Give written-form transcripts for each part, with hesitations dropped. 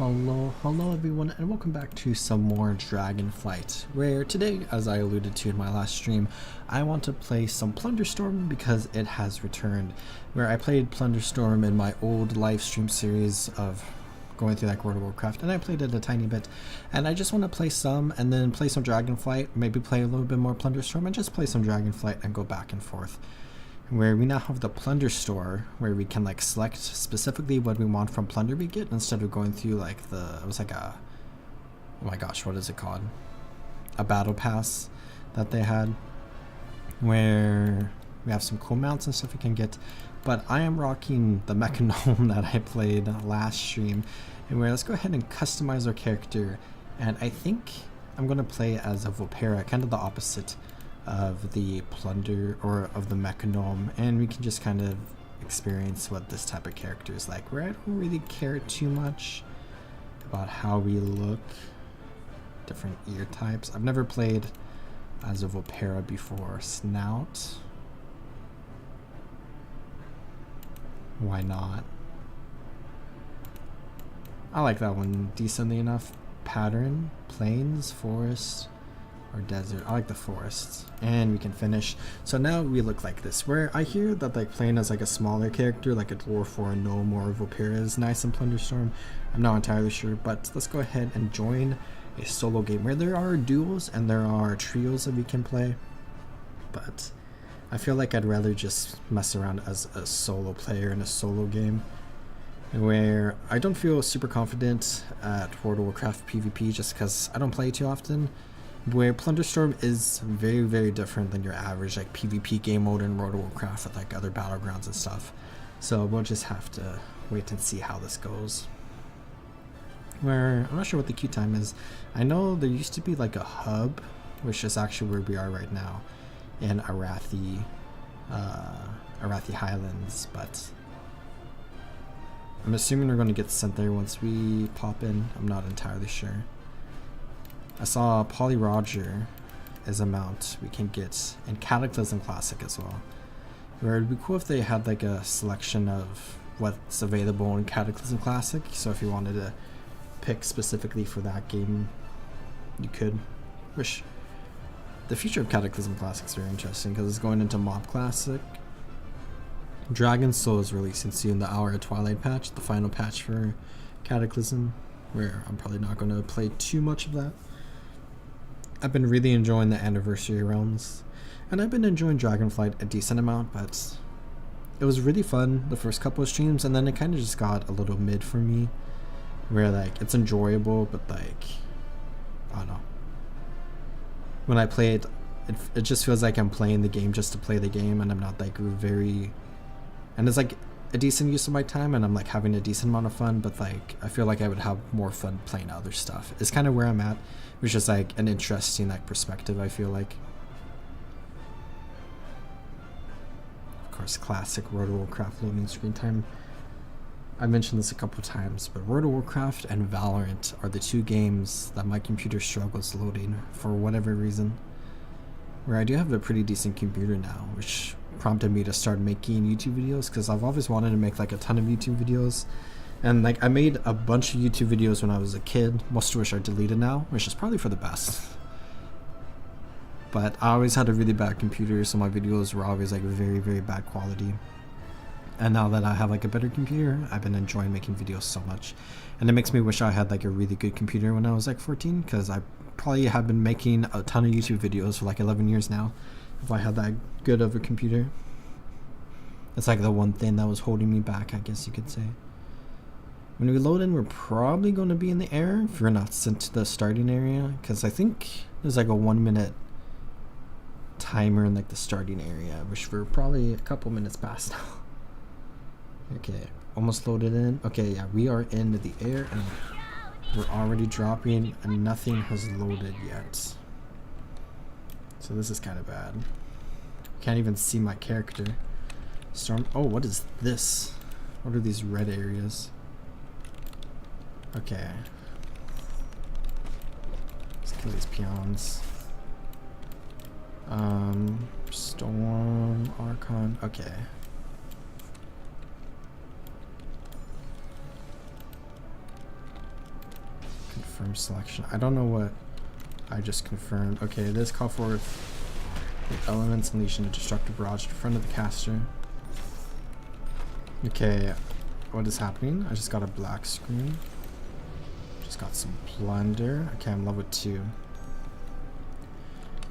Hello everyone, and welcome back to some more Dragonflight, where today, as I alluded to in my last stream, I want to play some Plunderstorm because it has returned. Where I played Plunderstorm in my old live stream series of going through like World of Warcraft, and I played it a tiny bit, and I just want to play some, and then play some Dragonflight, maybe play a little bit more Plunderstorm, and just play some Dragonflight and go back and forth. Where we now have the plunder store, where we can like select specifically what we want from plunder we get instead of going through like it was like a, oh my gosh, what is it called? A battle pass that they had, where we have some cool mounts and stuff we can get. But I am rocking the Mechanome that I played last stream, and where let's go ahead and customize our character. And I think I'm gonna play as a Vulpera, kind of the opposite of the plunder or of the Mechanome, and we can just kind of experience what this type of character is like, where I don't really care too much about how we look, different ear types. I've never played as a Vulpera before. Snout, why not? I like that one decently enough. Pattern, plains, forest, or desert. I like the forests. And we can finish. So now we look like this, where I hear that like playing as like a smaller character, like a dwarf or a gnome or a Vulpera, is nice in Plunderstorm. I'm not entirely sure, but let's go ahead and join a solo game where there are duos and there are trios that we can play. But I feel like I'd rather just mess around as a solo player in a solo game, where I don't feel super confident at World of Warcraft PvP just because I don't play too often. Where Plunderstorm is very, very different than your average like PvP game mode in World of Warcraft with like other battlegrounds and stuff. So we'll just have to wait and see how this goes. Where I'm not sure what the queue time is. I know there used to be like a hub, which is actually where we are right now in Arathi Highlands, but I'm assuming we're going to get sent there once we pop in. I'm not entirely sure. I saw Poly Roger as a mount we can get in Cataclysm Classic as well. Where it'd be cool if they had like a selection of what's available in Cataclysm Classic. So if you wanted to pick specifically for that game, you could. Wish the future of Cataclysm Classic is very interesting because it's going into Mob Classic. Dragon Soul is releasing soon, the Hour of Twilight patch, the final patch for Cataclysm, where I'm probably not going to play too much of that. I've been really enjoying the Anniversary Realms, and I've been enjoying Dragonflight a decent amount, but it was really fun the first couple of streams, and then it kind of just got a little mid for me, where like it's enjoyable, but like, I don't know. When I play it, it just feels like I'm playing the game just to play the game, and I'm not like very, and it's like a decent use of my time, and I'm like having a decent amount of fun, but like I feel like I would have more fun playing other stuff. It's kind of where I'm at, which is like an interesting like perspective, I feel like. Of course, classic World of Warcraft loading screen time. I mentioned this a couple times, but World of Warcraft and Valorant are the two games that my computer struggles loading for whatever reason. Where I do have a pretty decent computer now, which prompted me to start making YouTube videos, because I've always wanted to make like a ton of YouTube videos, and like I made a bunch of YouTube videos when I was a kid, most of which are deleted now, which is probably for the best. But I always had a really bad computer, so my videos were always like very, very bad quality. And now that I have like a better computer, I've been enjoying making videos so much, and it makes me wish I had like a really good computer when I was like 14, because I probably have been making a ton of YouTube videos for like 11 years now if I had that good of a computer. It's like the one thing that was holding me back, I guess you could say. When we load in, we're probably going to be in the air if we're not sent to the starting area, because I think there's like a 1 minute timer in like the starting area, which we're probably a couple minutes past now. Okay, almost loaded in. Okay, yeah, we are in the air and we're already dropping and nothing has loaded yet. So this is kind of bad. Can't even see my character. Storm. Oh, what is this? What are these red areas? Okay. Let's kill these peons. Storm, Archon. Okay. Confirm selection. I don't know what I just confirmed. Okay, this call for the elements unleashing a destructive barrage in front of the caster. Okay, what is happening? I just got a black screen. Just got some plunder. Okay, I'm level 2.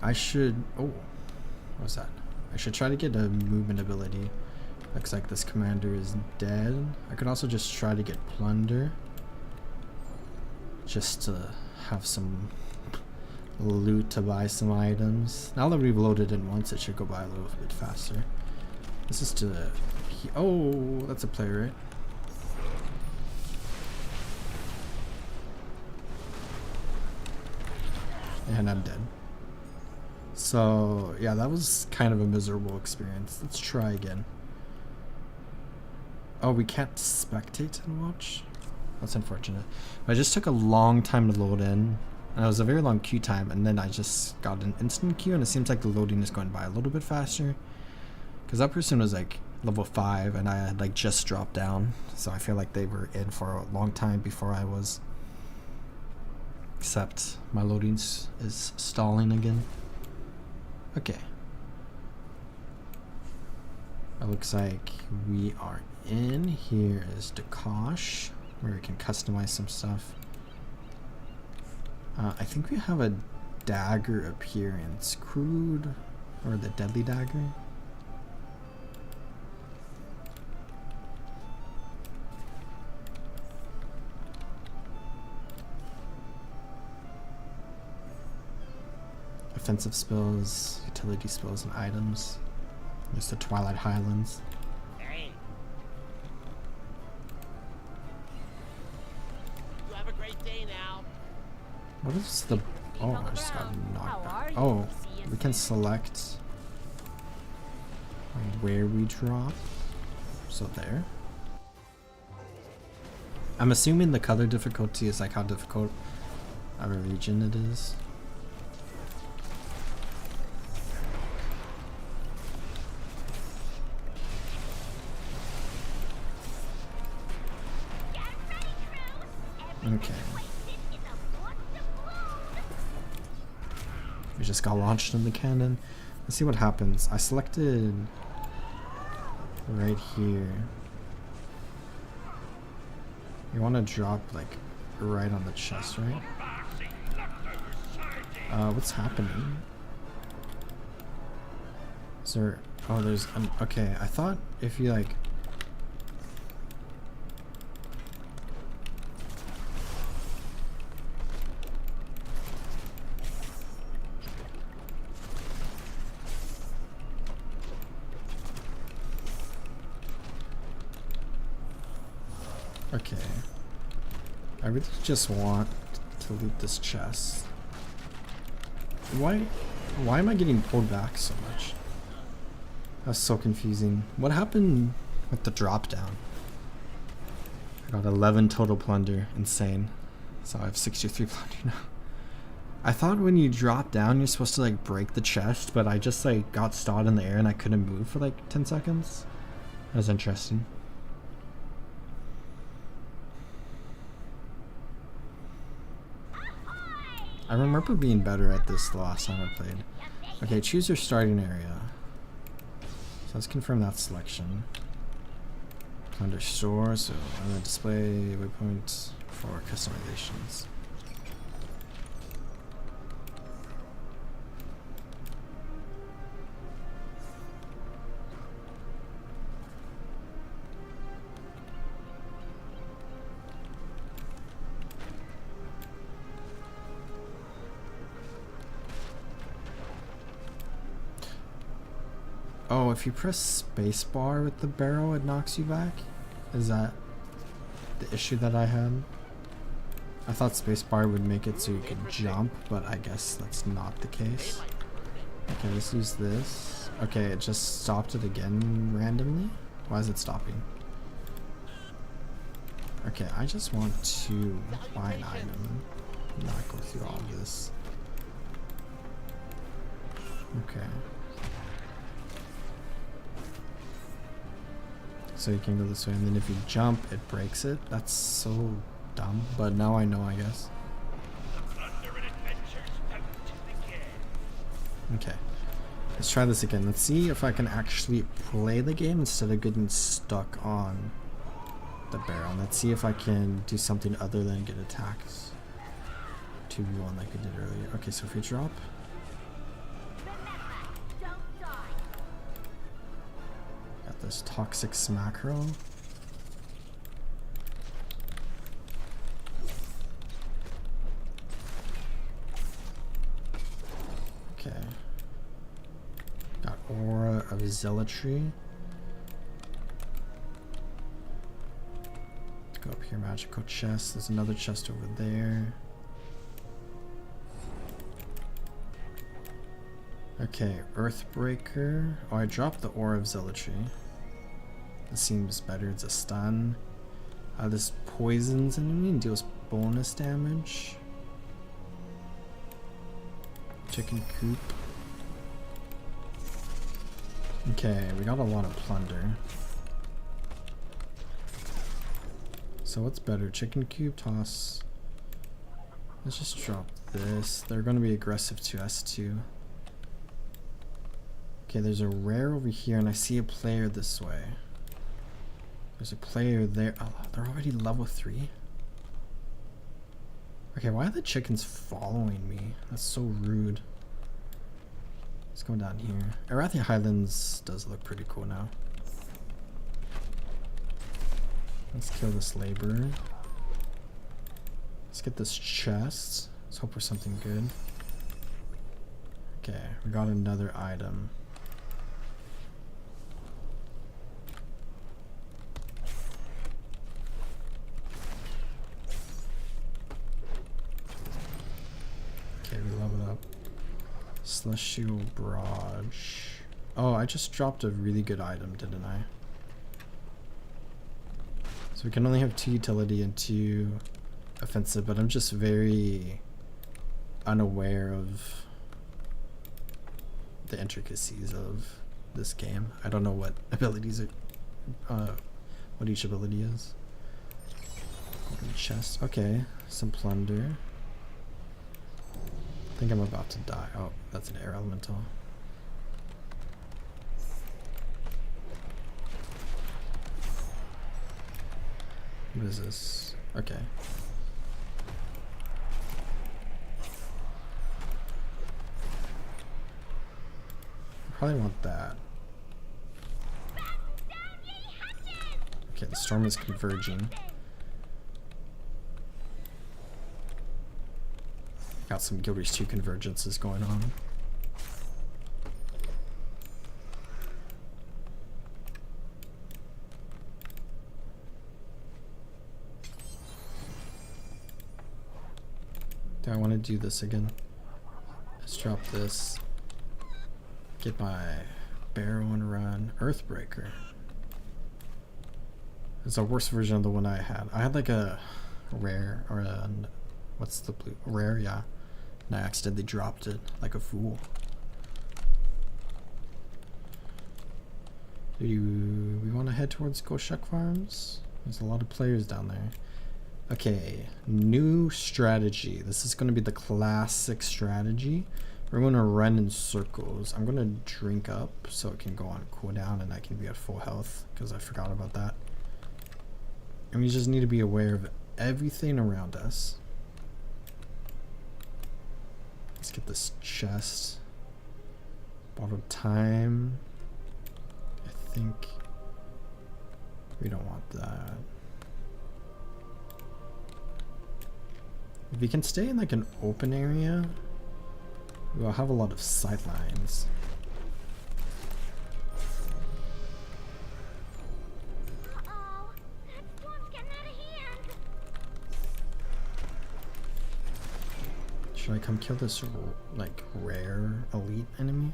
I should... Oh, what was that? I should try to get a movement ability. Looks like this commander is dead. I could also just try to get plunder. Just to have some loot to buy some items. Now that we've loaded in once, it should go by a little bit faster. This is to... Oh, that's a player, right? And I'm dead. So, yeah, that was kind of a miserable experience. Let's try again. Oh, we can't spectate and watch? That's unfortunate. But it just took a long time to load in. And it was a very long queue time, and then I just got an instant queue, and it seems like the loading is going by a little bit faster. Because that person was like level 5, and I had like just dropped down. So I feel like they were in for a long time before I was. Except my loading is stalling again. Okay. It looks like we are in. Here is Dakash, where we can customize some stuff. I think we have a dagger appearance. Crude, or the deadly dagger. Offensive spells, utility spells, and items. There's the Twilight Highlands. Hey. You have a great day now. What is the... Oh, I just got knocked back. Oh, we can select where we drop. So there. I'm assuming the color difficulty is like how difficult our region it is. Okay. We just got launched in the cannon. Let's see what happens. I selected right here. You want to drop like right on the chest, right? What's happening? Is there... Oh, there's... okay, I thought if you like... Okay. I really just want to loot this chest. Why am I getting pulled back so much? That's so confusing. What happened with the drop down? I got 11 total plunder. Insane. So I have 63 plunder now. I thought when you drop down you're supposed to like break the chest, but I just like got stalled in the air and I couldn't move for like 10 seconds. That was interesting. I remember being better at this the last time I played. Okay, choose your starting area. So let's confirm that selection. Plunderstorm, so I'm gonna display waypoints for customizations. Oh, if you press spacebar with the barrel, it knocks you back? Is that the issue that I had? I thought spacebar would make it so you could jump, but I guess that's not the case. Okay, let's use this. Okay, it just stopped it again randomly? Why is it stopping? Okay, I just want to buy an item, not go through all of this. Okay. So you can go this way, and then if you jump, it breaks it. That's so dumb, but now I know, I guess. Okay. Let's try this again. Let's see if I can actually play the game instead of getting stuck on the barrel. Let's see if I can do something other than get attacked. 2v1 like we did earlier. Okay, so if we drop. Got this toxic macro. Okay. Got aura of zealotry. Let's go up here, magical chest. There's another chest over there. Okay, Earthbreaker. Oh, I dropped the Aura of Zealotry. This seems better. It's a stun. This poisons enemy and deals bonus damage. Chicken coop. Okay, we got a lot of plunder. So what's better? Chicken coop, toss. Let's just drop this. They're going to be aggressive to us too. Okay, there's a rare over here, and I see a player this way. There's a player there. Oh, they're already level 3? Okay, why are the chickens following me? That's so rude. Let's go down here. Arathi Highlands does look pretty cool now. Let's kill this laborer. Let's get this chest. Let's hope for something good. Okay, we got another item. Celestial Barrage. Oh, I just dropped a really good item, didn't I? So we can only have 2 utility and 2 offensive, but I'm just very unaware of the intricacies of this game. I don't know what abilities are, what each ability is. Open chest. Okay, some plunder. I think I'm about to die. Oh, that's an air elemental. What is this? Okay. I probably want that. Okay, the storm is converging. Got some Guild Reach 2 convergences going on. Do I want to do this again? Let's drop this. Get my barrel and run. Earthbreaker. It's a worse version of the one I had. I had like a rare or a... What's the blue? Rare, yeah. And I accidentally dropped it like a fool. Do we want to head towards Goshek Farms? There's a lot of players down there. Okay, new strategy. This is going to be the classic strategy. We're going to run in circles. I'm going to drink up so it can go on cooldown and I can be at full health because I forgot about that. And we just need to be aware of everything around us. Let's get this chest. Borrowed time. I think we don't want that. If we can stay in like an open area, we'll have a lot of sight lines. Uh-oh, that storm's getting out of hand. Should I come kill this like rare elite enemy?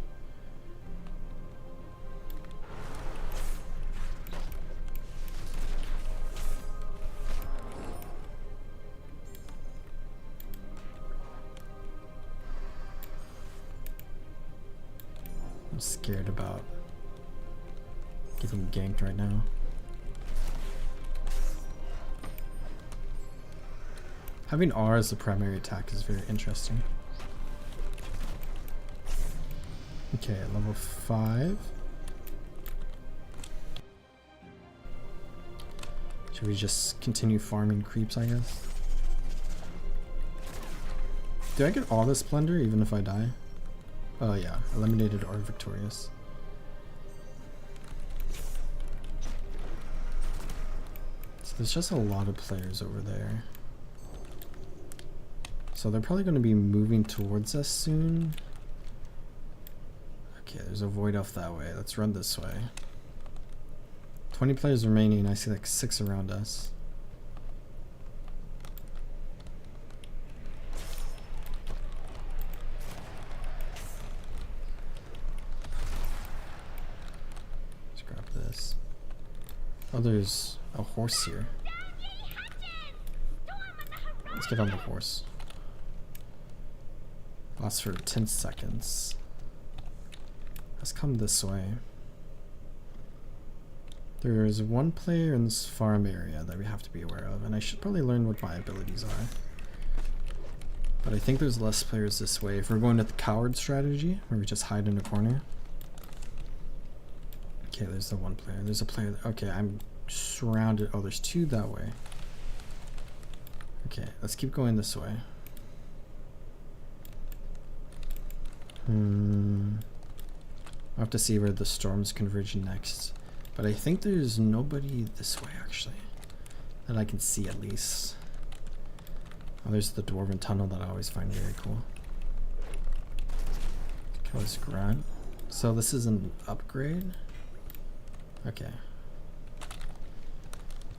I'm scared about getting ganked right now. Having R as the primary attack is very interesting. Okay, level 5. Should we just continue farming creeps, I guess? Do I get all this plunder even if I die? Oh yeah, eliminated or victorious. So there's just a lot of players over there. So they're probably going to be moving towards us soon. Okay, there's a void elf that way. Let's run this way. 20 players remaining. I see like 6 around us. Let's grab this. Oh, there's a horse here. Let's get on the horse. Lasts for 10 seconds. Let's come this way. There is one player in this farm area that we have to be aware of, and I should probably learn what my abilities are. But I think there's less players this way. If we're going with the coward strategy, where we just hide in a corner. Okay, there's the one player. There's a player. Okay, I'm surrounded. Oh, there's 2 that way. Okay, let's keep going this way. I'll have to see where the storm's converging next. But I think there's nobody this way, actually. That I can see, at least. Oh, there's the Dwarven Tunnel that I always find very cool. Kill this grunt. So this is an upgrade? Okay.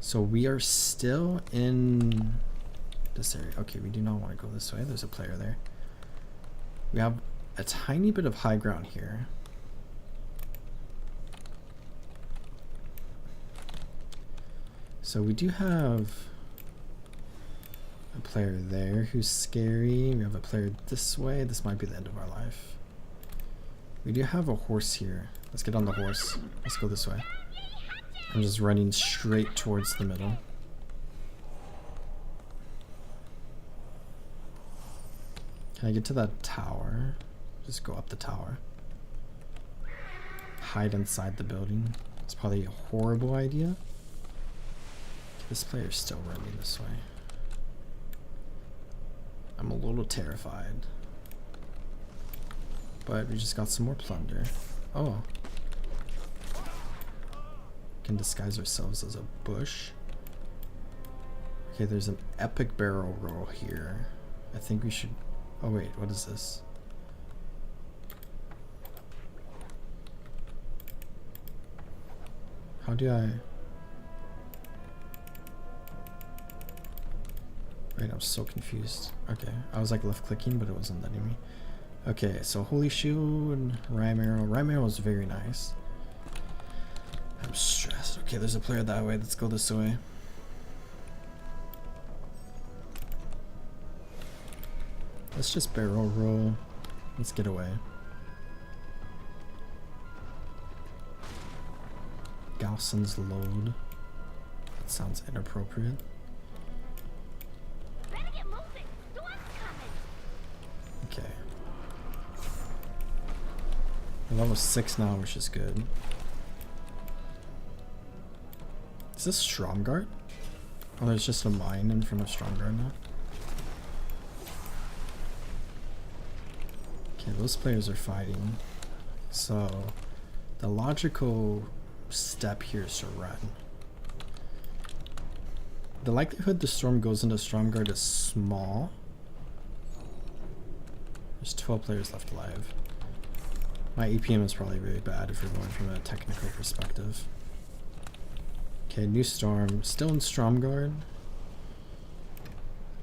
So we are still in this area. Okay, we do not want to go this way. There's a player there. We have a tiny bit of high ground here. So we do have a player there who's scary. We have a player this way. This might be the end of our life. We do have a horse here. Let's get on the horse. Let's go this way. I'm just running straight towards the middle. Can I get to that tower? Just go up the tower. Hide inside the building. It's probably a horrible idea. Okay, this player's still running this way. I'm a little terrified. But we just got some more plunder. Oh. Can disguise ourselves as a bush. Okay, there's an epic barrel roll here. I think we should... Oh wait, what is this? How do I... Wait, I'm so confused. Okay, I was like left clicking, but it wasn't letting me. Okay, so Holy Shield, Rhyme Arrow. Rhyme Arrow is very nice. I'm stressed. Okay, there's a player that way. Let's go this way. Let's just barrel roll. Let's get away. Gausson's load. That sounds inappropriate. Okay. We're level 6 now, which is good. Is this Stromguard? Oh, there's just a mine in front of Stromguard now. Okay, those players are fighting. So, the logical step here is to run. The likelihood the storm goes into Stromguard is small. There's 12 players left alive. My EPM is probably really bad if you're going from a technical perspective. Okay, new storm. Still in Stromguard.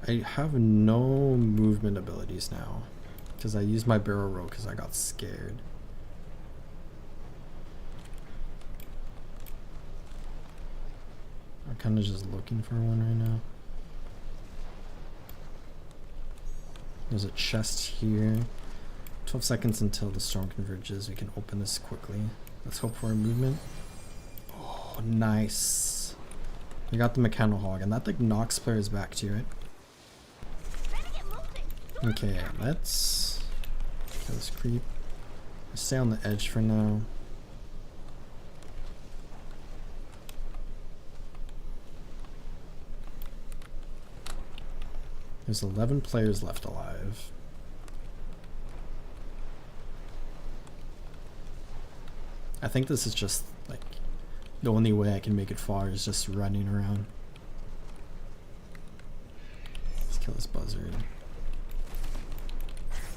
I have no movement abilities now. Because I used my barrel roll because I got scared. I'm kind of just looking for one right now. There's a chest here. 12 seconds until the storm converges. We can open this quickly. Let's hope for a movement. Oh, nice. We got the Mechano Hog, and that like knocks players back to it. Okay, let's kill this creep. Stay on the edge for now. There's 11 players left alive. I think this is just like the only way I can make it far is just running around. Let's kill this buzzard.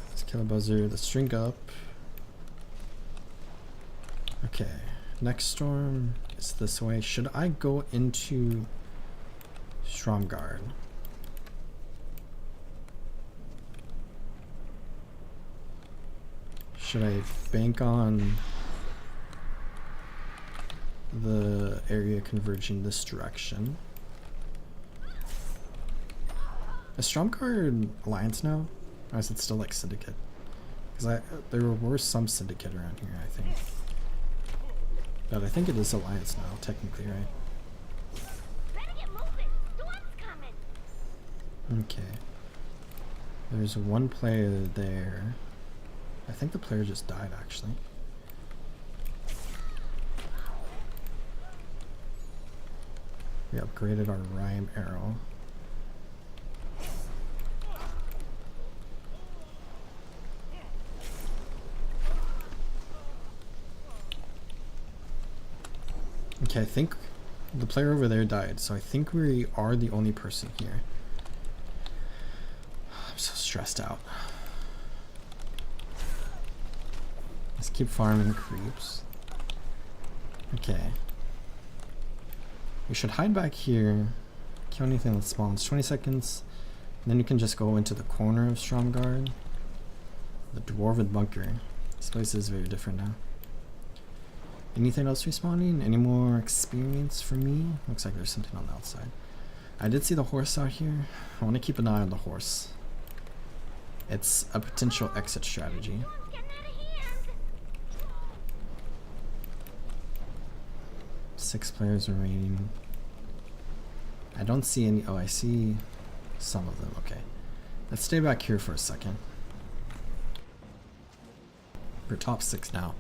Let's kill a buzzard. Let's drink up. Okay, next storm is this way. Should I go into Stromguard? Should I bank on the area converging this direction? Is Stromguard Alliance now? Or is it still like Syndicate? Because there were some Syndicate around here, I think. But I think it is Alliance now, technically, right? Better get moving. Storm's coming. Okay. There's one player there. I think the player just died, actually. We upgraded our Rhyme Arrow. Okay, I think the player over there died, so I think we are the only person here. I'm so stressed out. Let's keep farming creeps. Okay. We should hide back here. Kill anything that spawns. 20 seconds. And then you can just go into the corner of Stromguard. The Dwarven Bunker. This place is very different now. Anything else respawning? Any more experience for me? Looks like there's something on the outside. I did see the horse out here. I want to keep an eye on the horse. It's a potential exit strategy. Storm's getting out of hand. 6 players remaining. I don't see any. Oh, I see some of them. Okay. Let's stay back here for a second. We're top 6 now.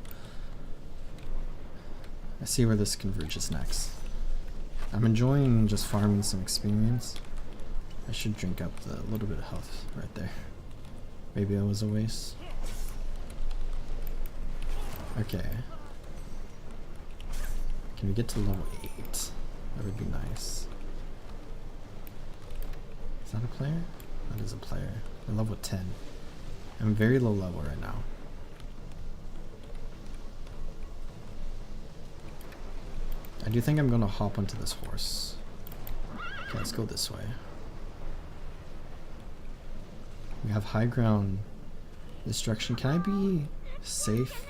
I see where this converges next. I'm enjoying just farming some experience. I should drink up the little bit of health right there. Maybe that was a waste. Okay. Can we get to level 8? That would be nice. Is that a player? That is a player. We're level 10. I'm very low level right now. I do think I'm gonna hop onto this horse. Okay, let's go this way. We have high ground destruction. Can I be safe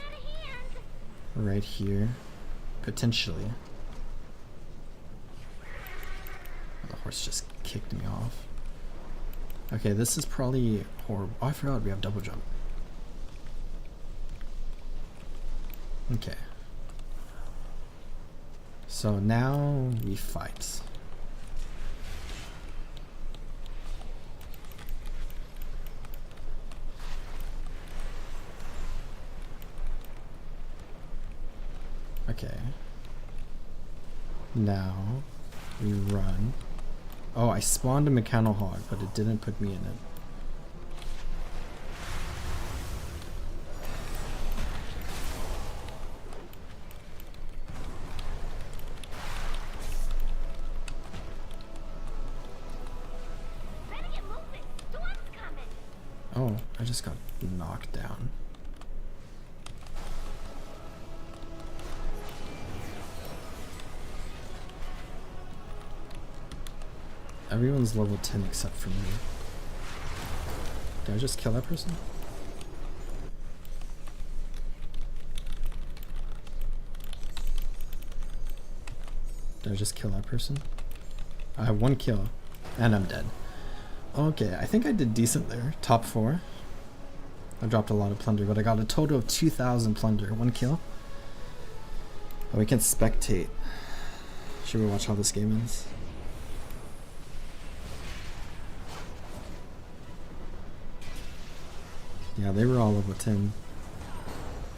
right here? Potentially. Oh, the horse just kicked me off. Okay, this is probably horrible. Oh, I forgot we have double jump. Okay. So now we fight. Okay. Now we run. Oh, I spawned a mechano hog, but it didn't put me in it. Better get moving. Storm's coming. Oh, I just got knocked down. Everyone's level 10 except for me. Did I just kill that person? Did I just kill that person? I have 1 kill and I'm dead. Okay, I think I did decent there. Top 4. I dropped a lot of plunder, but I got a total of 2,000 plunder. 1 kill. Oh, we can spectate. Should we watch how this game ends? Yeah, they were all level 10.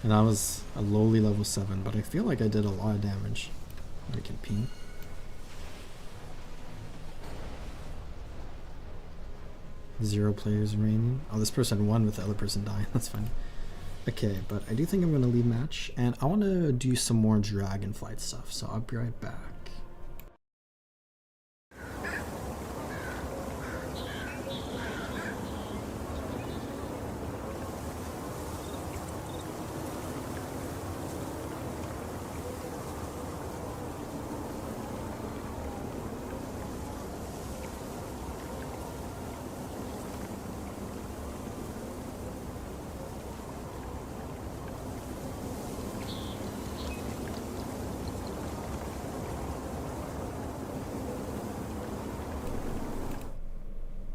And that was a lowly level 7, but I feel like I did a lot of damage. We can ping. Zero players remaining. Oh, this person won with the other person dying. That's funny. Okay, but I do think I'm going to leave match, and I want to do some more Dragonflight stuff, so I'll be right back.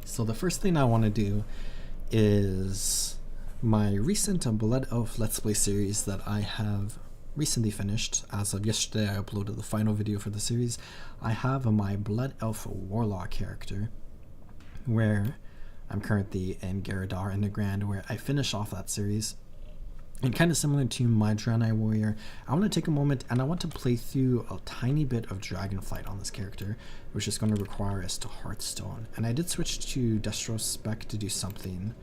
So the first thing I want to do is my recent Blood Elf Let's Play series that I have recently finished. As of yesterday, I uploaded the final video for the series. I have my Blood Elf Warlock character, where I'm currently in Garadar in the Grand, where I finished off that series. And kind of similar to my Draenei Warrior, I want to take a moment and I want to play through a tiny bit of Dragonflight on this character, which is going to require us to Hearthstone. And I did switch to Destro spec to do something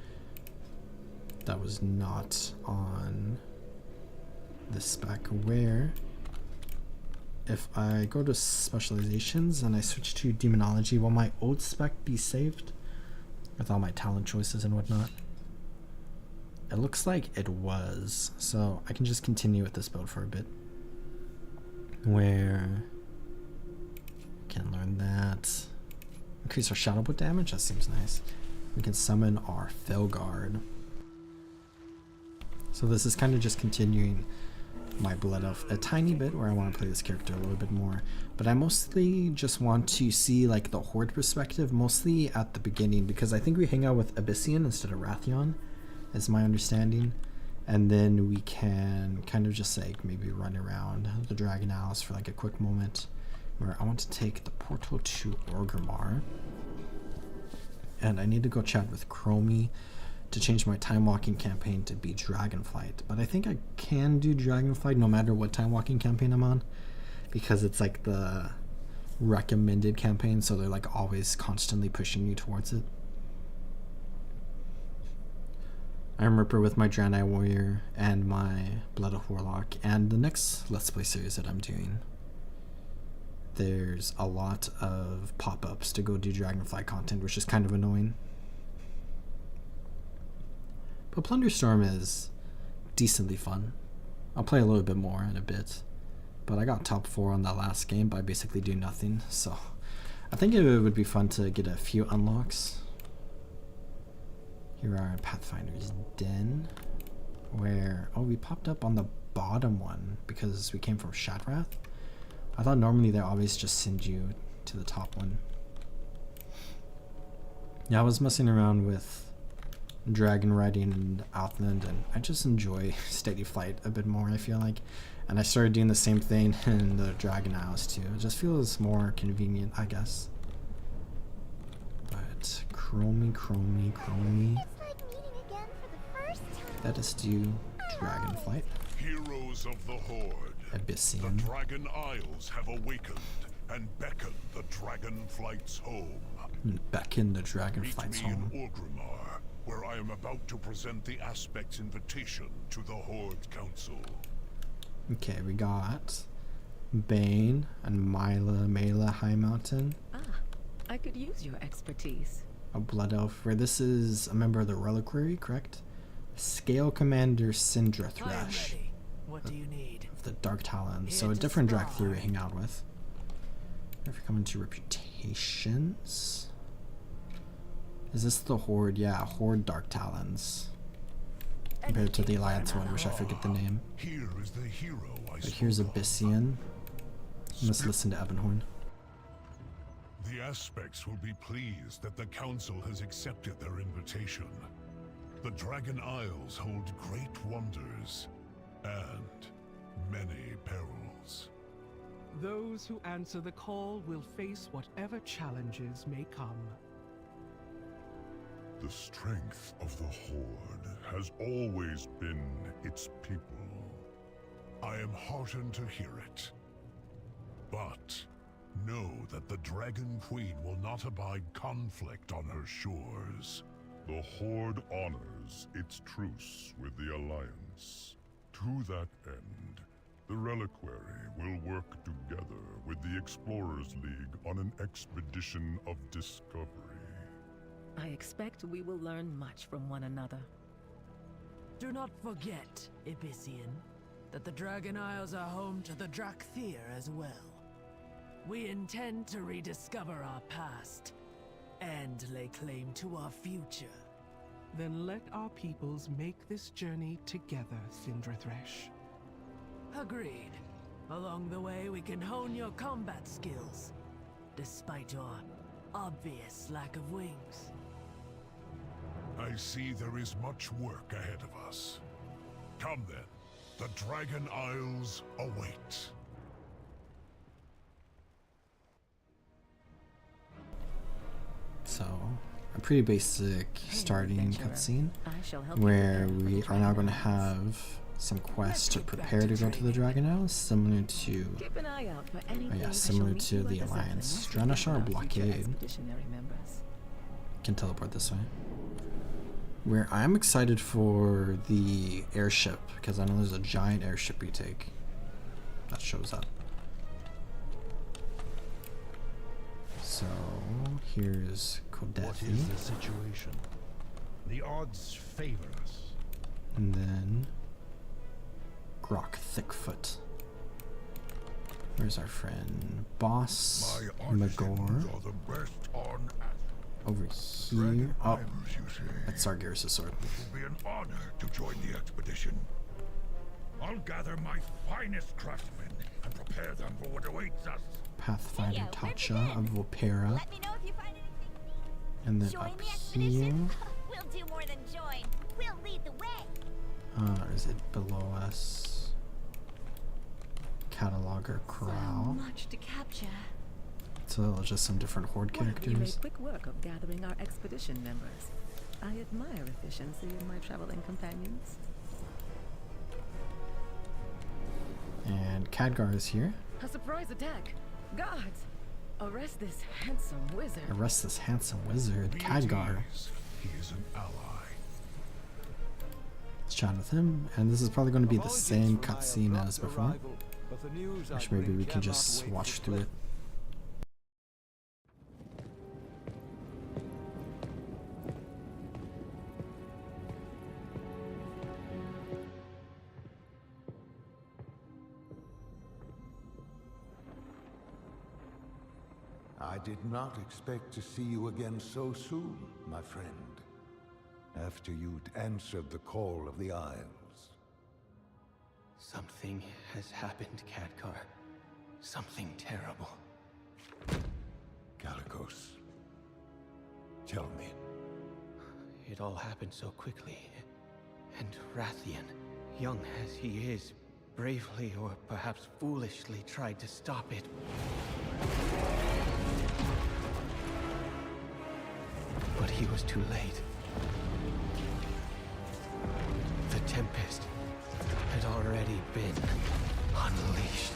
that was not on this spec, where if I go to specializations and I switch to Demonology, will my old spec be saved with all my talent choices and whatnot? It looks like it was, so I can just continue with this build for a bit, where we can learn that. Increase our Shadowbolt damage, that seems nice. We can summon our Felguard. So this is kind of just continuing my Blood Elf a tiny bit, where I want to play this character a little bit more. But I mostly just want to see like the Horde perspective, mostly at the beginning, because I think we hang out with Abyssian instead of Wrathion, is my understanding, and then we can kind of just like maybe run around the Dragon Isles for like a quick moment, where I want to take the portal to Orgrimmar, and I need to go chat with Chromie to change my time walking campaign to be Dragonflight. But I think I can do Dragonflight no matter what time walking campaign I'm on, because it's like the recommended campaign, so they're like always constantly pushing you towards it. I'm Ripper with my Draenei Warrior and my Blood of Warlock, and the next Let's Play series that I'm doing, there's a lot of pop-ups to go do Dragonflight content, which is kind of annoying. But Plunderstorm is decently fun. I'll play a little bit more in a bit, but I got top 4 on that last game by basically doing nothing, so I think it would be fun to get a few unlocks. Here are Pathfinder's Den, where, oh, we popped up on the bottom one because we came from Shadrath. I thought normally they always just send you to the top one. Yeah, I was messing around with dragon riding in Outland, and I just enjoy Steady Flight a bit more, I feel like. And I started doing the same thing in the Dragon Isles too. It just feels more convenient, I guess. But Chromie. Let us do Dragonflight. Heroes of the Horde, Abyssian. the Dragon Isles have awakened and beckon the Dragonflight's home. Beckon the Dragonflight's Meet me home. in Orgrimmar, where I am about to present the Aspect's invitation to the Horde Council. Okay, we got Bane and Mela High Mountain. Ah, I could use your expertise. A Blood Elf, where this is a member of the Reliquary, correct? Scale Commander Syndra I am Thresh ready. What do you need? of the Dark Talons. So Here a to different Drac spy. Theory we hang out with. If we come into reputations, is this the Horde? Yeah, Horde Dark Talons. Compared to the Alliance one, which I forget the name. Here is the hero I But here's spoke of. Abyssian. Let's listen to Ebonhorn. The Aspects will be pleased that the Council has accepted their invitation. The Dragon Isles hold great wonders and many perils. Those who answer the call will face whatever challenges may come. The strength of the Horde has always been its people. I am heartened to hear it. But know that the Dragon Queen will not abide conflict on her shores. The Horde honors its truce with the Alliance. To that end, the Reliquary will work together with the Explorers League on an expedition of discovery. I expect we will learn much from one another. Do not forget, Abyssian, that the Dragon Isles are home to the Drakthir as well. We intend to rediscover our past and lay claim to our future. Then let our peoples make this journey together, Cindrathresh. Agreed. Along the way, we can hone your combat skills, despite your obvious lack of wings. I see there is much work ahead of us. Come then, the Dragon Isles await. So, a pretty basic starting adventurer. cutscene I shall help you where prepare for the we are now going to Dragon have some quests to Let's get back prepare to to go to the training. Dragon Isles, similar to Keep an eye out for anything. oh yeah, I shall similar meet to you the at Alliance. Zeppelin once we Dranashar find our future blockade. expeditionary members. Can teleport this way. Where I'm excited for the airship, because I know there's a giant airship you take that shows up. So here's What Kodethi, is the situation? The odds favor us. and then Grok Thickfoot. Where's our friend Boss Magor? are the best on Over here. Oh, that's Sargeras' sword. It will be an honor to join the expedition. I'll gather my finest craftsmen and prepare them for what awaits us. Pathfinder Hey, where'd you Tatcha been? of Volpera. Let me know if you find anything neat. And then Join up the here, expedition? We'll do more than join. We'll lead the way. or is it below us? Cataloger Corral. much to capture. So just some different Horde Well, you made characters. quick work of gathering our expedition members. I admire efficiency in my traveling companions. And Khadgar is here. A surprise attack! Guards! Arrest this handsome wizard. Arrest this handsome wizard, Be at Khadgar. ease. He is an ally. Let's chat with him. And this is probably going to be the same cutscene as before. Which maybe we can just watch through it. I did not expect to see you again so soon, my friend. After you'd answered the call of the Isles. Something has happened, Khadgar. Something terrible. Kalikos, tell me. It all happened so quickly. And Rathian, young as he is, bravely or perhaps foolishly tried to stop it. But he was too late. The Tempest had already been unleashed.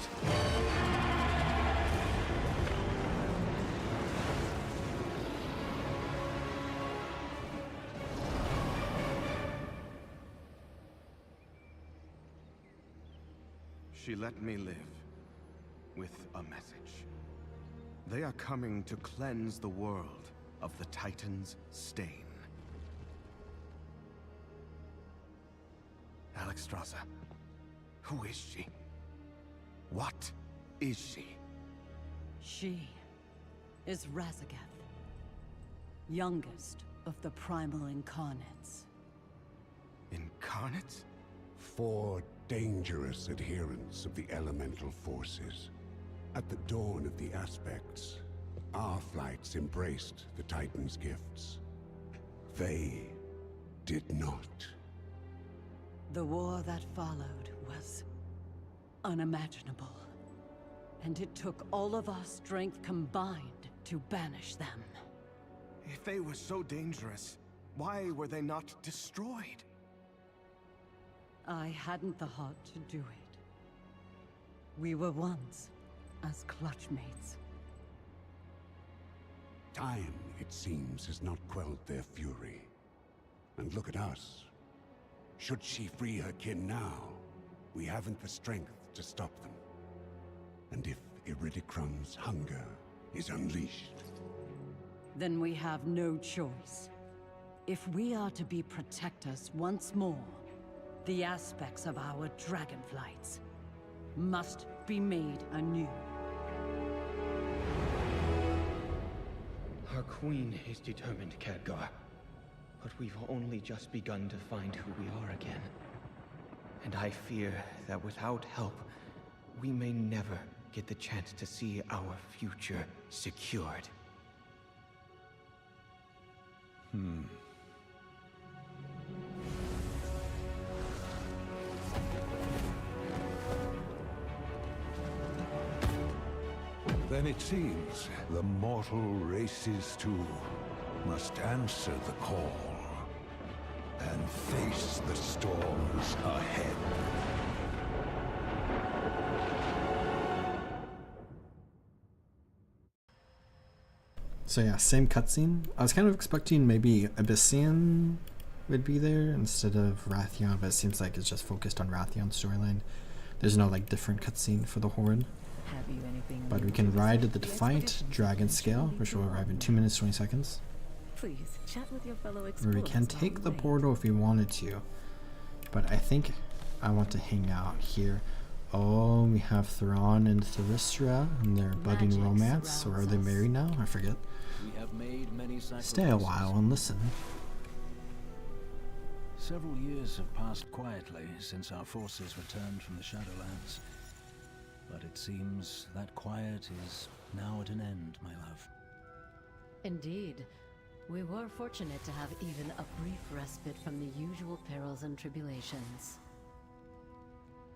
She let me live with a message. They are coming to cleanse the world of the Titan's stain. Alexstrasza, who is she? What is she? She is Razagath, youngest of the primal incarnates. Incarnates? 4 dangerous adherents of the elemental forces. At the dawn of the aspects, our flights embraced the Titan's gifts. They did not. The war that followed was unimaginable. And it took all of our strength combined to banish them. If they were so dangerous, why were they not destroyed? I hadn't the heart to do it. We were once as clutch mates. Time, it seems, has not quelled their fury. And look at us. Should she free her kin now, we haven't the strength to stop them. And if Iridicrum's hunger is unleashed, then we have no choice. If we are to be protectors once more, the aspects of our Dragonflights must be made anew. Our queen is determined, Khadgar. But we've only just begun to find who we are again. And I fear that without help, we may never get the chance to see our future secured. Then it seems the mortal races too must answer the call and face the storms ahead. So yeah, same cutscene. I was kind of expecting maybe Abyssian would be there instead of Wrathion, but it seems like it's just focused on Wrathion's storyline. There's no like different cutscene for the Horde. Have you anything? But we can ride the Defiant Dragon Scale, which will arrive in 2 minutes 20 seconds. Please chat with your fellow Where explorers. we can while take the wait. portal if we wanted to. But I think I want to hang out here. Oh, we have Thrawn and Thyristra and their budding Magic romance. Or are they surrounds us. married now? I forget. We have made many Stay a while and listen. Several years have passed quietly since our forces returned from the Shadowlands. But it seems that quiet is now at an end, my love. Indeed. We were fortunate to have even a brief respite from the usual perils and tribulations.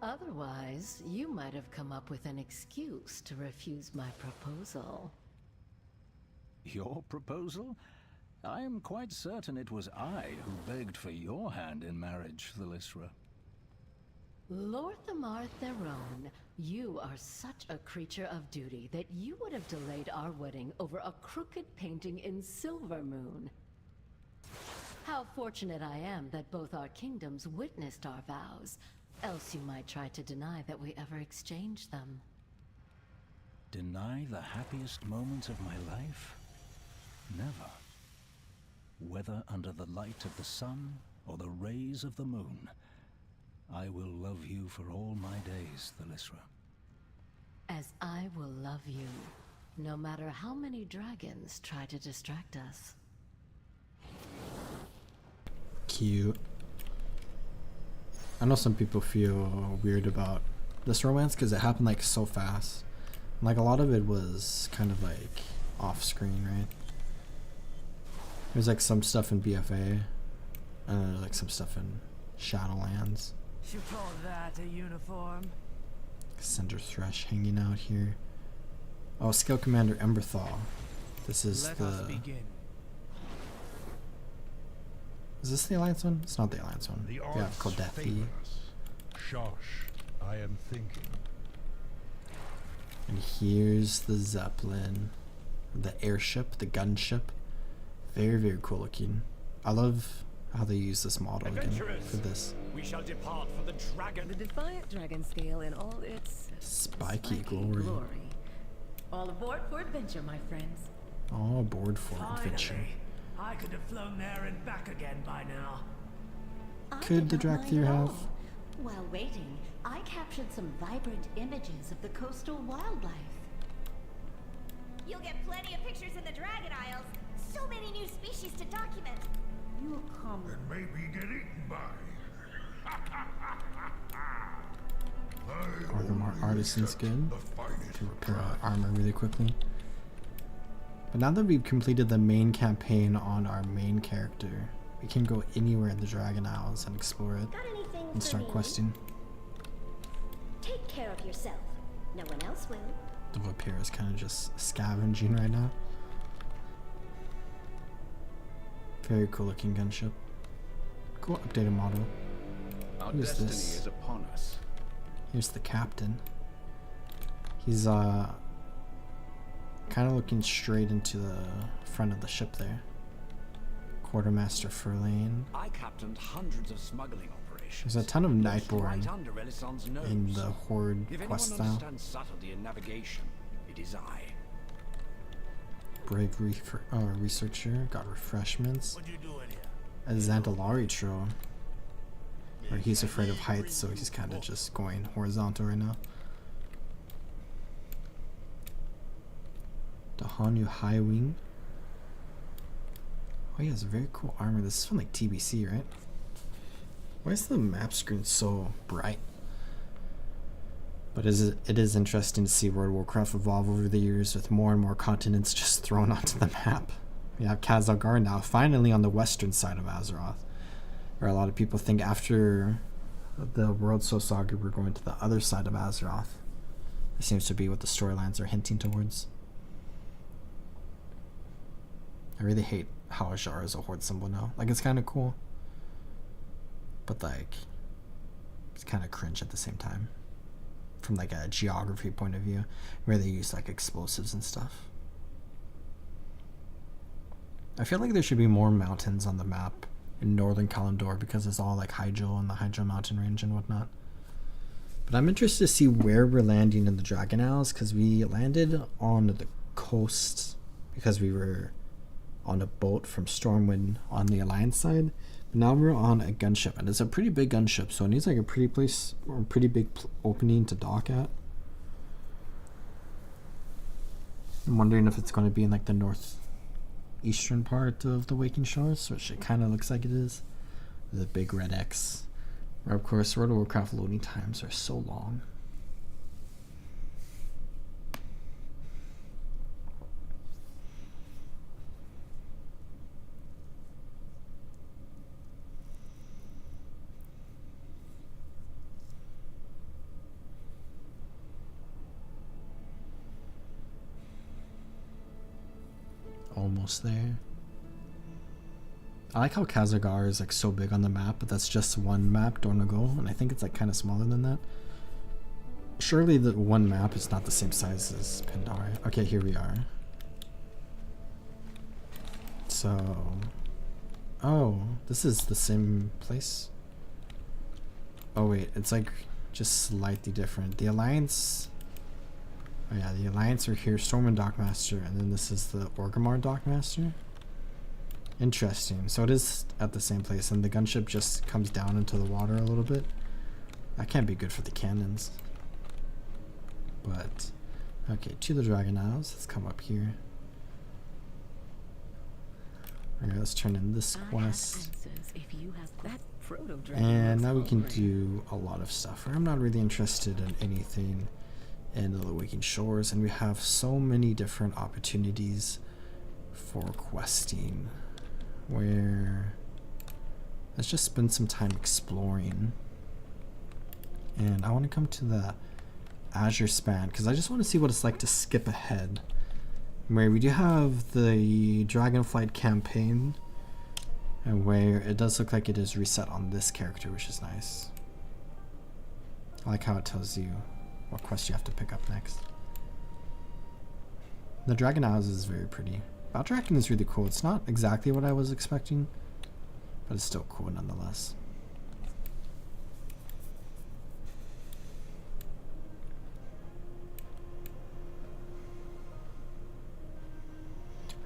Otherwise, you might have come up with an excuse to refuse my proposal. Your proposal? I am quite certain it was I who begged for your hand in marriage, Thyristra. Lord Thamar Theron, you are such a creature of duty that you would have delayed our wedding over a crooked painting in Silvermoon. How fortunate I am that both our kingdoms witnessed our vows, else you might try to deny that we ever exchanged them. Deny the happiest moments of my life? Never. Whether under the light of the sun or the rays of the moon, I will love you for all my days, Thyristra. As I will love you, no matter how many dragons try to distract us. Cute. I know some people feel weird about this romance because it happened like so fast. Like a lot of it was kind of like off screen, right? There's like some stuff in BFA, like some stuff in Shadowlands. You call that a uniform? Cinder Thresh hanging out here. Oh, Scale Commander Emberthal. This is Let the. us begin. Is this the Alliance one? It's not the Alliance one. The Yeah, odds Kodethi. favor us. Shosh, I am thinking. And here's the Zeppelin, the airship, the gunship. Very, very cool looking. I love how they use this model again for this. We shall depart for the dragon. The Defiant Dragon Scale in all its Spiky glory. All aboard for adventure, my friends. All aboard for adventure. Finally, I could have flown there and back again by now. Could the Drakthir have? While waiting, I captured some vibrant images of the coastal wildlife. You'll get plenty of pictures in the Dragon Isles. So many new species to document. You'll come And maybe get eaten by. Armor Artisan's good to repair armor really quickly. But now that we've completed the main campaign on our main character, we can go anywhere in the Dragon Isles and explore it Got anything and for start me? questing. Take care of yourself. No one else will. The Vampire is kind of just scavenging right now. Very cool looking gunship. Cool updated model. Our Who is destiny this? is upon us. Here's the captain. He's kind of looking straight into the front of the ship there. Quartermaster Furlane. I captained hundreds of smuggling operations. There's a ton of Nightborn right under Elisand's nose. in the Horde if quest anyone style. understands subtlety in navigation, it is I. Brave researcher, got refreshments. What you doing here? A Zandalari troll. Or he's afraid of heights, so he's kind of just going horizontal right now. The Hanu High Wing. Oh, he has very cool armor. This is from like TBC, right? Why is the map screen so bright? But it is interesting to see World of Warcraft evolve over the years with more and more continents just thrown onto the map. We have Khazar now, finally on the western side of Azeroth. Where a lot of people think after the World So Saga we're going to the other side of Azeroth. It seems to be what the storylines are hinting towards. I really hate how Azshara is a Horde symbol now. Like, it's kind of cool. But, like, it's kind of cringe at the same time. From, like, a geography point of view. Where they use, like, explosives and stuff. I feel like there should be more mountains on the map in northern Kalimdor because it's all, like, Hyjal and the Hyjal mountain range and whatnot. But I'm interested to see where we're landing in the Dragon Isles because we landed on the coast because we were on a boat from Stormwind on the Alliance side, but now we're on a gunship, and it's a pretty big gunship, so it needs like a pretty place or a pretty big opening to dock at. I'm wondering if it's going to be in like the northeastern part of the Waking Shores, which it kind of looks like it is. The big red X. Where of course World of Warcraft loading times are so long. Almost there. I like how Khazar is like so big on the map, but that's just one map, Dornagol, and I think it's like kind of smaller than that. Surely the one map is not the same size as Pandaria. Okay, here we are. So, oh, this is the same place. Oh wait, it's like just slightly different. The Alliance. Oh yeah, the Alliance are here, Stormwind Dockmaster, and then this is the Orgrimmar Dockmaster. Interesting. So it is at the same place, and the gunship just comes down into the water a little bit. That can't be good for the cannons. But, okay, to the Dragon Isles. Let's come up here. Alright, let's turn in this quest. And now we can do a lot of stuff. I'm not really interested in anything in the Waking Shores, and we have so many different opportunities for questing where let's just spend some time exploring. And I want to come to the Azure Span because I just want to see what it's like to skip ahead, where we do have the Dragonflight campaign and where it does look like it is reset on this character, which is nice. I like how it tells you what quest you have to pick up next. The Dragon Isles is very pretty. Baldraken is really cool. It's not exactly what I was expecting, but it's still cool nonetheless.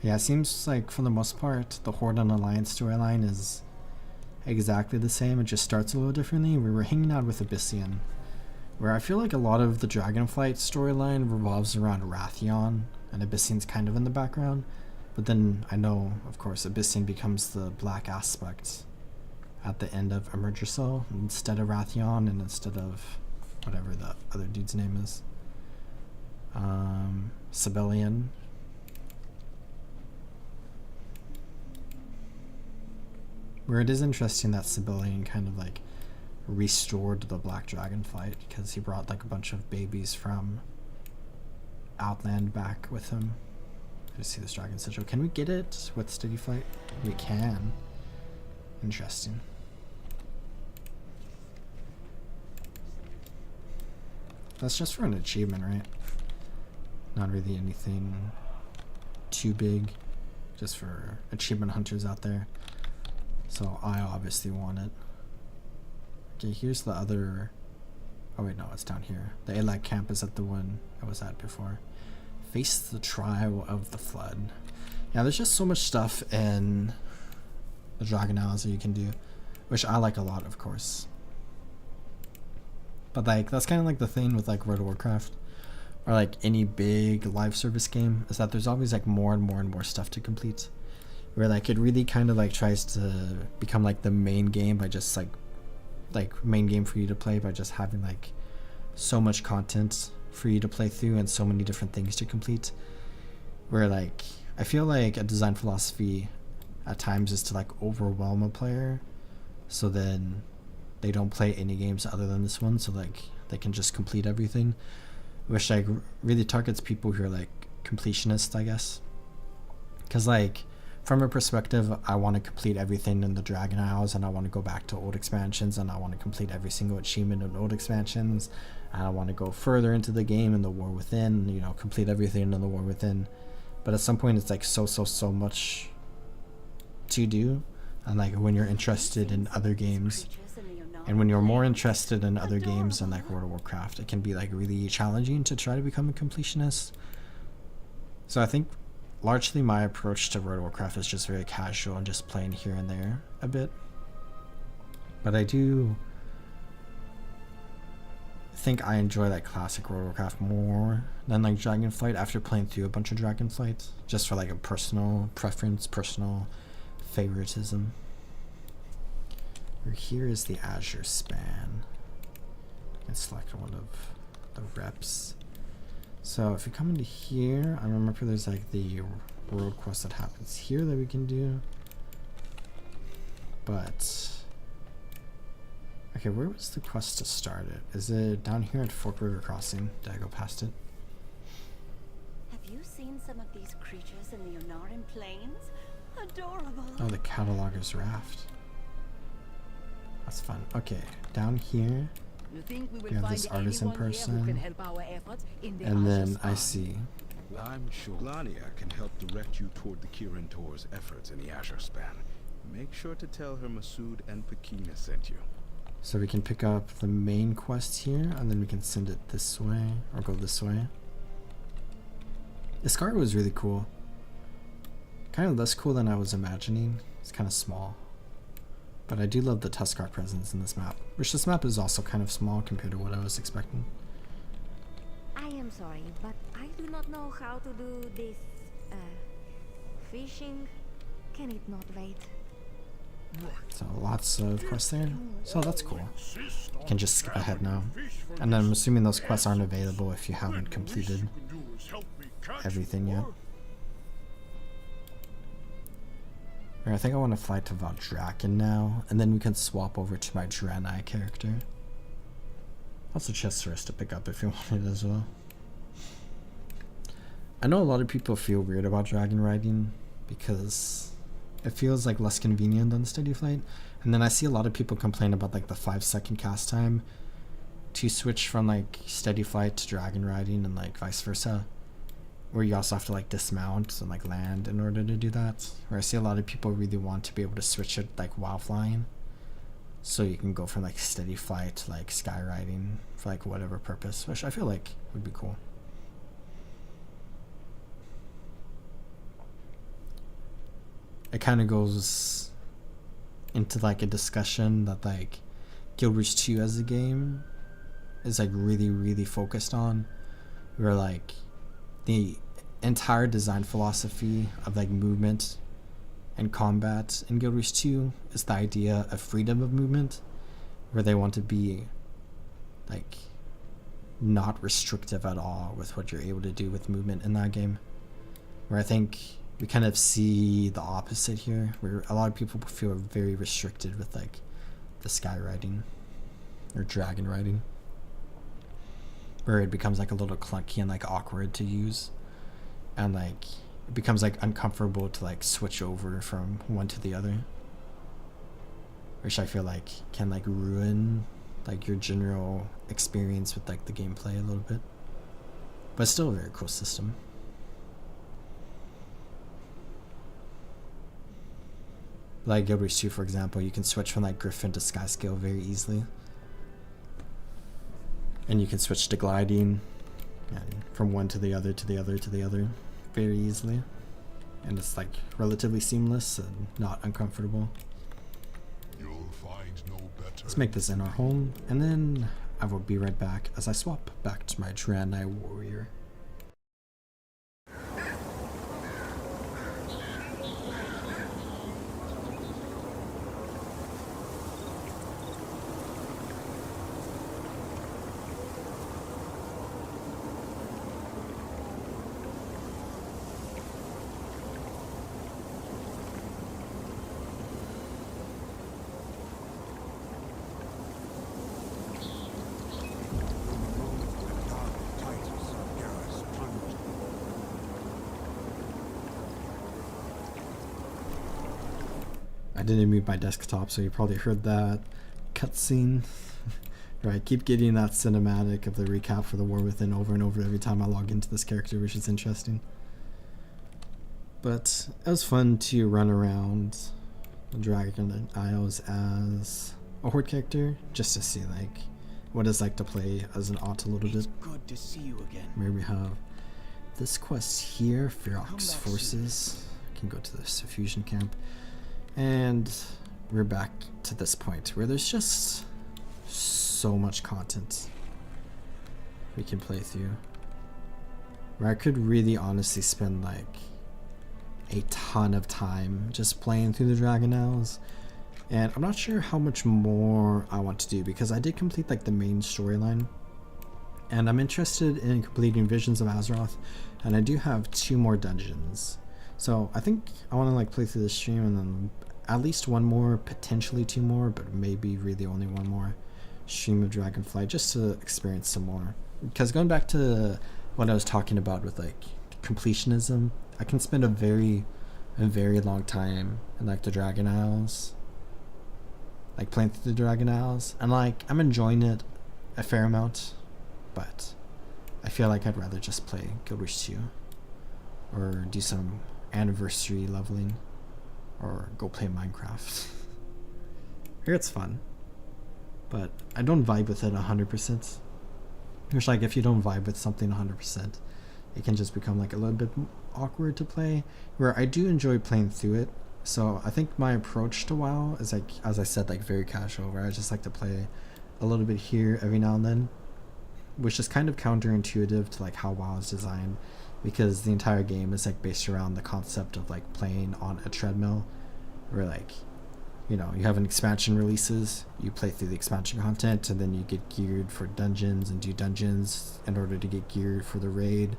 Yeah, it seems like for the most part, the Horde and Alliance storyline is exactly the same. It just starts a little differently. We were hanging out with Abyssian, where I feel like a lot of the Dragonflight storyline revolves around Wrathion, and Abyssian's kind of in the background. But then I know, of course, Abyssian becomes the black aspect at the end of Emergercell instead of Wrathion and instead of whatever the other dude's name is. Sibelian. Where it is interesting that Sibelian kind of like restored the Black Dragonflight because he brought like a bunch of babies from Outland back with him. I just see this dragon sigil. Can we get it with Steady Fight? We can. Interesting. That's just for an achievement, right? not really anything too big, just for achievement hunters out there. So I obviously want it. Okay, here's the other. Oh wait, no, it's down here. The Allied camp is at the one I was at before. Face the trial of the flood. Yeah, there's just so much stuff in the Dragon Isles that you can do, which I like a lot, of course. But like, that's kind of like the thing with like World of Warcraft, or like any big live service game, is that there's always like more and more and more stuff to complete. Where like it really kind of like tries to become like the main game by just like main game for you to play by just having like so much content for you to play through and so many different things to complete. Where like I feel like a design philosophy at times is to like overwhelm a player, so then they don't play any games other than this one, so like they can just complete everything, which like really targets people who are like completionists, I guess. Because like from a perspective, I want to complete everything in the Dragon Isles, and I want to go back to old expansions, and I want to complete every single achievement in old expansions, and I want to go further into the game in the War Within, you know, complete everything in the War Within. But at some point it's like so much to do, and like when you're interested in other games, and when you're more interested in other games than like World of Warcraft, it can be like really challenging to try to become a completionist. So I think largely my approach to World of Warcraft is just very casual and just playing here and there a bit. But I do think I enjoy like classic World of Warcraft more than like Dragonflight after playing through a bunch of Dragonflight, just for like a personal preference, personal favoritism. Here is the Azure span. I can select one of the reps. So if we come into here, I remember there's like the world quest that happens here that we can do. But okay, where was the quest to start it? Is it down here at Fork River Crossing? Did I go past it? Have you seen some of these creatures in the Onaran Plains? Adorable. Oh, the Cataloger's Raft. That's fun. Okay, down here we have this artisan person, and then I see. I'm sure Lania can help direct you toward the Kirin Tor's efforts in the Azure Span. Make sure to tell her Masood and Pakina sent you. So we can pick up the main quest here, and then we can send it this way, or go this way. This card was really cool. Kind of less cool than I was imagining. It's kind of small. But I do love the Tuskar presence in this map, which this map is also kind of small compared to what I was expecting. I am sorry, but I do not know how to do this, fishing. Can it not wait? So lots of quests there. So that's cool. You can just skip ahead now. And I'm assuming those quests aren't available if you haven't completed everything yet. I think I want to fly to Valdrakken now, and then we can swap over to my Draenei character. That's a chest for us to pick up if you want it as well. I know a lot of people feel weird about dragon riding because it feels like less convenient than steady flight, and then I see a lot of people complain about like the 5-second cast time to switch from like steady flight to dragon riding, and like vice versa, where you also have to like dismount and like land in order to do that. Where I see a lot of people really want to be able to switch it like while flying, so you can go from like steady flight to like sky riding for like whatever purpose, which I feel like would be cool. It kind of goes into like a discussion that like Guild Wars 2 as a game is like really focused on, where like the entire design philosophy of like movement and combat in Guild Wars 2 is the idea of freedom of movement, where they want to be like not restrictive at all with what you're able to do with movement in that game. Where I think we kind of see the opposite here, where a lot of people feel very restricted with like the sky riding or dragon riding, where it becomes like a little clunky and like awkward to use, and like it becomes like uncomfortable to like switch over from one to the other, which I feel like can like ruin like your general experience with like the gameplay a little bit. But still a very cool system. Like Guild Wars 2, for example, you can switch from like Griffin to Sky Scale very easily. And you can switch to gliding and from one to the other to the other to the other very easily. And it's like relatively seamless and not uncomfortable. You'll find no better. Let's make this in our home, and then I will be right back as I swap back to my Dragonite Warrior. I didn't mute my desktop, so you probably heard that cutscene. Right, keep getting that cinematic of the recap for the War Within over and over every time I log into this character, which is interesting. But it was fun to run around the Dragon Isles as a Horde character, just to see like what it's like to play as an Ott a little bit. Good to see you again. Where we have this quest here, Ferox Forces. Can go to this fusion camp. And we're back to this point where there's just so much content we can play through. Where I could really honestly spend like a ton of time just playing through the Dragon Isles. And I'm not sure how much more I want to do, because I did complete like the main storyline. And I'm interested in completing Visions of Azeroth, and I do have 2 more dungeons. So I think I want to like play through the stream and then at least 1 more, potentially 2 more, but maybe really only 1 more stream of Dragonflight just to experience some more. Because going back to what I was talking about with like completionism, I can spend a very long time in like the Dragon Isles, like playing through the Dragon Isles, and like I'm enjoying it a fair amount, but I feel like I'd rather just play Guild Wars 2 or do some anniversary leveling or go play Minecraft. Here it's fun, but I don't vibe with it 100%. It's like if you don't vibe with something 100%, it can just become like a little bit awkward to play, where I do enjoy playing through it. So I think my approach to WoW is like, as I said, like very casual, where I just like to play a little bit here every now and then, which is kind of counterintuitive to like how WoW is designed, because the entire game is like based around the concept of like playing on a treadmill, where like, you know, you have an expansion releases, you play through the expansion content, and then you get geared for dungeons and do dungeons in order to get geared for the raid,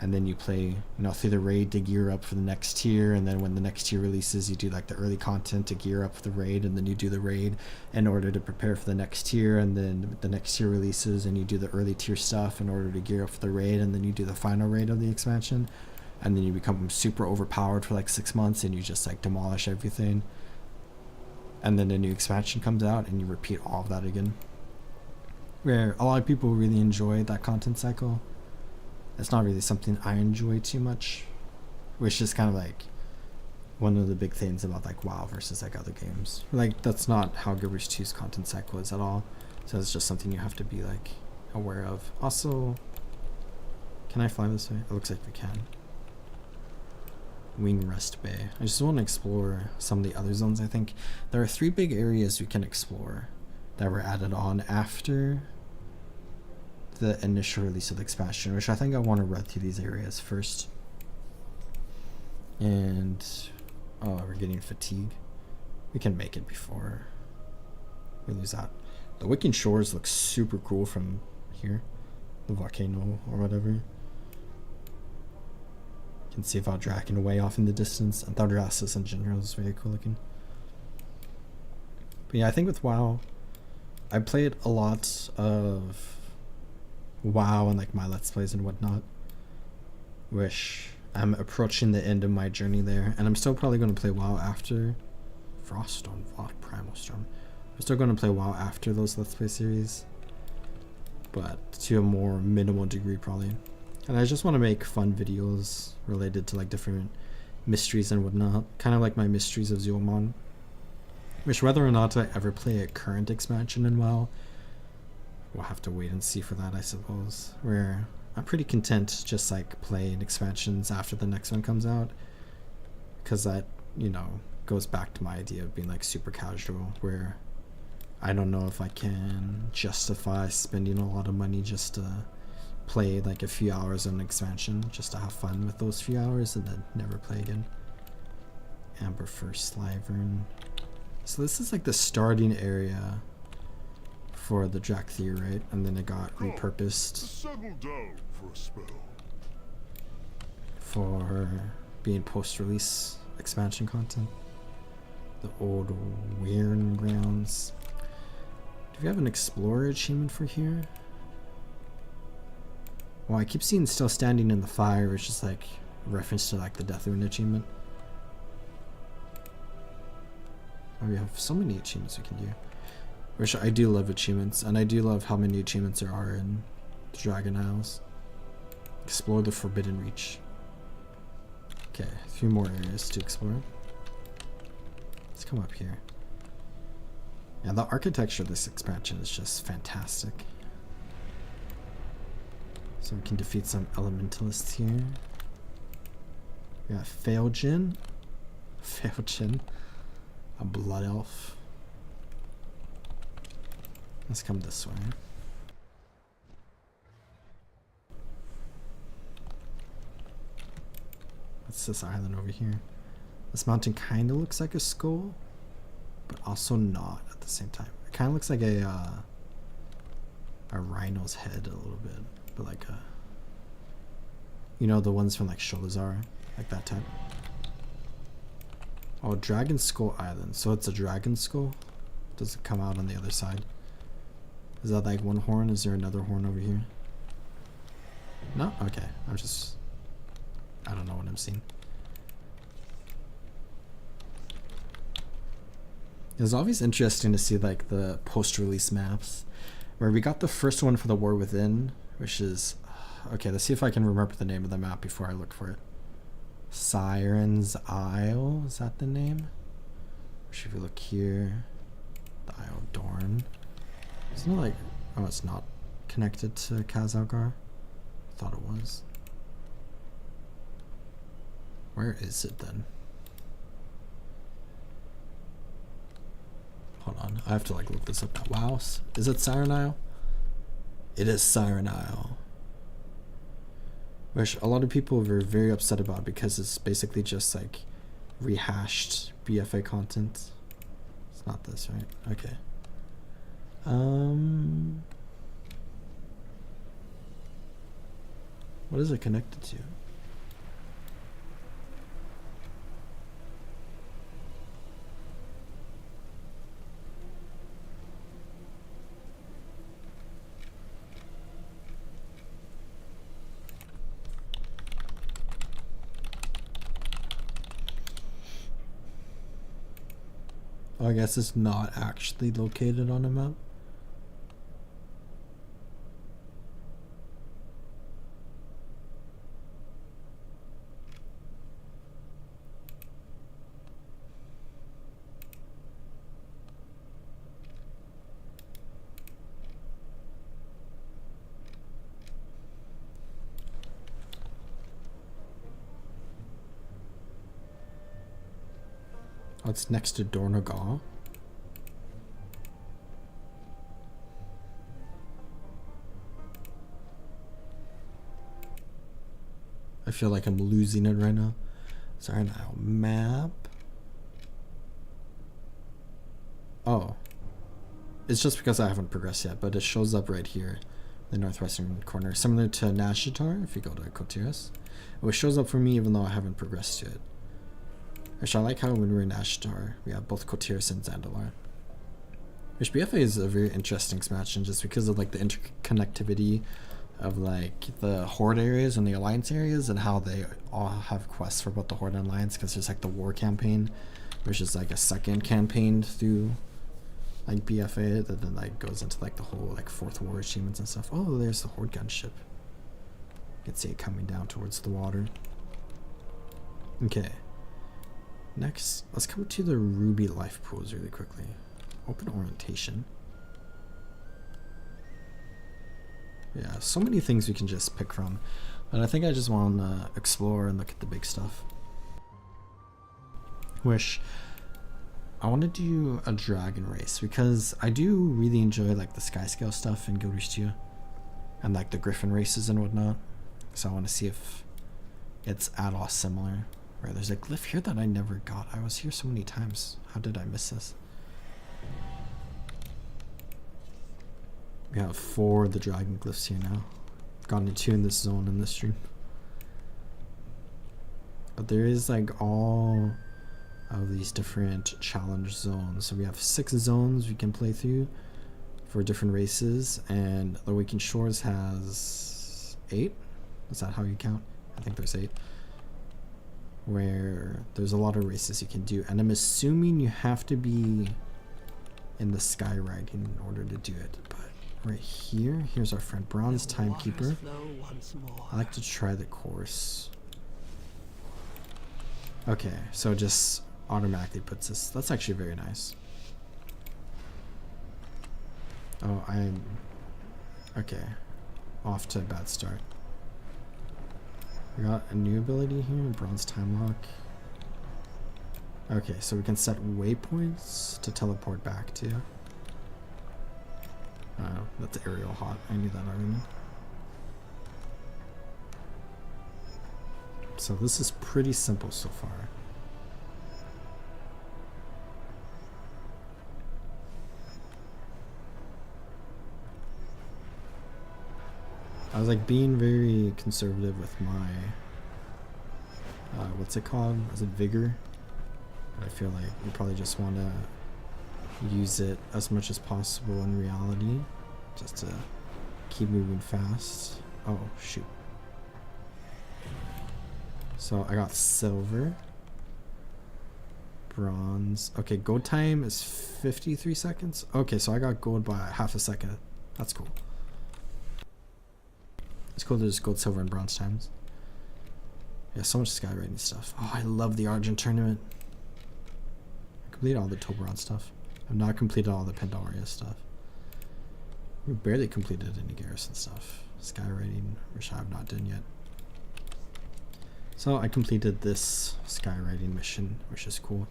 and then you play, you know, through the raid to gear up for the next tier, and then when the next tier releases, you do like the early content to gear up for the raid, and then you do the raid in order to prepare for the next tier, and then the next tier releases and you do the early tier stuff in order to gear up for the raid, and then you do the final raid of the expansion, and then you become super overpowered for like 6 months and you just like demolish everything, and then a new expansion comes out and you repeat all of that again. Where a lot of people really enjoy that content cycle. It's not really something I enjoy too much, which is kind of like one of the big things about like WoW versus like other games. Like that's not how Guild Wars 2's content cycle is at all. So it's just something you have to be like aware of. Also, can I fly this way? It looks like we can. Wing Rest Bay. I just want to explore some of the other zones. I think there are 3 big areas we can explore that were added on after the initial release of the expansion, which I think I want to run through these areas first. And oh, we're getting fatigue. We can make it before we lose that. The Wicking Shores looks super cool from here, the volcano or whatever. You can see Valdrakken way off in the distance, and Thaldraszus in general is very cool looking. But yeah, I think with WoW, I played a lot of WoW and like my Let's Plays and whatnot, which I'm approaching the end of my journey there, and I'm still probably going to play WoW after Froststone, Primal Storm. I'm still going to play WoW after those Let's Play series, but to a more minimal degree probably. And I just want to make fun videos related to like different mysteries and whatnot. Kind of like my Mysteries of Zul'Aman. Which, whether or not I ever play a current expansion in WoW, we'll have to wait and see for that, I suppose. Where I'm pretty content just like playing expansions after the next one comes out. Because that, you know, goes back to my idea of being like super casual, where I don't know if I can justify spending a lot of money just to play like a few hours in an expansion, just to have fun with those few hours and then never play again. Amber First Slyvern. So this is like the starting area for the Drakthir, right? And then it got repurposed Settle down for a spell. for being post-release expansion content. The old Weird Grounds. Do we have an Explorer achievement for here? Well, I keep seeing Still Standing in the Fire, which is like a reference to like the Deathwind achievement. Oh, we have so many achievements we can do. Which I do love achievements, and I do love how many achievements there are in the Dragon Isles. Explore the Forbidden Reach. Okay, a few more areas to explore. Let's come up here. Yeah, the architecture of this expansion is just fantastic. So we can defeat some elementalists here. We got Faeljin. Faeljin. A blood elf. Let's come this way. What's this island over here? This mountain kind of looks like a skull, but also not at the same time. It kind of looks like a rhino's head a little bit, but like a, you know, the ones from like Sholazar, like that type. Oh, Dragon Skull Island. So it's a dragon skull? Does it come out on the other side? Is that like one horn? Is there another horn over here? No? Okay. I don't know what I'm seeing. It's always interesting to see like the post-release maps. Where we got the first one for the War Within, which is... Okay, let's see if I can remember the name of the map before I look for it. Siren's Isle, is that the name? Or should we look here? The Isle of Dorn. Isn't it like... Oh, it's not connected to Khazalgar? I thought it was. Where is it then? Hold on, I have to like look this up. Wow, is it Siren Isle? It is Siren Isle. Which a lot of people were very upset about because it's basically just like rehashed BFA content. It's not this, right? Okay. What is it connected to? Oh, I guess it's not actually located on a map. Oh, it's next to Dornogal. I feel like I'm losing it right now. Sorry, now map. Oh. It's just because I haven't progressed yet, but it shows up right here. The northwestern corner. Similar to Nashitar, if you go to Kotiris. It shows up for me even though I haven't progressed to it. Actually, I like how when we're in Ashtar, we have both Kotiris and Zandalar. Which BFA is a very interesting expansion just because of like the interconnectivity of like the Horde areas and the Alliance areas and how they all have quests for both the Horde and Alliance, because there's like the war campaign, which is like a second campaign through like BFA that then like goes into like the whole like 4th war achievements and stuff. Oh, there's the Horde gunship. can see it coming down towards the water. Okay. Next, let's come to the ruby life pools really quickly. Open orientation. Yeah, so many things we can just pick from. But I think I just want to explore and look at the big stuff. Wish I want to do a dragon race because I do really enjoy like the sky scale stuff in Guild Wars 2 and like the griffin races and whatnot. So I want to see if it's at all similar. Right, there's a glyph here that I never got. I was here so many times. How did I miss this? We have 4 of the dragon glyphs here now. Gotten 2 in this zone in this stream. But there is like all of these different challenge zones. So we have 6 zones we can play through for different races, and the Awakened Shores has 8. Is that how you count? I think there's 8. Where there's a lot of races you can do, and I'm assuming you have to be in the sky riding in order to do it. But right here, here's our friend Bronze Timekeeper. I like to try the course. Okay, so it just automatically puts this. That's actually very nice. Oh, I'm okay. Off to a bad start. We got a new ability here, Bronze Time Lock. Okay, so we can set waypoints to teleport back to. That's aerial hot. I knew that already. So this is pretty simple so far. I was like being very conservative with my what's it called? Is it vigor? But I feel like you probably just want to use it as much as possible in reality, just to keep moving fast. Oh shoot. So I got silver, bronze. Okay, gold time is 53 seconds. Okay, so I got gold by half a second. That's cool. It's cool there's gold, silver, and bronze times. Yeah, so much skywriting stuff. Oh, I love the Argent tournament. I completed all the Toberon stuff. I've not completed all the Pandaria stuff. We barely completed any Garrison stuff. Skywriting, which I have not done yet. So I completed this skywriting mission, which is cool.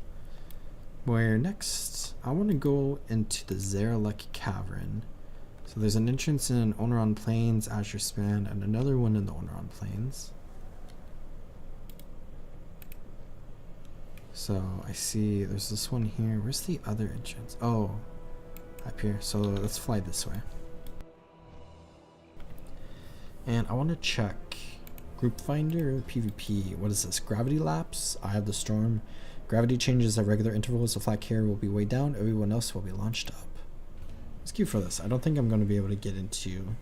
Where next, I want to go into the Zarelek Cavern. So there's an entrance in Oneron Plains, Azure Span, and another one in the Oneron Plains. So I see there's this one here. Where's the other entrance? Oh, up here. So let's fly this way. And I want to check Group Finder, PvP. What is this? Gravity Lapse, Eye of the Storm. Gravity changes at regular intervals. The flat carrier will be way down. Everyone else will be launched up. Let's queue for this. I don't think I'm going to be able to get into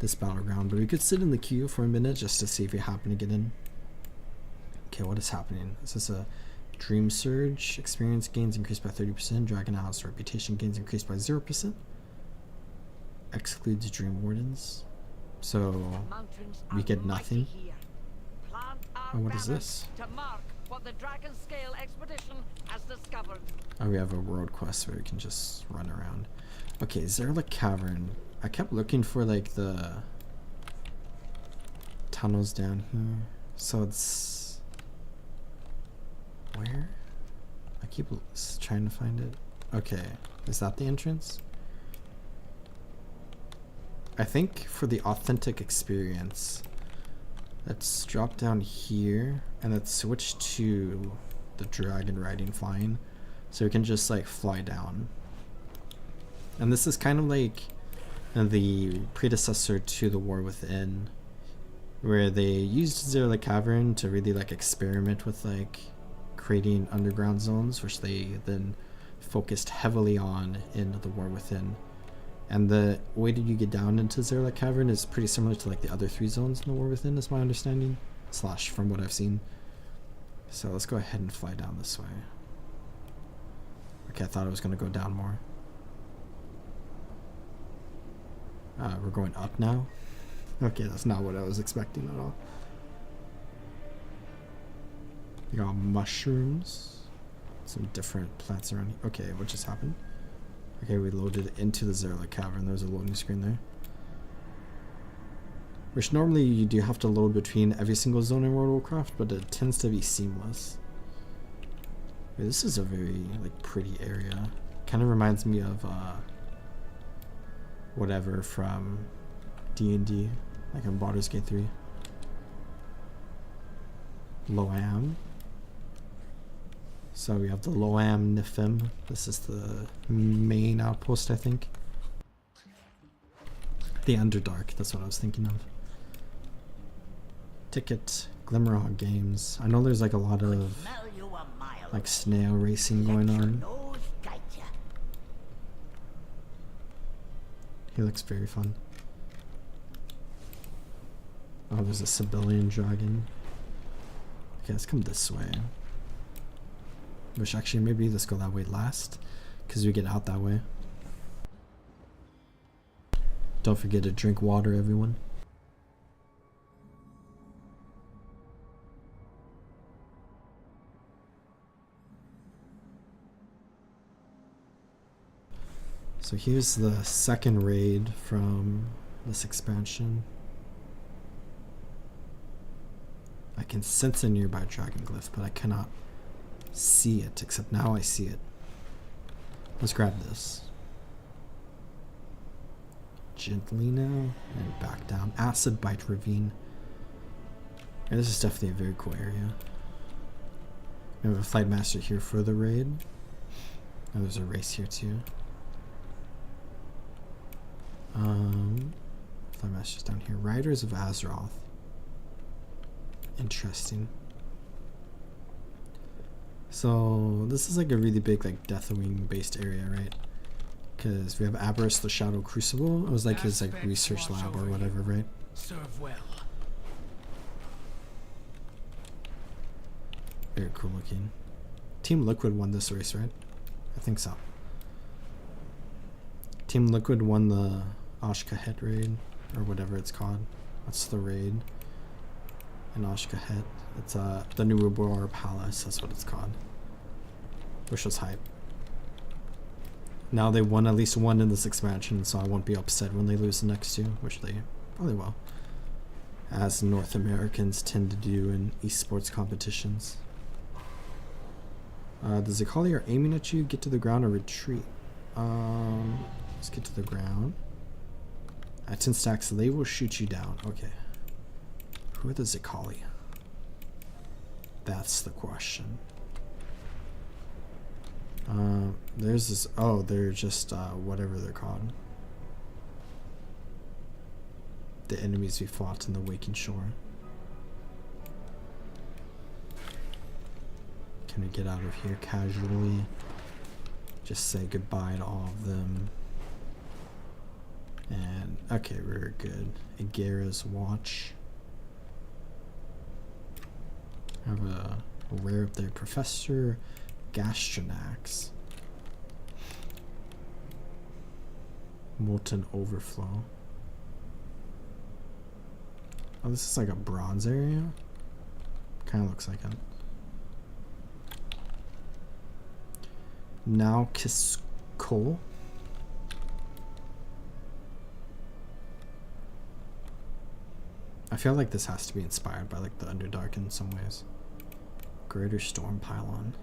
this battleground, but we could sit in the queue for a minute just to see if we happen to get in. Okay, what is happening? Is this a Dream Surge? Experience gains increased by 30%. Dragon Isles reputation gains increased by 0%. Excludes Dream Wardens. So we get nothing. Oh, what is this? What the Dragon Scale expedition has discovered. Oh, we have a world quest where we can just run around. Okay, Zarelek Cavern. I kept looking for like the tunnels down here. So it's where? I keep trying to find it. Okay, is that the entrance? I think for the authentic experience, let's drop down here and let's switch to the dragon riding flying, so we can just like fly down. And this is kind of like the predecessor to the War Within, where they used Zarelek Cavern to really like experiment with like creating underground zones, which they then focused heavily on in the War Within. And the way that you get down into Zarelek Cavern is pretty similar to like the other 3 zones in the War Within, is my understanding, slash from what I've seen. So let's go ahead and fly down this way. Okay, I thought it was going to go down more. We're going up now. Okay, that's not what I was expecting at all. You got mushrooms. Some different plants around here. Okay, what just happened? Okay, we loaded into the Zerla Cavern. There's a loading screen there. Which normally you do have to load between every single zone in World of Warcraft, but it tends to be seamless. Wait, this is a very like pretty area. Kind of reminds me of whatever from D&D, like in Baldur's Gate 3. Loam. So we have the Loam Nifim. This is the main outpost, I think. The Underdark, that's what I was thinking of. Ticket, Glimmerhawk Games. I know there's like a lot of like snail racing going on. He looks very fun. Oh, there's a civilian dragon. Okay, let's come this way. Which actually, maybe let's go that way last, because we get out that way. Don't forget to drink water, everyone. So here's the second raid from this expansion. I can sense a nearby dragon glyph, but I cannot see it, except now I see it. Let's grab this. Gently now, and back down. Acid Bite Ravine. Yeah, this is definitely a very cool area. We have a Flight Master here for the raid. Oh, there's a race here too. Flight Master's down here. Riders of Azeroth. Interesting. So this is like a really big like Deathwing based area, right? Because we have Aberrus the Shadow Crucible. It was like his like research lab or whatever, right? Serve well. Very cool looking. Team Liquid won this race, right? I think so. Team Liquid won the Ashkahet raid, or whatever it's called. That's the raid in Ashkahet. It's the New Rubor Palace, that's what it's called. Which was hype. Now they won at least one in this expansion, so I won't be upset when they lose the next two, which they probably will. As North Americans tend to do in esports competitions. The Zikali are aiming at you, get to the ground or retreat. Let's get to the ground. At 10 stacks, they will shoot you down. Okay. Who are the Zikali? That's the question. There's this. Oh, they're just whatever they're called. The enemies we fought in the Waking Shore. Can we get out of here casually? Just say goodbye to all of them. And okay, we're good. Agara's Watch. I have a rare up there. Professor Gastronax. Molten Overflow. Oh, this is like a bronze area? Kinda looks like it. Now Kiskol. I feel like this has to be inspired by like the Underdark in some ways. Greater Storm Pylon.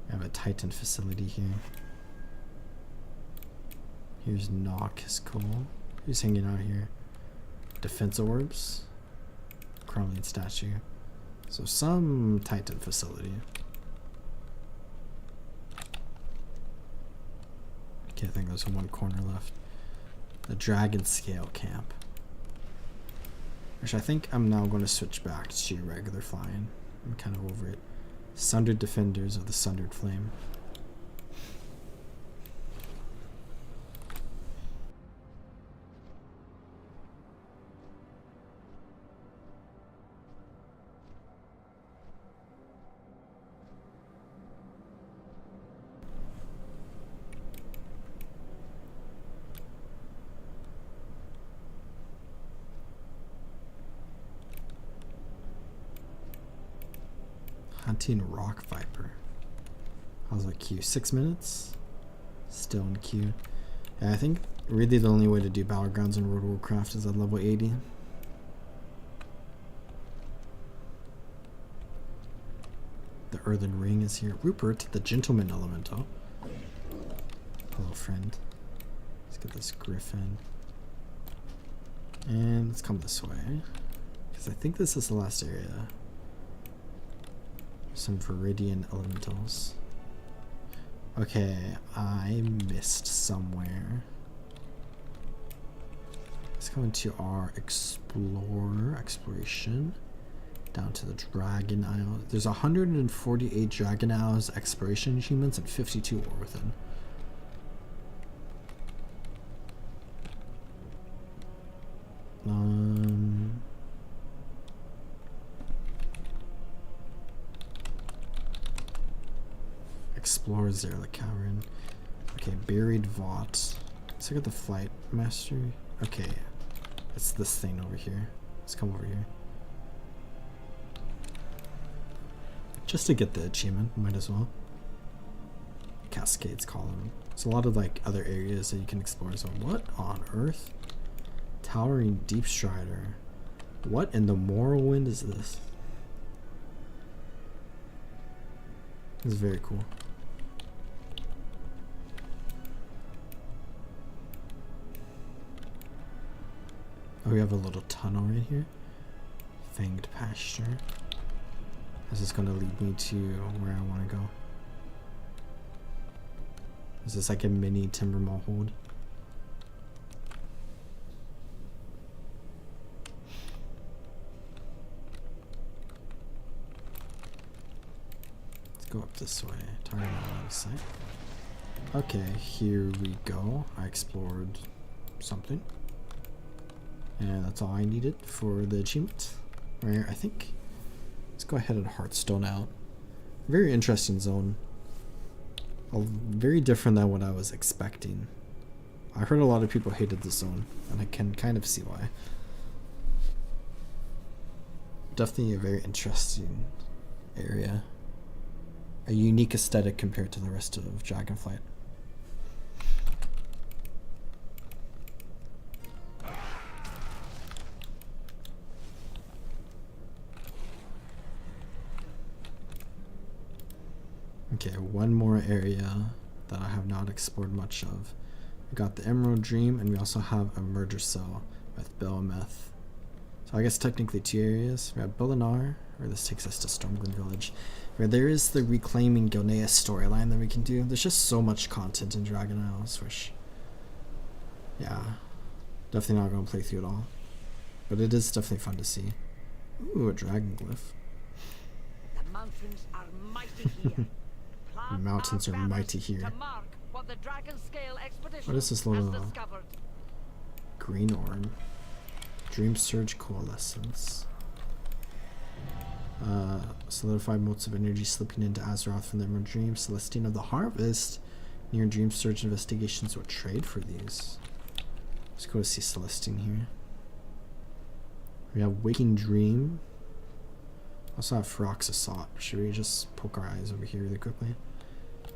I have a Titan facility here. Here's Kiskol. Who's hanging out here? Defense Orbs. Cromlech Statue. So some Titan facility. Okay, I think there's one corner left. The Dragon Scale Camp. Which I think I'm now going to switch back to regular flying. I'm kind of over it. Sundered Defenders of the Sundered Flame. Hunting Rock Viper. How's that queue? 6 minutes? Still in queue. Yeah, I think really the only way to do Battlegrounds in World of Warcraft is at level 80. The Earthen Ring is here. Rupert, the Gentleman Elemental. Hello, friend. Let's get this Griffin. And let's come this way. Because I think this is the last area. Some Viridian Elementals. Okay, I missed somewhere. Let's go into our exploration. Down to the Dragon Isle. There's 148 Dragon Isles exploration achievements and 52 war within. Explore Zerla Cavern. Okay, Buried Vault. Let's look at the Flight Mastery. Okay, it's this thing over here. Let's come over here. Just to get the achievement, might as well. Cascades Column. There's a lot of like other areas that you can explore. So what on earth? Towering Deep Strider. What in the Morrowind is this? This is very cool. Oh, we have a little tunnel right here. Fanged Pasture. This is going to lead me to where I want to go. Is this like a mini Timbermaw hold? Let's go up this way. Target on the site. Okay, here we go. I explored something. And that's all I needed for the achievement. Right, I think. Let's go ahead and Hearthstone out. Very interesting zone. Very different than what I was expecting. I heard a lot of people hated the zone, and I can kind of see why. Definitely a very interesting area. A unique aesthetic compared to the rest of Dragonflight. Okay, one more area that I have not explored much of. We got the Emerald Dream, and we also have a merger cell with Belemeth. So I guess technically 2 areas. We have Bilinar, where this takes us to Stormglen Village, where there is the Reclaiming Gilneas storyline that we can do. There's just so much content in Dragon Isles, which, yeah, definitely not going to play through it all. But it is definitely fun to see. Ooh, a dragon glyph. The mountains are mighty here. The mountains are mighty here. What is this little green orb? Dream Surge Coalescence. Solidified motes of energy slipping into Azeroth from the Emerald Dream. Celestine of the Harvest. Near Dream Surge investigations will trade for these. Let's go to see Celestine here. We have Waking Dream. Also have Ferox Assault. Should we just poke our eyes over here really quickly?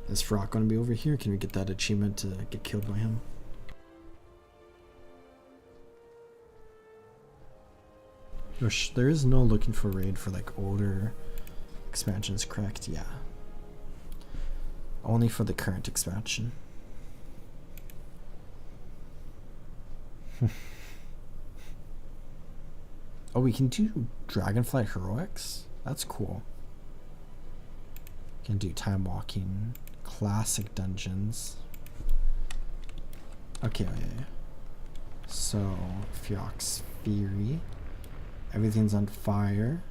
Is Ferox going to be over here? Can we get that achievement to get killed by him? There is no looking for raid for like older expansions, correct? Yeah. Only for the current expansion. Oh, we can do Dragonflight Heroics? That's cool. Can do Time Walking, Classic Dungeons. Okay. So, Ferox Fury. Everything's on fire.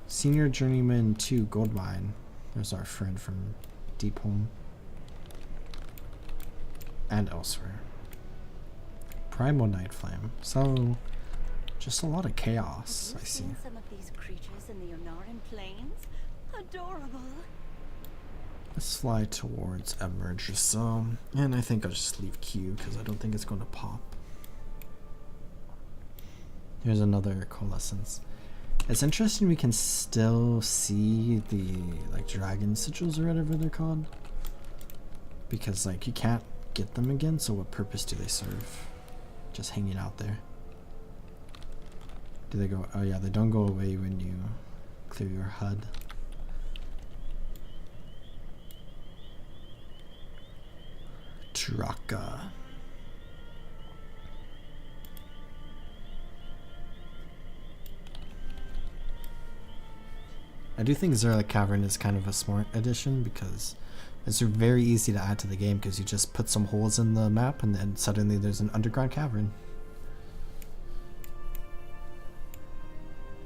Senior Journeyman 2 Gold Mine. There's our friend from Deep Home. And elsewhere. Primal Night Flame. So, just a lot of chaos, I see. Some of these creatures in the Onaran Plains? Adorable. Let's fly towards a merger zone. And I think I'll just leave Q because I don't think it's going to pop. Here's another coalescence. It's interesting we can still see the like dragon sigils or whatever they're called. Because like you can't get them again, so what purpose do they serve? Just hanging out there. Do they go? Oh yeah, they don't go away when you clear your HUD. Traka. I do think Zerlik Cavern is kind of a smart addition because it's very easy to add to the game because you just put some holes in the map and then suddenly there's an underground cavern.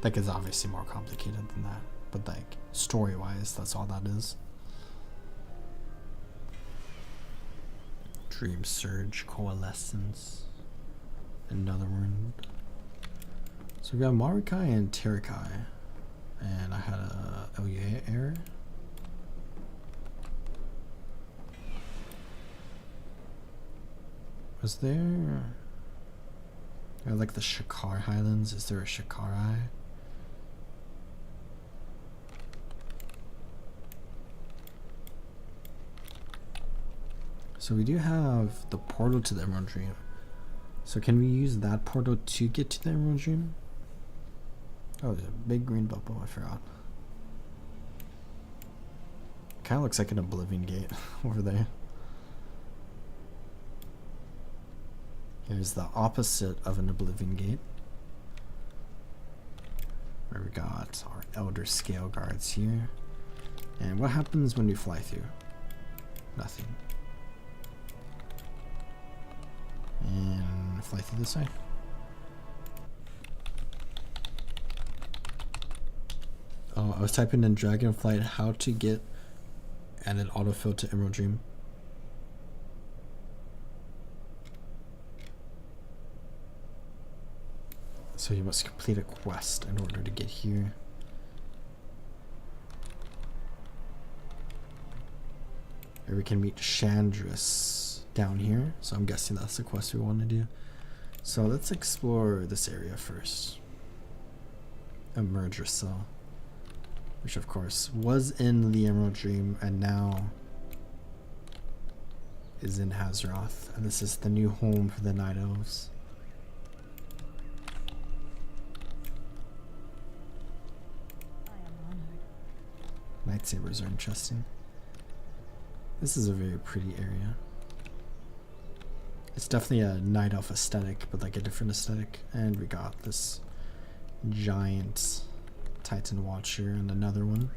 Like, it's obviously more complicated than that, but like story-wise, that's all that is. Dream Surge, Coalescence, another one. So we got Marukai and Terakai, and I had a LUA error. Was there like the Shakar Highlands? Is there a Shakarai? So we do have the portal to the Emerald Dream. So can we use that portal to get to the Emerald Dream? Oh, there's a big green bubble, I forgot. Kind of looks like an Oblivion Gate over there. Here's the opposite of an Oblivion Gate. Where we got our Elder Scale Guards here. And what happens when we fly through? Nothing. And fly through this way. Oh, I was typing in Dragonflight how to get and it autofilled to Emerald Dream. So you must complete a quest in order to get here. Or we can meet Chandris down here, so I'm guessing that's the quest we want to do. So let's explore this area first. A merger cell, which of course was in the Emerald Dream and now is in Hazeroth, and this is the new home for the Night Elves. Lightsabers are interesting. This is a very pretty area. It's definitely a Night Elf aesthetic, but like a different aesthetic. And we got this giant Titan Watcher and another one.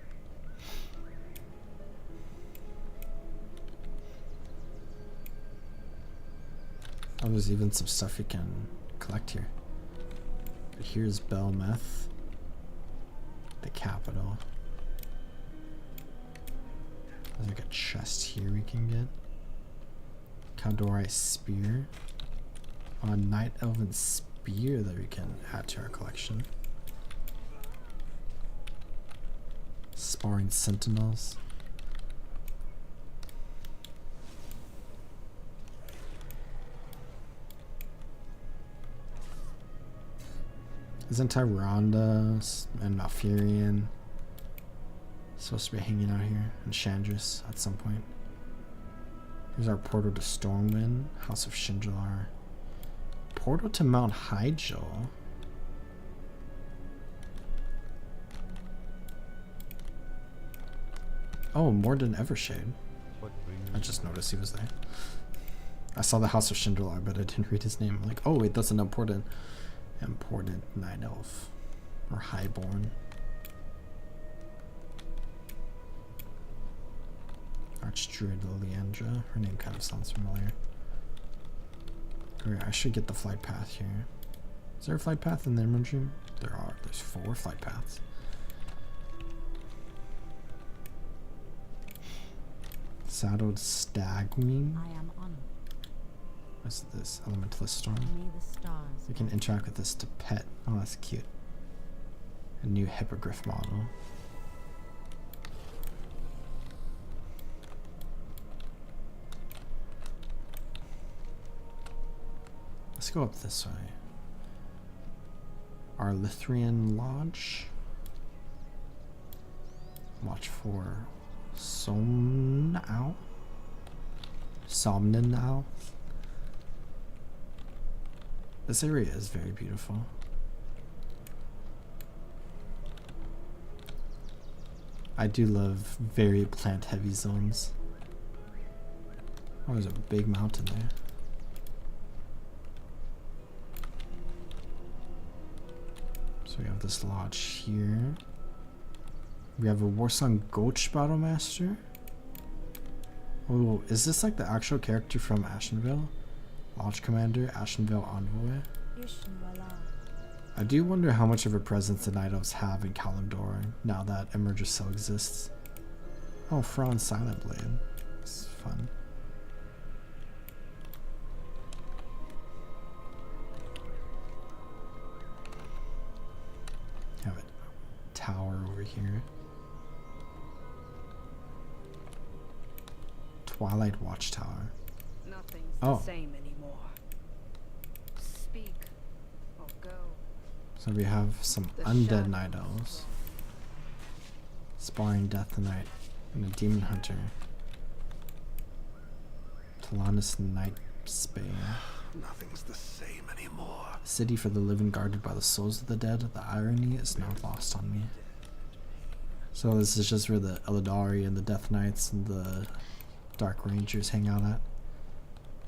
Oh, there's even some stuff you can collect here. But here's Belmeth, the capital. There's like a chest here we can get. Kaldori Spear. A Night Elven Spear that we can add to our collection. Sparring Sentinels. Isn't Tyrande and Malfurion supposed to be hanging out here? And Chandris at some point. Here's our portal to Stormwind, House of Shinjalar. Portal to Mount Hyjal. Oh, more than Evershade. I just noticed he was there. I saw the House of Shinjalar, but I didn't read his name. I'm like, oh wait, that's an important Night Elf. Or Highborn. Archdruid Leandra. Her name kind of sounds familiar. Alright, I should get the flight path here. Is there a flight path in the Emerald Dream? There are. There's 4 flight paths. Saddled Stagwing. I am honored. What's this? Elementalist Storm. May the stars. We can interact with this to pet. Oh, that's cute. A new Hippogriff model. Let's go up this way. Our Lithrian Lodge. Watch for Somnau. Somnau. This area is very beautiful. I do love very plant heavy zones. Oh, there's a big mountain there. So we have this lodge here. We have a Warsong Gulch Battlemaster. Oh, is this like the actual character from Ashenvale? Lodge Commander, Ashenvale Envoy. I do wonder how much of a presence the Night Elves have in Kalimdor now that Emerger still exists. Oh, Franz Silent Blade. It's fun. Have a tower over here. Twilight Watchtower. Nothing's Oh. the same anymore. Speak or go. So we have some The undead shadows Night Elves. Sparring Death Knight and a Demon Hunter. Talanis Night Spade. Nothing's the same anymore. A city for the living guarded by the souls of the dead. The irony is not lost on me. So this is just where the Eldari and the Death Knights and the Dark Rangers hang out at.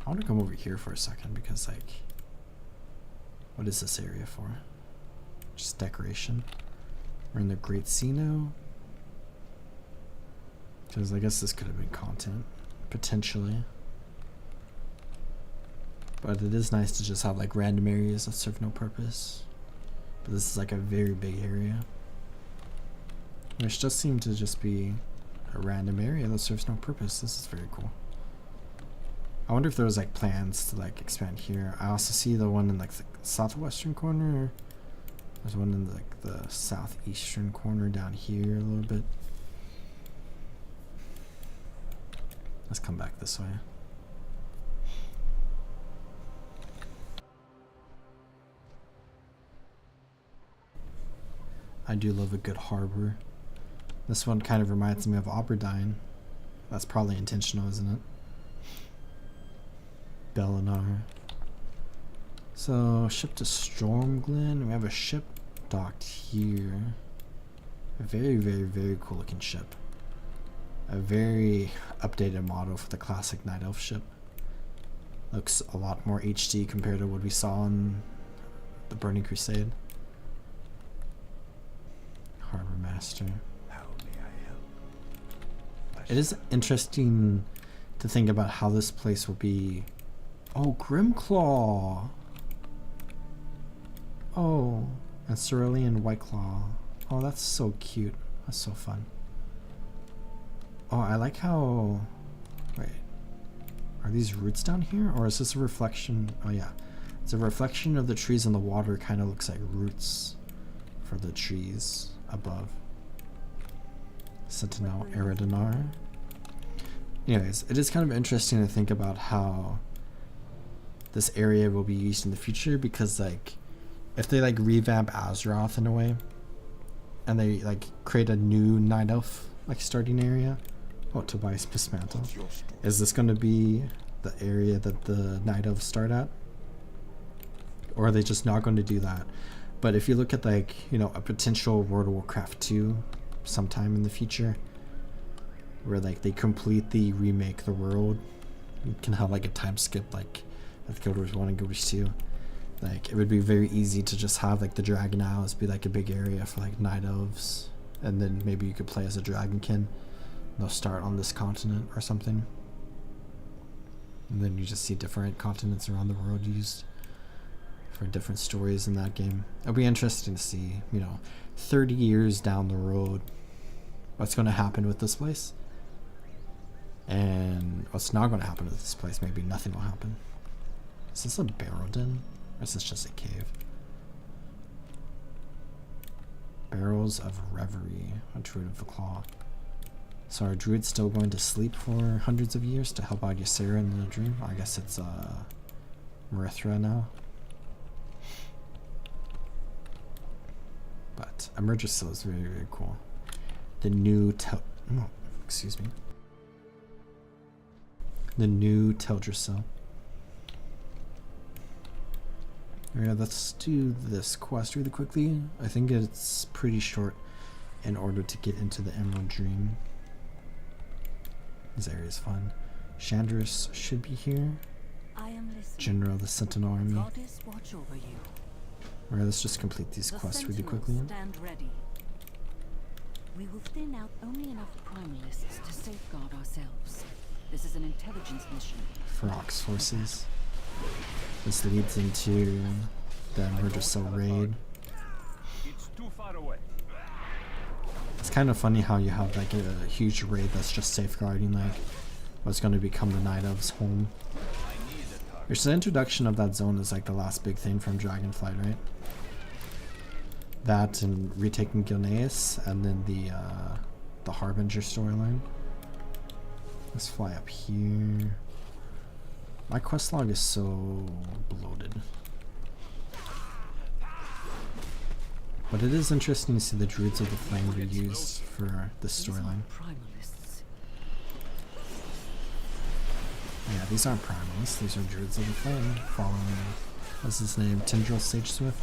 I want to come over here for a second because, like, what is this area for? Just decoration. We're in the Great Sea now. Because I guess this could have been content, potentially. But it is nice to just have like random areas that serve no purpose. But this is like a very big area. Which does seem to just be a random area that serves no purpose. This is very cool. I wonder if there was like plans to like expand here. I also see the one in like the southwestern corner. There's one in like the southeastern corner down here a little bit. Let's come back this way. I do love a good harbor. This one kind of reminds me of Aberdeen. That's probably intentional, isn't it? Bellinar. So, ship to Stormglen. We have a ship docked here. A very, very, very cool looking ship. A very updated model for the classic Night Elf ship. Looks a lot more HD compared to what we saw in the Burning Crusade. Harbor Master. How may I help? It is interesting to think about how this place will be. Oh, Grimclaw! Oh, and Cerulean Whiteclaw. Oh, that's so cute. That's so fun. Oh, I like how... Wait. Are these roots down here? Or is this a reflection? Oh, yeah. It's a reflection of the trees in the water. Kind of looks like roots for the trees above. Sentinel Eridanar. Anyways, it is kind of interesting to think about how this area will be used in the future, because like if they like revamp Azeroth in a way and they like create a new Night Elf like starting area. Oh, Tobias Mismantle. Is this going to be the area that the Night Elves start at? Or are they just not going to do that? But if you look at like, you know, a potential World of Warcraft 2 sometime in the future, where like they completely remake the world, you can have like a time skip like with Guild Wars 1 and Guild Wars 2. Like it would be very easy to just have like the Dragon Isles be like a big area for like Night Elves, and then maybe you could play as a Dragonkin. They'll start on this continent or something, and then you just see different continents around the world used for different stories in that game. It'll be interesting to see, you know, 30 years down the road, what's going to happen with this place, and what's not going to happen with this place. Maybe nothing will happen. Is this a barrow den, or is this just a cave? Barrows of Reverie, a Druid of the Claw. So are druids still going to sleep for hundreds of years to help out Ysera in the dream? I guess it's Marithra now. But Emerger still is very, very cool. the new excuse me. The new Teldrassil. Alright, let's do this quest really quickly. I think it's pretty short in order to get into the Emerald Dream. This area is fun. Chandris should be here. I am listening. General, the Sentinel Army. Goddess, watch over you. Alright, let's just complete these quests really quickly. Stand ready. We will thin out only enough primalists to safeguard ourselves. This is an intelligence mission. Ferox forces. This leads into the Murdercell raid. It's too far away. It's kind of funny how you have like a huge raid that's just safeguarding like what's going to become the Night Elf's home. Which the introduction of that zone is like the last big thing from Dragonflight, right? That and retaking Gilneas, and then the Harbinger storyline. Let's fly up here. My quest log is so bloated. But it is interesting to see the Druids of the Flame be used for this storyline. Yeah, these aren't primalists, these are Druids of the Flame following, what's his name, Tindril Sagesmith.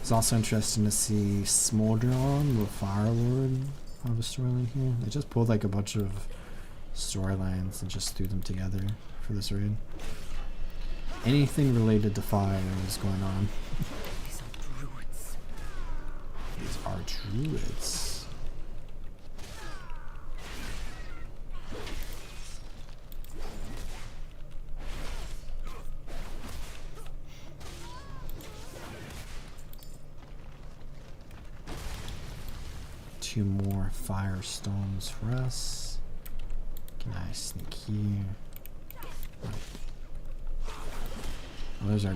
It's also interesting to see Smolderon, the Fire Lord, have a storyline here. They just pulled like a bunch of storylines and just threw them together for this raid. Anything related to fire is going on. These are druids. These are druids. Two more firestones for us. Can I sneak here? Oh, there's our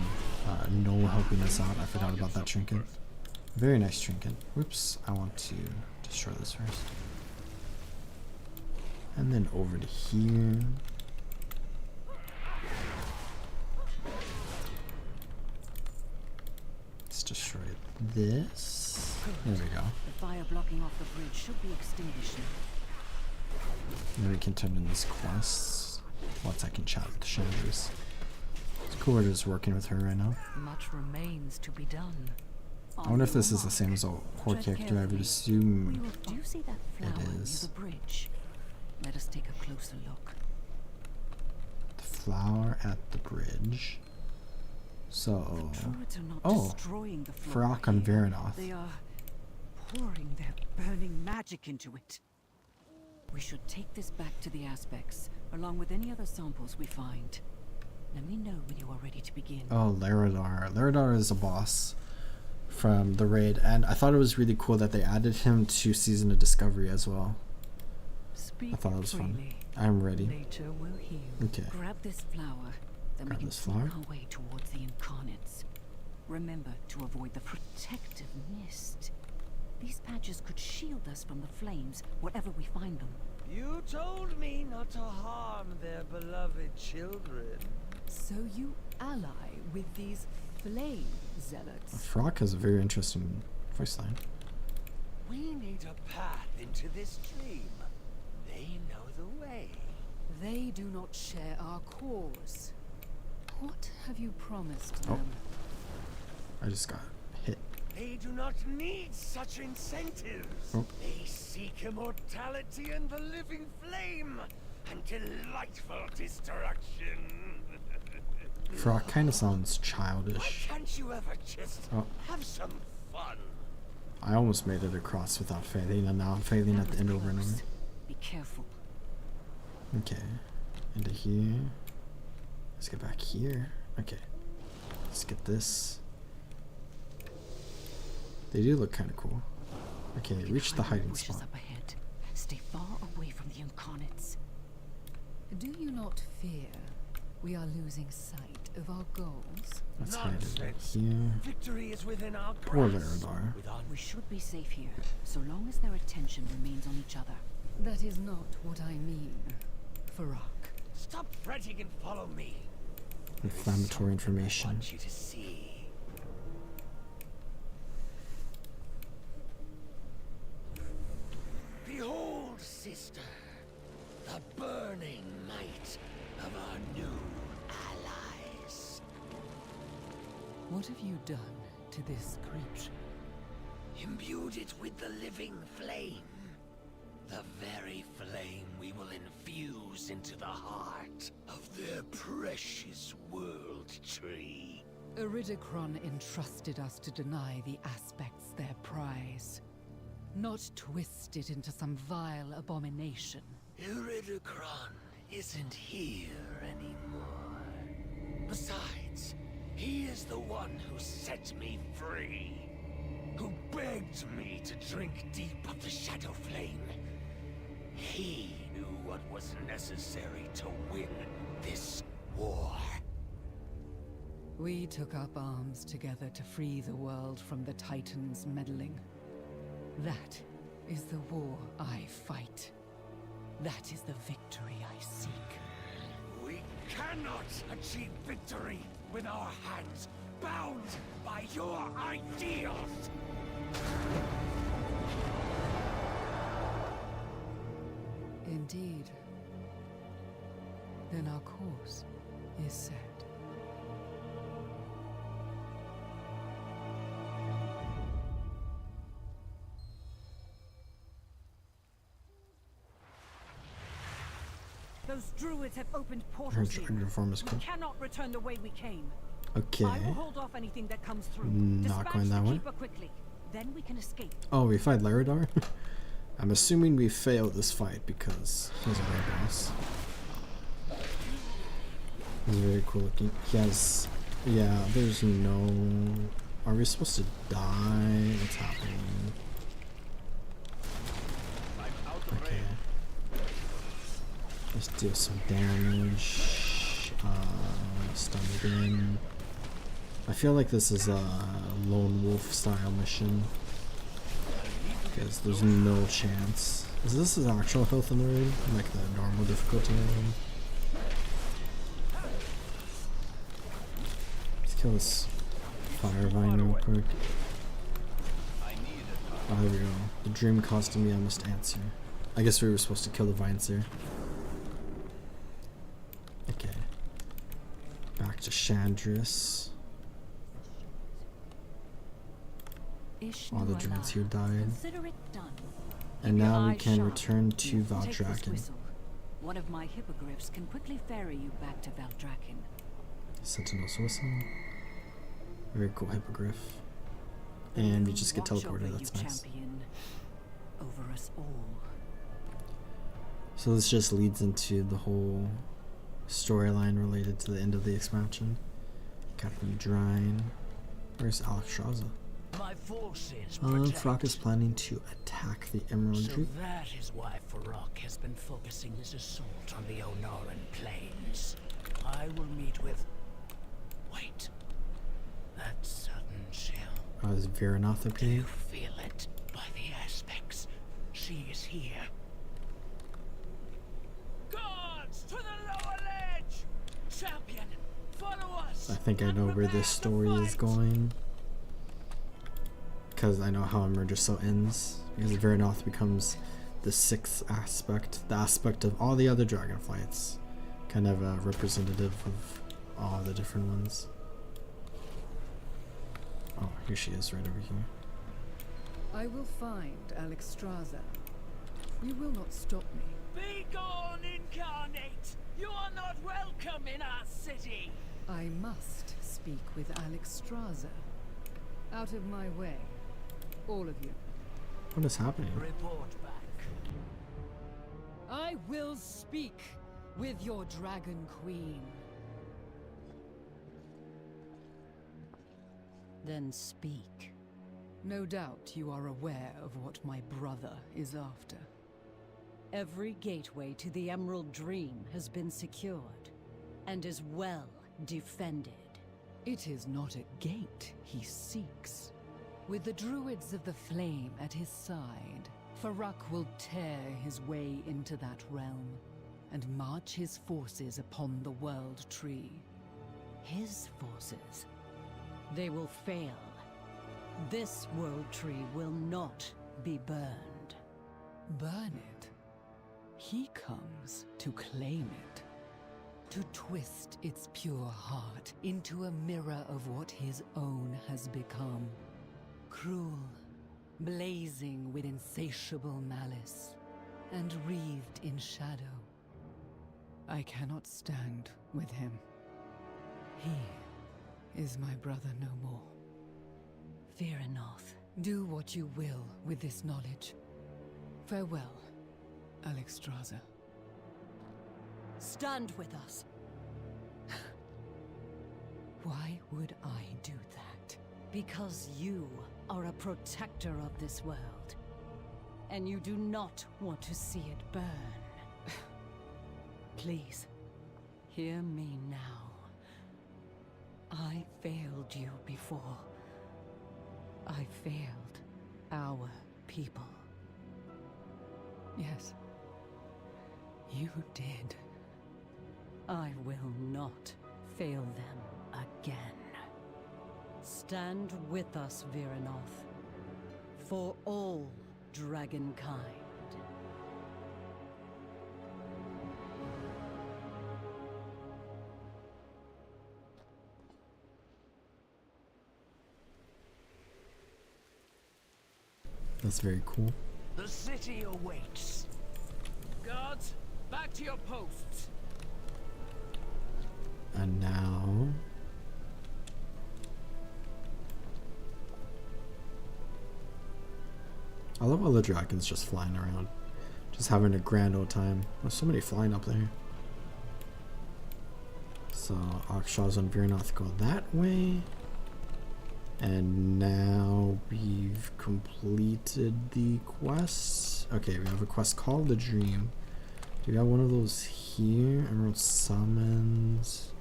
Noel helping us out. I forgot about that trinket. Very nice trinket. Whoops, I want to destroy this first. And then over to here. Let's destroy this. There we go. The fire blocking off the bridge should be extinguished. Then we can turn in these quests once I can chat with Chandris. It's cool we're just working with her right now. Much remains to be done. I wonder if this is the same as a Horde character. I would assume Do you see that flower it is. near the bridge? Let us take a closer look. The flower at the bridge. So, Druids are not oh, destroying the flower Ferox on here. Varanoth. They are pouring their burning magic into it. We should take this back to the Aspects, along with any other samples we find. Let me know when you are ready to begin. Oh, Laradar. Laradar is a boss from the raid, and I thought it was really cool that they added him to Season of Discovery as well. I thought it was fun. I'm ready. Nature will heal. Okay. Grab this flower, then Grab we can this sneak flower. our way towards the Incarnates. Remember to avoid the protective mist. These patches could shield us from the flames, wherever we find them. You told me not to harm their beloved children. So you ally with these flame zealots? Ferox has a very interesting voice line. We need a path into this dream. They know the way. They do not share our cause. What have you promised Oh. them? I just got hit. They do not need such incentives. Oh. They seek immortality and the living flame and delightful destruction. Ferox kind of sounds childish. Why can't you ever just Oh. have some fun? I almost made it across without failing, and now I'm failing at the end over and over. Be careful. Okay, into here. Let's get back here. Okay, let's get this. They do look kind of cool. Okay, reach the hiding Bushes spot. up ahead. Stay far away from the Incarnates. Do you not fear we are losing sight of our goals? Let's hide it right Nonsense. here. Victory is within our Poor grasp. Laradar. We should be safe here, so long as their attention remains on each other. That is not what I mean, Ferox. Stop fretting and follow me. Inflammatory I information. want you to see. sister, the burning might of our new allies. What have you done to this creature? Imbued it with the living flame. The very flame we will infuse into the heart of their precious world tree. Iridicron entrusted us to deny the aspects their prize, not twist it into some vile abomination. Iridicron isn't here anymore. Besides, he is the one who set me free, who begged me to drink deep of the Shadow Flame. He knew what was necessary to win this war. We took up arms together to free the world from the Titans' meddling. That is the war I fight. That is the victory I seek. We cannot achieve victory with our hands bound by your ideals! Indeed. Then our course is set. Those druids have opened portals here. Reform is cool. We cannot return the way we came. Okay. I will hold off anything that comes through. Not Dispatch going that the way. keeper quickly. Then we can escape. Oh, we fight Laradar? I'm assuming we failed this fight because he's a rare boss. He's very cool looking. He has... Yeah, there's no... Are we supposed to die? What's happening? Okay. Let's do some damage. Stun again. I feel like this is a lone wolf style mission. Because there's no chance. Is this his actual health in the raid? Like the normal difficulty raid? Let's kill this fire vine real quick. Oh, there we go. The dream costing me I must answer. I guess we were supposed to kill the vines there. Okay. Back to Chandris. All the druids here died. And now we can return to Valdrakken. One of my hippogriffs can quickly ferry you back to Valdrakken. Sentinel's whistle. Very cool hippogriff. And we just get teleported, that's nice. Over us all. So this just leads into the whole storyline related to the end of the expansion. Captain Drine. Where's Alexstrasza? My forces Farok is planning to attack the Emerald So Druid. that is why Farok has been focusing his assault on the Onoran Plains. I will meet with... Wait. That sudden chill. Oh, is Viranoth up Do here? you feel it? By the aspects. She is here. Guards to the lower ledge! Champion, follow us! I think I know where this story is going. Because I know how Emergency ends. Because Viranoth becomes the sixth aspect. The aspect of all the other Dragonflights. Kind of a representative of all the different ones. Oh, here she is right over here. I will find Alexstrasza. You will not stop me. Be gone, incarnate! You are not welcome in our city! I must speak with Alexstrasza. Out of my way. All of you. What is happening? Report back. I will speak with your Dragon Queen. Then speak. No doubt you are aware of what my brother is after. Every gateway to the Emerald Dream has been secured, and is well defended. It is not a gate he seeks. With the Druids of the Flame at his side, Farok will tear his way into that realm, and march his forces upon the World Tree. His forces? They will fail. This World Tree will not be burned. Burn it? He comes to claim it, to twist its pure heart into a mirror of what his own has become. Cruel, blazing with insatiable malice, and wreathed in shadow. I cannot stand with him. He is my brother no more. Fear enough. Do what you will with this knowledge. Farewell, Alexstrasza. Stand with us. Why would I do that? Because you are a protector of this world, and you do not want to see it burn. Please, hear me now. I failed you before. I failed our people. Yes, you did. I will not fail them again. Stand with us, Viranoth, for all dragonkind. That's very cool. The city awaits. Guards, back to your posts. And now... I love all the dragons just flying around. Just having a grand old time. There's so many flying up there. So Alexstrasza and Viranoth go that way. And now we've completed the quests. Okay, we have a quest called The Dream. Do we have one of those here? Emerald Summons.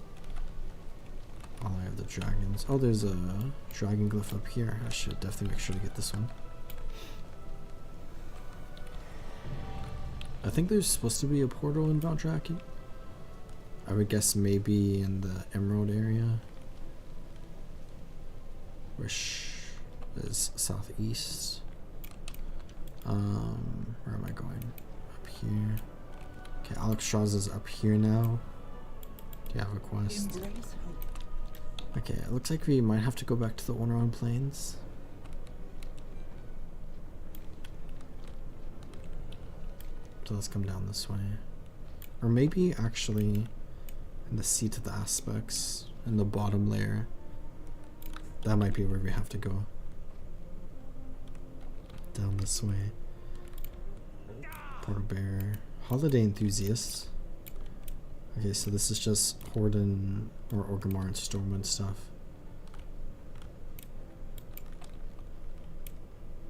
Oh, I have the dragons. Oh, there's a dragon glyph up here. I should definitely make sure to get this one. I think there's supposed to be a portal in Valdraki. I would guess maybe in the Emerald area. Which is southeast. Where am I going? Up here. Okay, Alexstrasza's up here now. Do you have a quest? Okay, it looks like we might have to go back to the Orneron Plains. So let's come down this way. Or maybe actually in the seat of the aspects in the bottom layer. That might be where we have to go. Down this way. Portal Bearer. Holiday Enthusiasts. Okay, so this is just Horde and, or Orgrimmar and Stormwind stuff.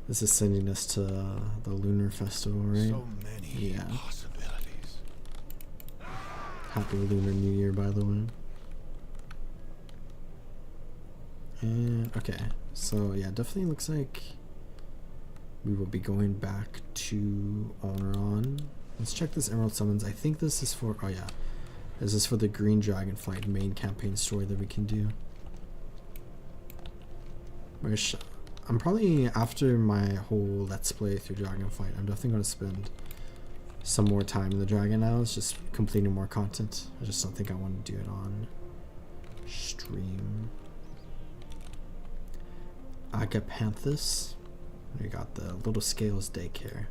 This is sending us to the Lunar Festival, right? So many possibilities. Happy Lunar New Year, by the way. And okay, so yeah, definitely looks like we will be going back to Orneron. Let's check this Emerald Summons. I think this is for, oh yeah, this is for the Green Dragonflight main campaign story that we can do. Which I'm probably, after my whole Let's Play through Dragonflight, I'm definitely going to spend some more time in the Dragon Isles, just completing more content. I just don't think I want to do it on stream. Agapanthus. We got the Little Scales Daycare.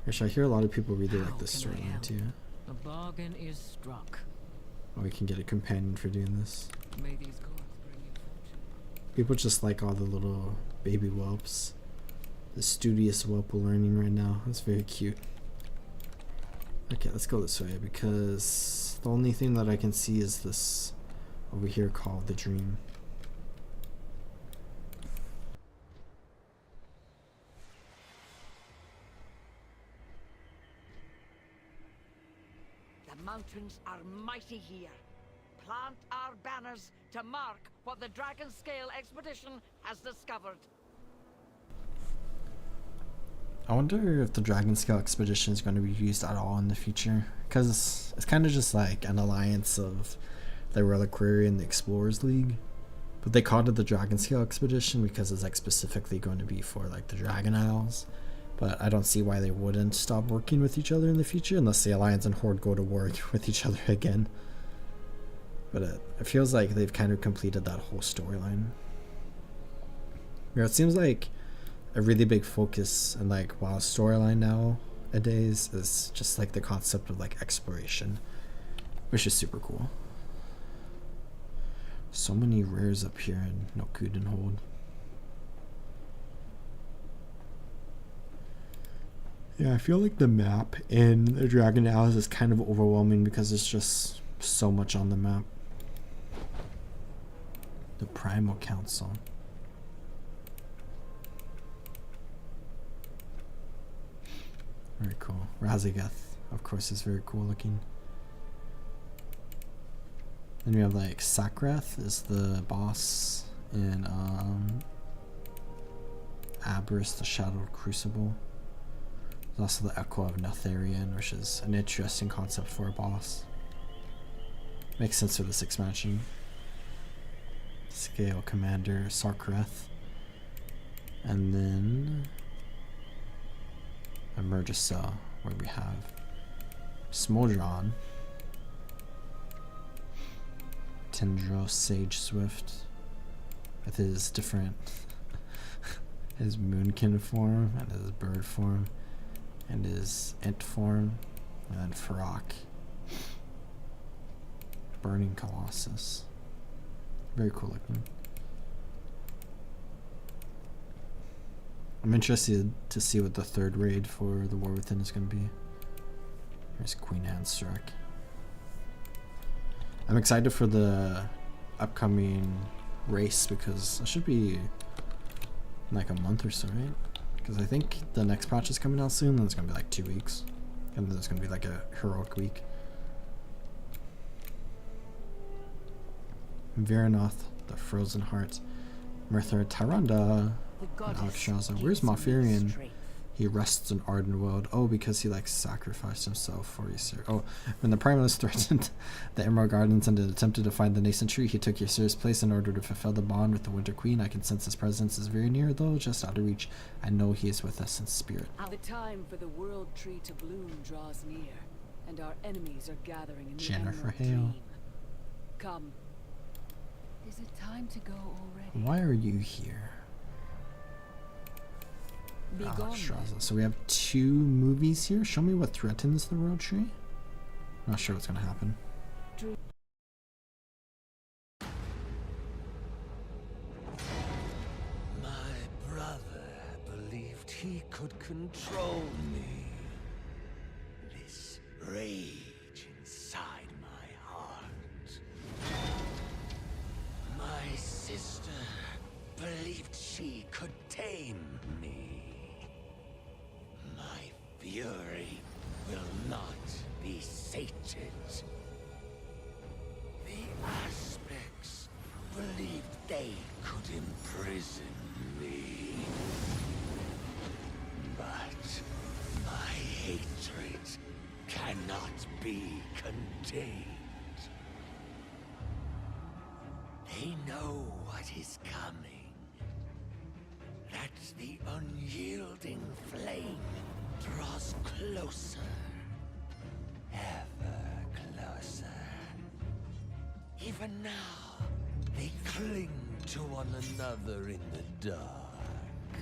Actually, I hear a lot of people really like this story too. The bargain is struck. Oh, we can get a companion for doing this. May these gods bring you fortune. People just like all the little baby whelps. The studious whelp we're learning right now. That's very cute. Okay, let's go this way because the only thing that I can see is this over here called The Dream. The mountains are mighty here. Plant our banners to mark what the Dragon Scale expedition has discovered. I wonder if the Dragon Scale expedition is going to be used at all in the future, because it's kind of just like an alliance of the Reliquary and the Explorers League, but they called it the Dragon Scale expedition because it's like specifically going to be for like the Dragon Isles. But I don't see why they wouldn't stop working with each other in the future unless the Alliance and Horde go to war with each other again. But it feels like they've kind of completed that whole storyline. You know, it seems like a really big focus in like WoW's storyline nowadays is just like the concept of like exploration, which is super cool. So many rares up here in Nokuden Hold. Yeah, I feel like the map in the Dragon Isles is kind of overwhelming because there's just so much on the map. The Primal Council. Very cool. Razageth, of course, is very cool looking. Then we have like Sakrath is the boss in Aberys, the Shadowed Crucible. There's also the Echo of Notharian, which is an interesting concept for a boss. Makes sense for this expansion. Scale Commander Sarkareth. And then Emergisa, where we have Smoldron, Tindro Sage Swift with his different his moonkin form and his bird form and his ent form, and then Farak, Burning Colossus. Very cool looking. I'm interested to see what the third raid for the War Within is going to be. Here's Queen Anne Struck. I'm excited for the upcoming race because it should be in like a month or so, right? Because I think the next patch is coming out soon, and it's going to be like 2 weeks. And then there's going to be like a heroic week. Veranoth, the Frozen Heart, Merthra, Tyrande, and Alexstrasza. Where's Malfurion? He rests in Ardenweald. Oh, because he like sacrificed himself for Ysir. Oh, when the Primalist threatened the Emerald Gardens and attempted to find the nascent tree, he took Ysir's place in order to fulfill the bond with the Winter Queen. I can sense his presence is very near, though just out of reach. I know he is with us in spirit. The time for the World Tree to bloom draws near, and our enemies are gathering in the Jennifer Emerald Hale. Dream. Come. Is it time to go already? Why are you here? Be gone. Alexstrasza. So we have 2 movies here. Show me what threatens the World Tree. Not sure what's gonna happen. My brother believed he could control me. This rage inside my heart. My sister believed she could tame me. My fury will not be sated. The aspects believed they could imprison me. But my hatred cannot be contained. They know what is coming. That the unyielding flame draws closer. Ever closer. Even now, they cling to one another in the dark.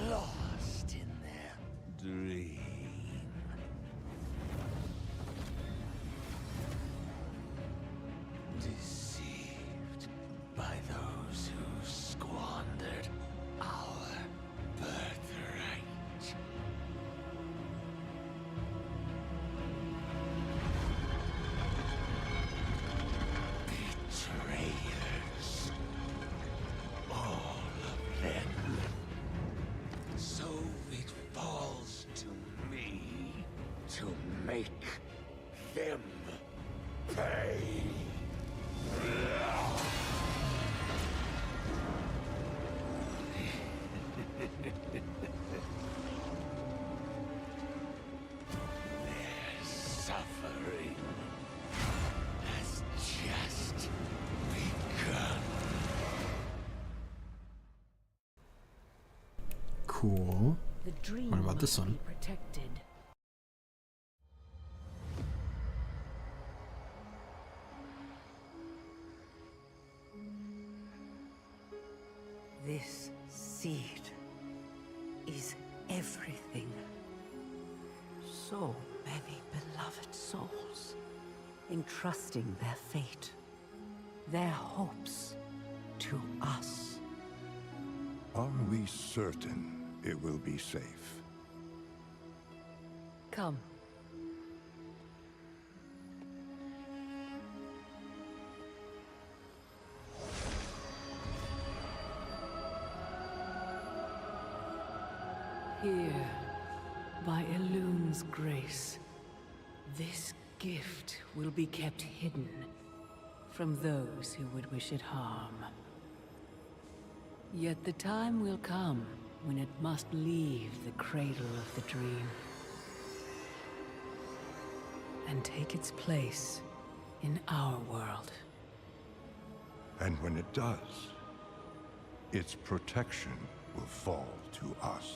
Lost in their dream. Deceived by those who squandered our birthright. Betrayers. All of them. So it falls to me to make them pay. Their suffering has just begun. Cool. The dream What about this must one? be protected. This seed is everything. So many beloved souls entrusting their fate, their hopes to us. Are we certain it will be safe? Come. Here, by Elune's grace, this gift will be kept hidden from those who would wish it harm. Yet the time will come when it must leave the cradle of the dream and take its place in our world. And when it does, its protection will fall to us.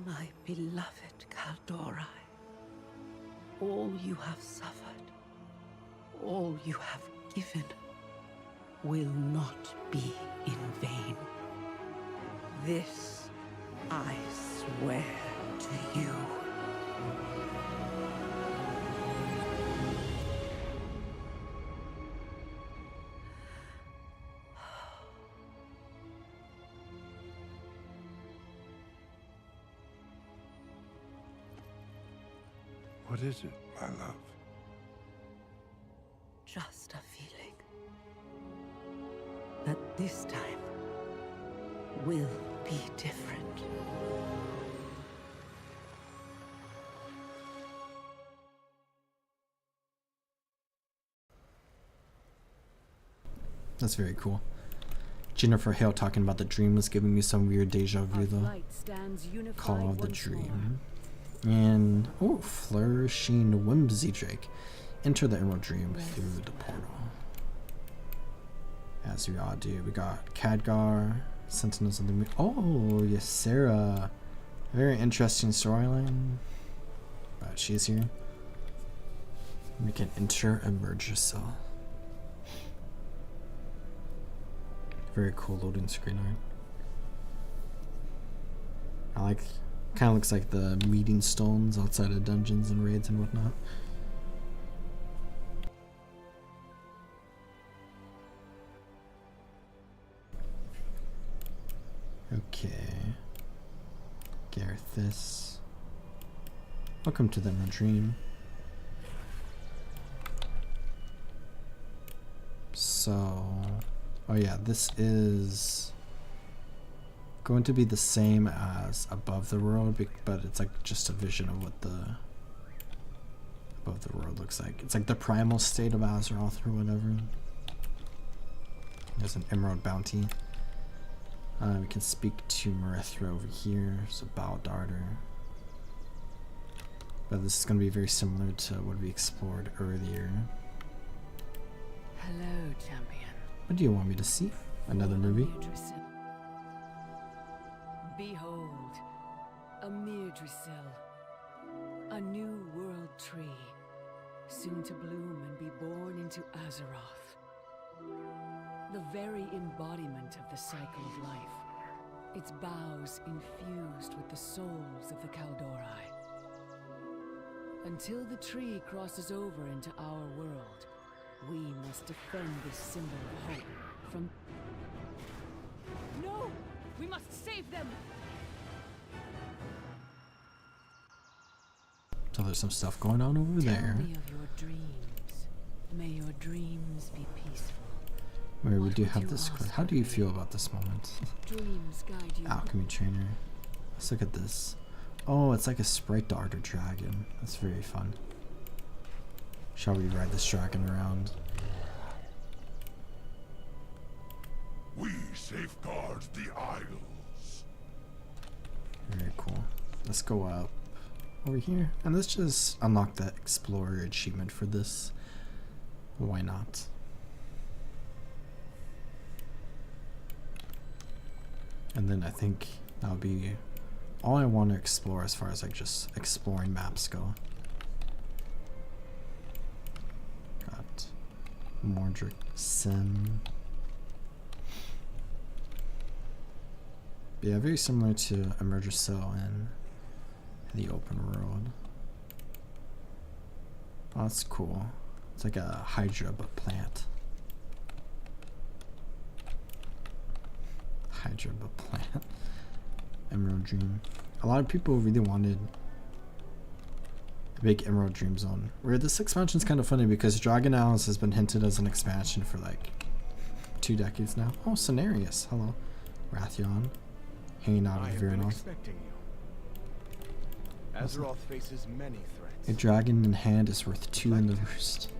My beloved Kaldori, all you have suffered, all you have given, will not be in vain. This I swear to you. What is it, my love? Just a feeling that this time will be different. That's very cool. Jennifer Hale talking about the dream was giving me some weird deja vu though. Call of the Dream. And, oh, Flourishing Whimsy Drake. Enter the Emerald Dream through the portal. As we all do. We got Khadgar, Sentinels of the Moon. Oh, yes, Sarah. Very interesting storyline. But she's here. We can enter a merge cell. Very cool loading screen art. I like, kind of looks like the meeting stones outside of dungeons and raids and whatnot. Okay. Garethis. Welcome to the Emerald Dream. So, oh yeah, this is going to be the same as Above the World, but it's like just a vision of what the Above the World looks like. It's like the primal state of Azeroth or whatever. There's an Emerald Bounty. We can speak to Marithra over here. There's a Bow Darter. But this is going to be very similar to what we explored earlier. Hello, champion. What do you want me to see? Another movie? Behold, a Mirdrasil, a new world tree, soon to bloom and be born into Azeroth. The very embodiment of the cycle of life, its boughs infused with the souls of the Kaldori. Until the tree crosses over into our world, we must defend this symbol of hope from... No! We must save them! So there's some stuff going on over there. Tell me of your dreams. May your dreams be peaceful. Where we do have this quest. How do you feel about this moment? Dreams guide you. Alchemy Trainer. Let's look at this. Oh, it's like a sprite darter dragon. That's very fun. Shall we ride this dragon around? We safeguard the Isles. Very cool. Let's go up over here. And let's just unlock that Explorer achievement for this. Why not? And then I think that'll be all I want to explore as far as like just exploring maps go. Got Mordric Sim. But yeah, very similar to Emergercell in the open world. Oh, that's cool. It's like a Hydra but plant. Hydra but plant. Emerald Dream. A lot of people really wanted a big Emerald Dream zone. Where this expansion is kind of funny because Dragon Isles has been hinted as an expansion for like 2 decades now. Oh, Cenarius. Hello. Wrathion. Hanging out with Viranoth. Azeroth faces many threats. A dragon in hand is worth 2 in the roost.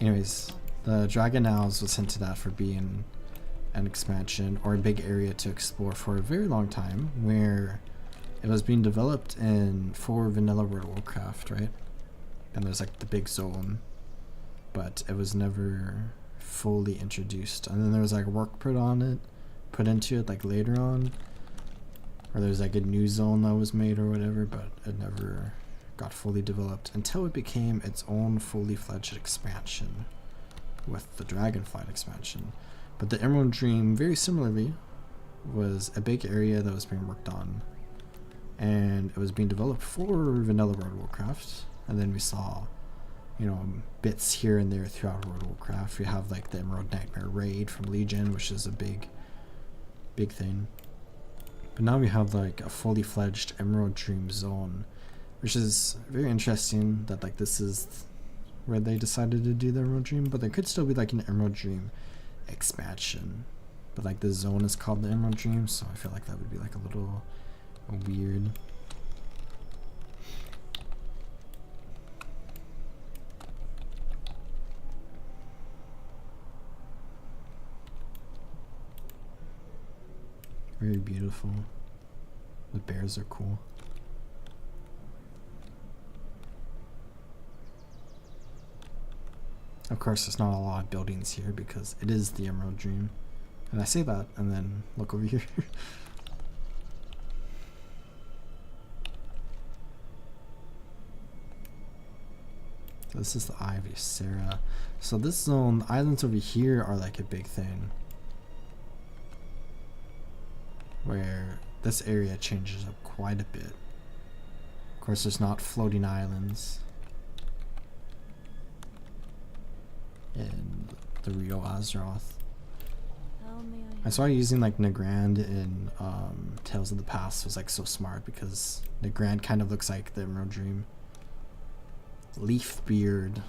Anyways, the Dragon Isles was hinted at for being an expansion or a big area to explore for a very long time, where it was being developed for vanilla World of Warcraft, right? And there's like the big zone, but it was never fully introduced. And then there was like work put into it like later on, or there's like a new zone that was made or whatever, but it never got fully developed until it became its own fully fledged expansion with the Dragonflight expansion. But the Emerald Dream, very similarly, was a big area that was being worked on, and it was being developed for vanilla World of Warcraft. And then we saw, you know, bits here and there throughout World of Warcraft. We have like the Emerald Nightmare raid from Legion, which is a big thing. But now we have like a fully fledged Emerald Dream zone, which is very interesting that like this is where they decided to do the Emerald Dream. But there could still be like an Emerald Dream expansion, but like the zone is called the Emerald Dream, so I feel like that would be like a little weird. Very beautiful. The bears are cool. Of course, there's not a lot of buildings here because it is the Emerald Dream. And I say that, and then look over here. This is the Eye of Ysera. So this zone, the islands over here are like a big thing, where this area changes up quite a bit. Of course, there's not floating islands in the real Azeroth. I saw using like Nagrand in Tales of the Past was like so smart, because Nagrand kind of looks like the Emerald Dream. Leaf beard.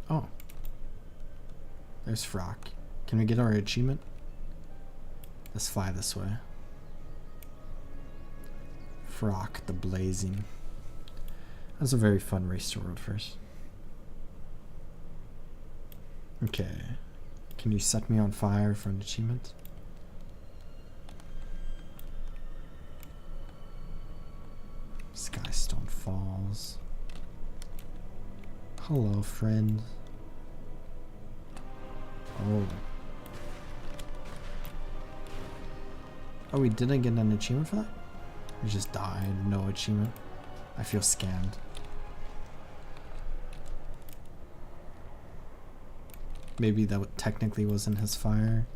Oh. There's Frock. Can we get our achievement? Let's fly this way. Frock the Blazing. That's a very fun race to world first. Okay. Can you set me on fire for an achievement? Skystone Falls. Hello, friend. Oh. Oh, we didn't get an achievement for that? We just died. No achievement. I feel scammed. Maybe that technically wasn't his fire,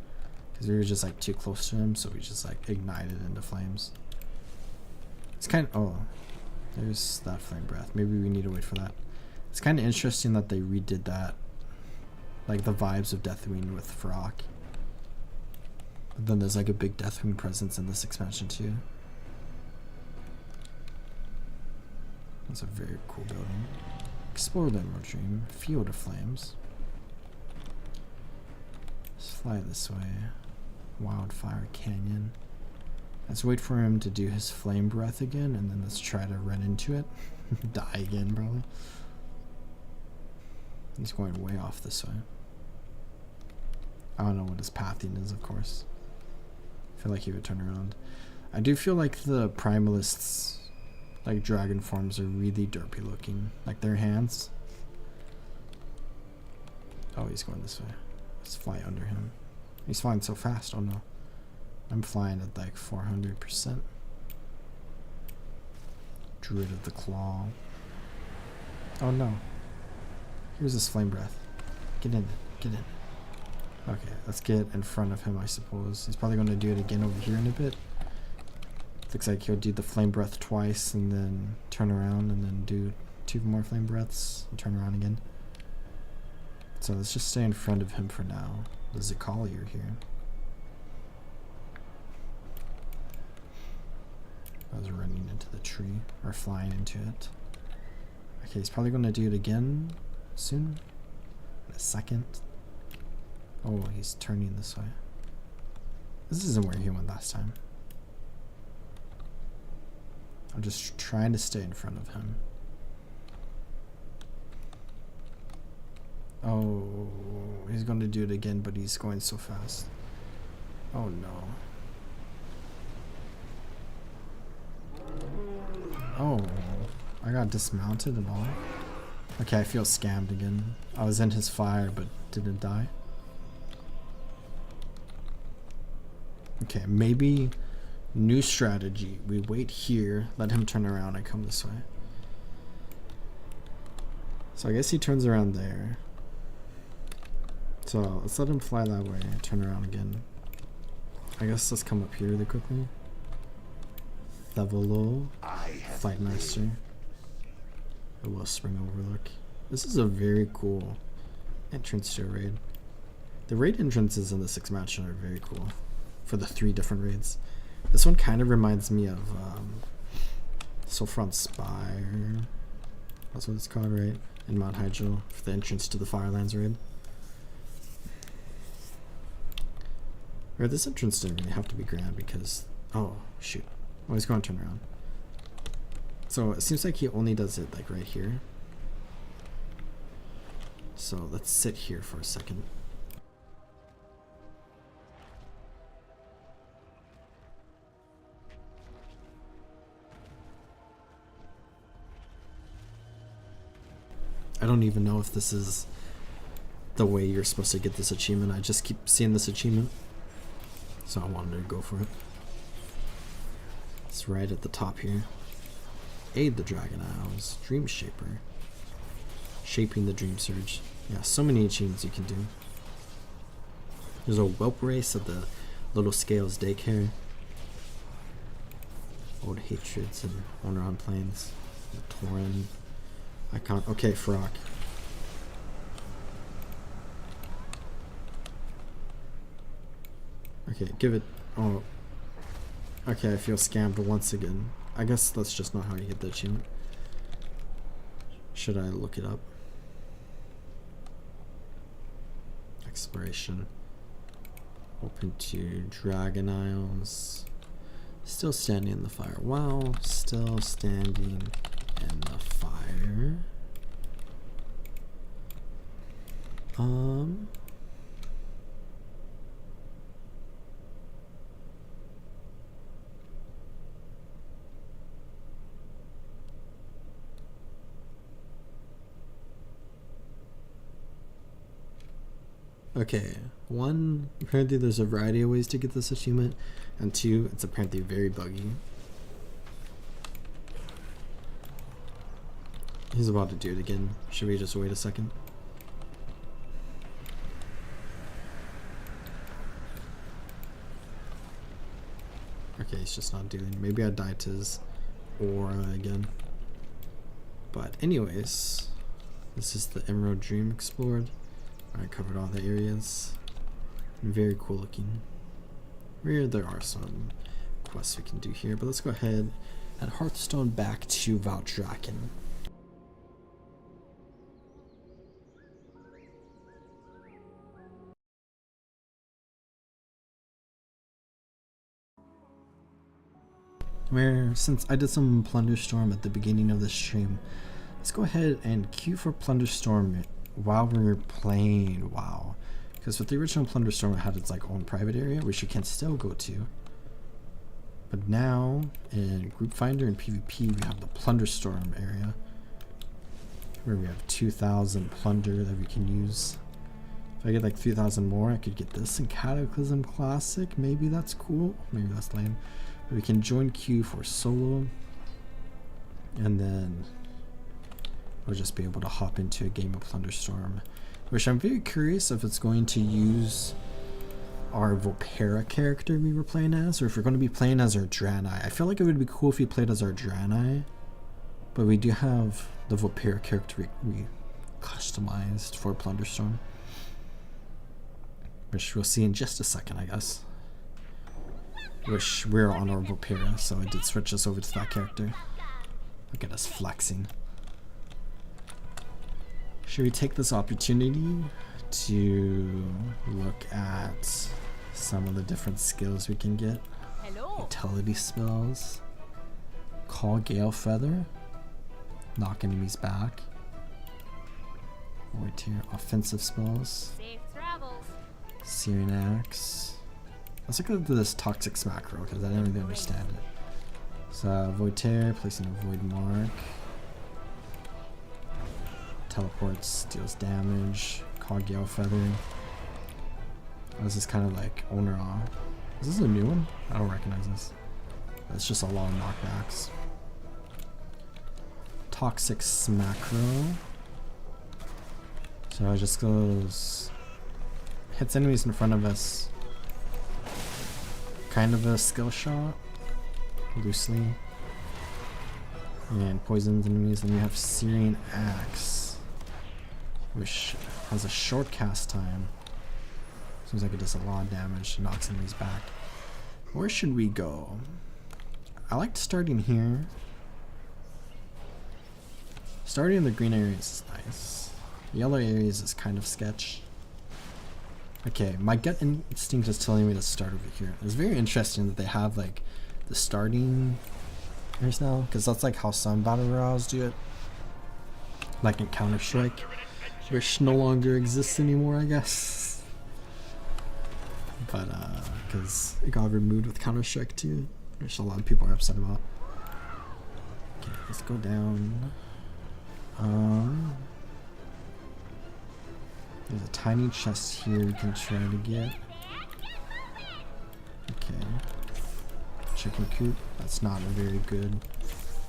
because we were just like too close to him, so we just like ignited into flames. It's kind of, oh, there's that flame breath. Maybe we need to wait for that. It's kind of interesting that they redid that, like the vibes of Deathwing with Frock. But then there's like a big Deathwing presence in this expansion too. That's a very cool building. Explore the Emerald Dream. Field of Flames. Let's fly this way. Wildfire Canyon. Let's wait for him to do his flame breath again, and then let's try to run into it. Die again, probably. He's going way off this way. I don't know what his pathing is, of course. I feel like he would turn around. I do feel like the primalists, like dragon forms, are really derpy looking. Like their hands. Oh, he's going this way. Let's fly under him. He's flying so fast. Oh no. I'm flying at like 400%. Druid of the Claw. Oh no. Here's his flame breath. Get in. Get in. Okay, let's get in front of him, I suppose. He's probably going to do it again over here in a bit. Looks like he'll do the flame breath twice and then turn around and then do 2 more flame breaths and turn around again. So let's just stay in front of him for now. There's a collier here. I was running into the tree, or flying into it. Okay, he's probably going to do it again soon. In a second. Oh, he's turning this way. This isn't where he went last time. I'm just trying to stay in front of him. Oh, he's going to do it again, but he's going so fast. Oh no. Oh, I got dismounted and all. Okay, I feel scammed again. I was in his fire, but didn't die. Okay, maybe new strategy. We wait here, let him turn around and come this way. So I guess he turns around there. So let's let him fly that way, turn around again. I guess let's come up here really quickly. Thevolo, Flight Master. A Wellspring Overlook. This is a very cool entrance to a raid. The raid entrances in this expansion are very cool for the 3 different raids. This one kind of reminds me of Sulfuron Spire. That's what it's called, right? In Mount Hydro for the entrance to the Firelands raid. Right, this entrance didn't really have to be grand because... Oh, shoot. Oh, he's going to turn around. So it seems like he only does it like right here. So let's sit here for a second. I don't even know if this is the way you're supposed to get this achievement. I just keep seeing this achievement, so I wanted to go for it. It's right at the top here. Aid the Dragon Isles. Dream Shaper. Shaping the Dream Surge. Yeah, so many achievements you can do. There's a whelp race at the Little Scales Daycare. Old Hatreds and Oneron Plains. Torin. Icon. Okay, Frog. Okay, give it. Oh. Okay, I feel scammed once again. I guess that's just not how you get the achievement. Should I look it up? Exploration. Open to Dragon Isles. Still standing in the fire. Wow, still standing in the fire. Okay, 1, apparently there's a variety of ways to get this achievement, and 2, it's apparently very buggy. He's about to do it again. Should we just wait a second? Okay, he's just not doing it. Maybe I died to his aura again. But anyways, this is the Emerald Dream explored. I covered all the areas. Very cool looking. There are some quests we can do here, but let's go ahead and Hearthstone back to Valdraken. Since I did some Plunderstorm at the beginning of the stream, let's go ahead and queue for Plunderstorm while we're playing WoW. Because with the original Plunderstorm, it had its like own private area, which you can still go to. But now, in Group Finder and PvP, we have the Plunderstorm area, where we have 2,000 plunder that we can use. If I get like 3,000 more, I could get this in Cataclysm Classic. Maybe that's cool. Maybe that's lame. But we can join queue for solo, and then we'll just be able to hop into a game of Plunderstorm, which I'm very curious if it's going to use our Vulpera character we were playing as, or if we're going to be playing as our Draenei. I feel like it would be cool if we played as our Draenei, but we do have the Vulpera character we customized for Plunderstorm, which we'll see in just a second, I guess. Wish we're on our Vulpera, so I did switch us over to that character. Look at us flexing. Should we take this opportunity to look at some of the different skills we can get? Utility spells. Call Gale Feather. Knock enemies back. Void Tear. Offensive spells. Safe travels. Searing Axe. Let's look at this Toxic macro because I didn't really understand it. So Void Tear, placing a Void Mark. Teleports, deals damage. Call Gale Feather. This is kind of like Owner Awe. Is this a new one? I don't recognize this. It's just a lot of knockbacks. Toxic macro. So it just goes, hits enemies in front of us. Kind of a skill shot, loosely. And poisons enemies. And we have Searing Axe, which has a short cast time. Seems like it does a lot of damage, knocks enemies back. Where should we go? I liked starting here. Starting in the green areas is nice. The yellow areas is kind of sketch. Okay, my gut instinct is telling me to start over here. It's very interesting that they have like the starting areas now, because that's like how some battle royales do it. Like in Counter-Strike, which no longer exists anymore, I guess. But because it got removed with Counter-Strike 2, which a lot of people are upset about. Okay, let's go down. There's a tiny chest here we can try to get. Okay. Chicken coop. That's not a very good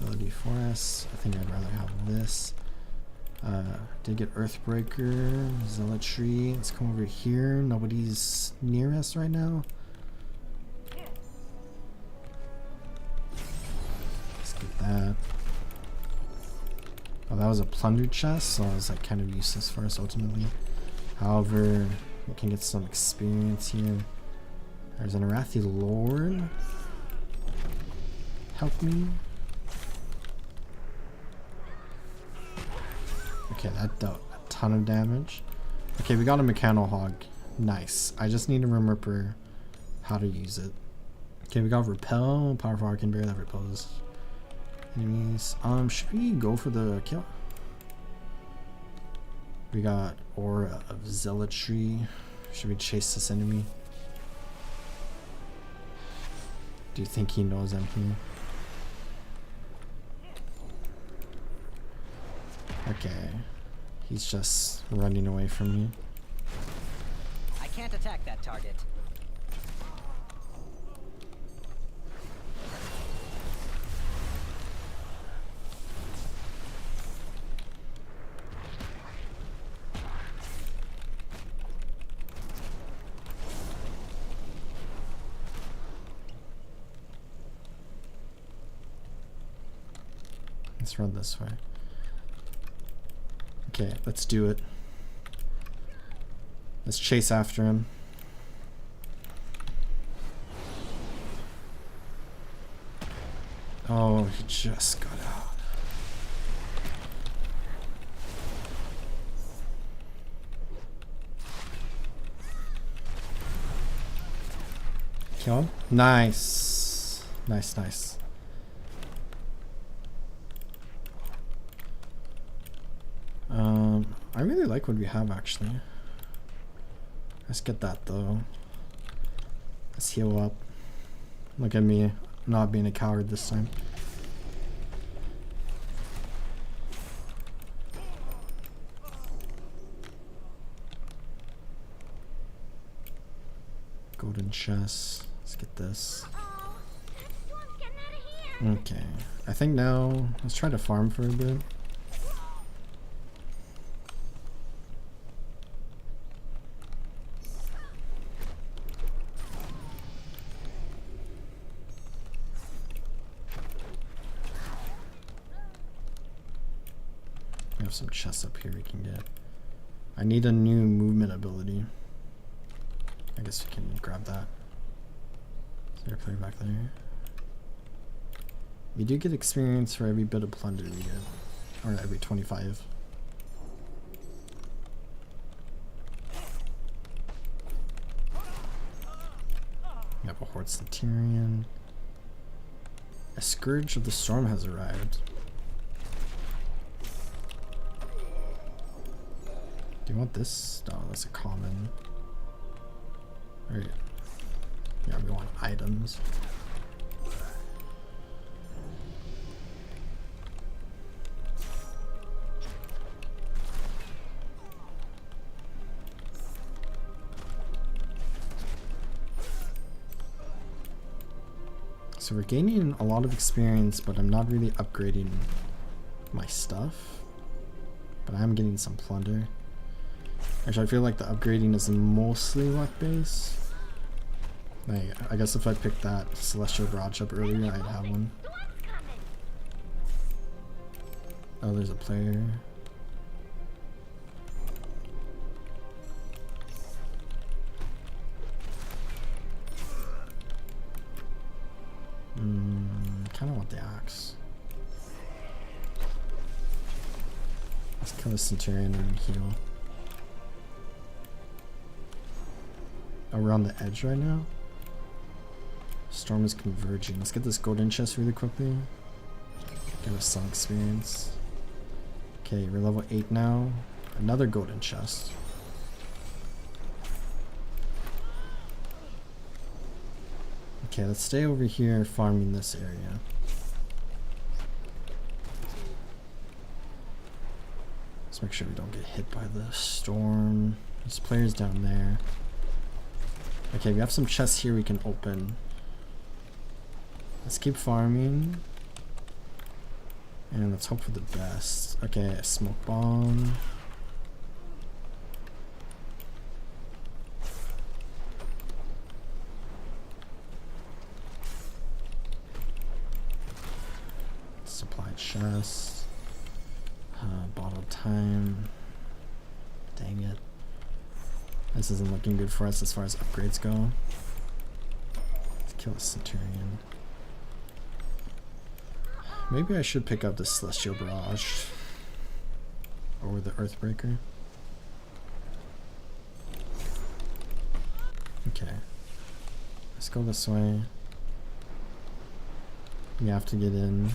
ability for us. I think I'd rather have this. Did get Earthbreaker, Zealotry. Let's come over here. Nobody's near us right now. Let's get that. Oh, that was a plunder chest, so it was like kind of useless for us ultimately. However, we can get some experience here. There's an Arathi Lord. Help me. Okay, that dealt a ton of damage. Okay, we got a Mechano Hog. Nice. I just need to remember how to use it. Okay, we got Repel. Powerful Arcane Barrier that repels enemies. Should we go for the kill? We got Aura of Zealotry. Should we chase this enemy? Do you think he knows I'm here? Okay. He's just running away from me. I can't attack that target. Let's run this way. Okay, let's do it. Let's chase after him. Oh, he just got out. Kill him? Nice. Nice, nice. I really like what we have actually. Let's get that though. Let's heal up. Look at me. not being a coward this time. Golden chest. Let's get this. Okay. I think now let's try to farm for a bit. We have some chests up here we can get. I need a new movement ability. I guess we can grab that. Is there a player back there? We do get experience for every bit of plunder we get. Or every 25. We have a Horde Centurion. A Scourge of the Storm has arrived. Do you want this? No, that's a common. Alright. Yeah, we want items. So we're gaining a lot of experience, but I'm not really upgrading my stuff. But I am getting some plunder. Actually, I feel like the upgrading is mostly luck based. Like, I guess if I picked that Celestial Barrage up earlier, I'd have one. Oh, there's a player. Kind of want the axe. Let's kill the Centurion and heal. Oh, we're on the edge right now. Storm is converging. Let's get this golden chest really quickly. Give us some experience. Okay, we're level 8 now. Another golden chest. Okay, let's stay over here farming this area. Let's make sure we don't get hit by the storm. There's players down there. Okay, we have some chests here we can open. Let's keep farming. And let's hope for the best. Okay, a smoke bomb. Supply chest. Bottled time. Dang it. This isn't looking good for us as far as upgrades go. Let's kill a Centurion. Maybe I should pick up the Celestial Barrage. Or the Earthbreaker. Okay. Let's go this way. We have to get in.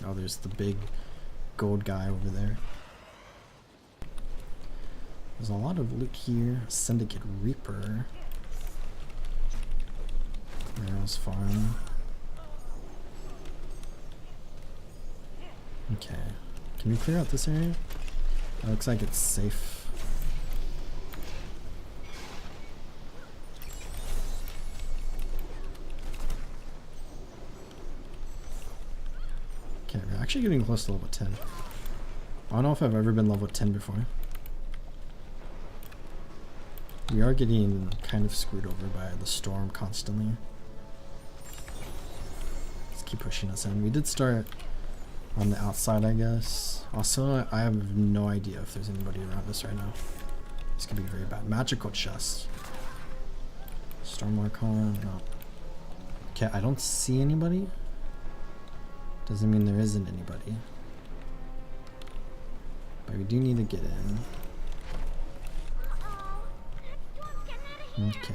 Oh, there's the big gold guy over there. There's a lot of loot here. Syndicate Reaper. Arrows farm. Okay. Can we clear out this area? It looks like it's safe. Okay, we're actually getting close to level 10. I don't know if I've ever been level 10 before. We are getting kind of screwed over by the storm constantly. Let's keep pushing us in. We did start on the outside, I guess. Also, I have no idea if there's anybody around us right now. This could be very bad. Magical chest. Storm Archon, no. Okay, I don't see anybody. Doesn't mean there isn't anybody. But we do need to get in. Okay.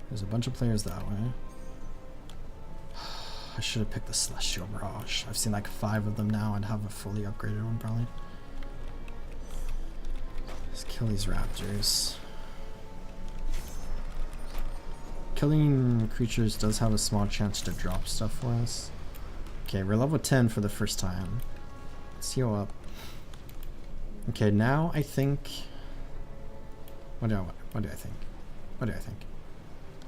There's a bunch of players that way. I should have picked the Celestial Barrage. I've seen like 5 of them now and have a fully upgraded one probably. Let's kill these raptors. killing creatures does have a small chance to drop stuff for us. Okay, we're level 10 for the first time. Let's heal up. Okay, now I think... What do I think? What do I think?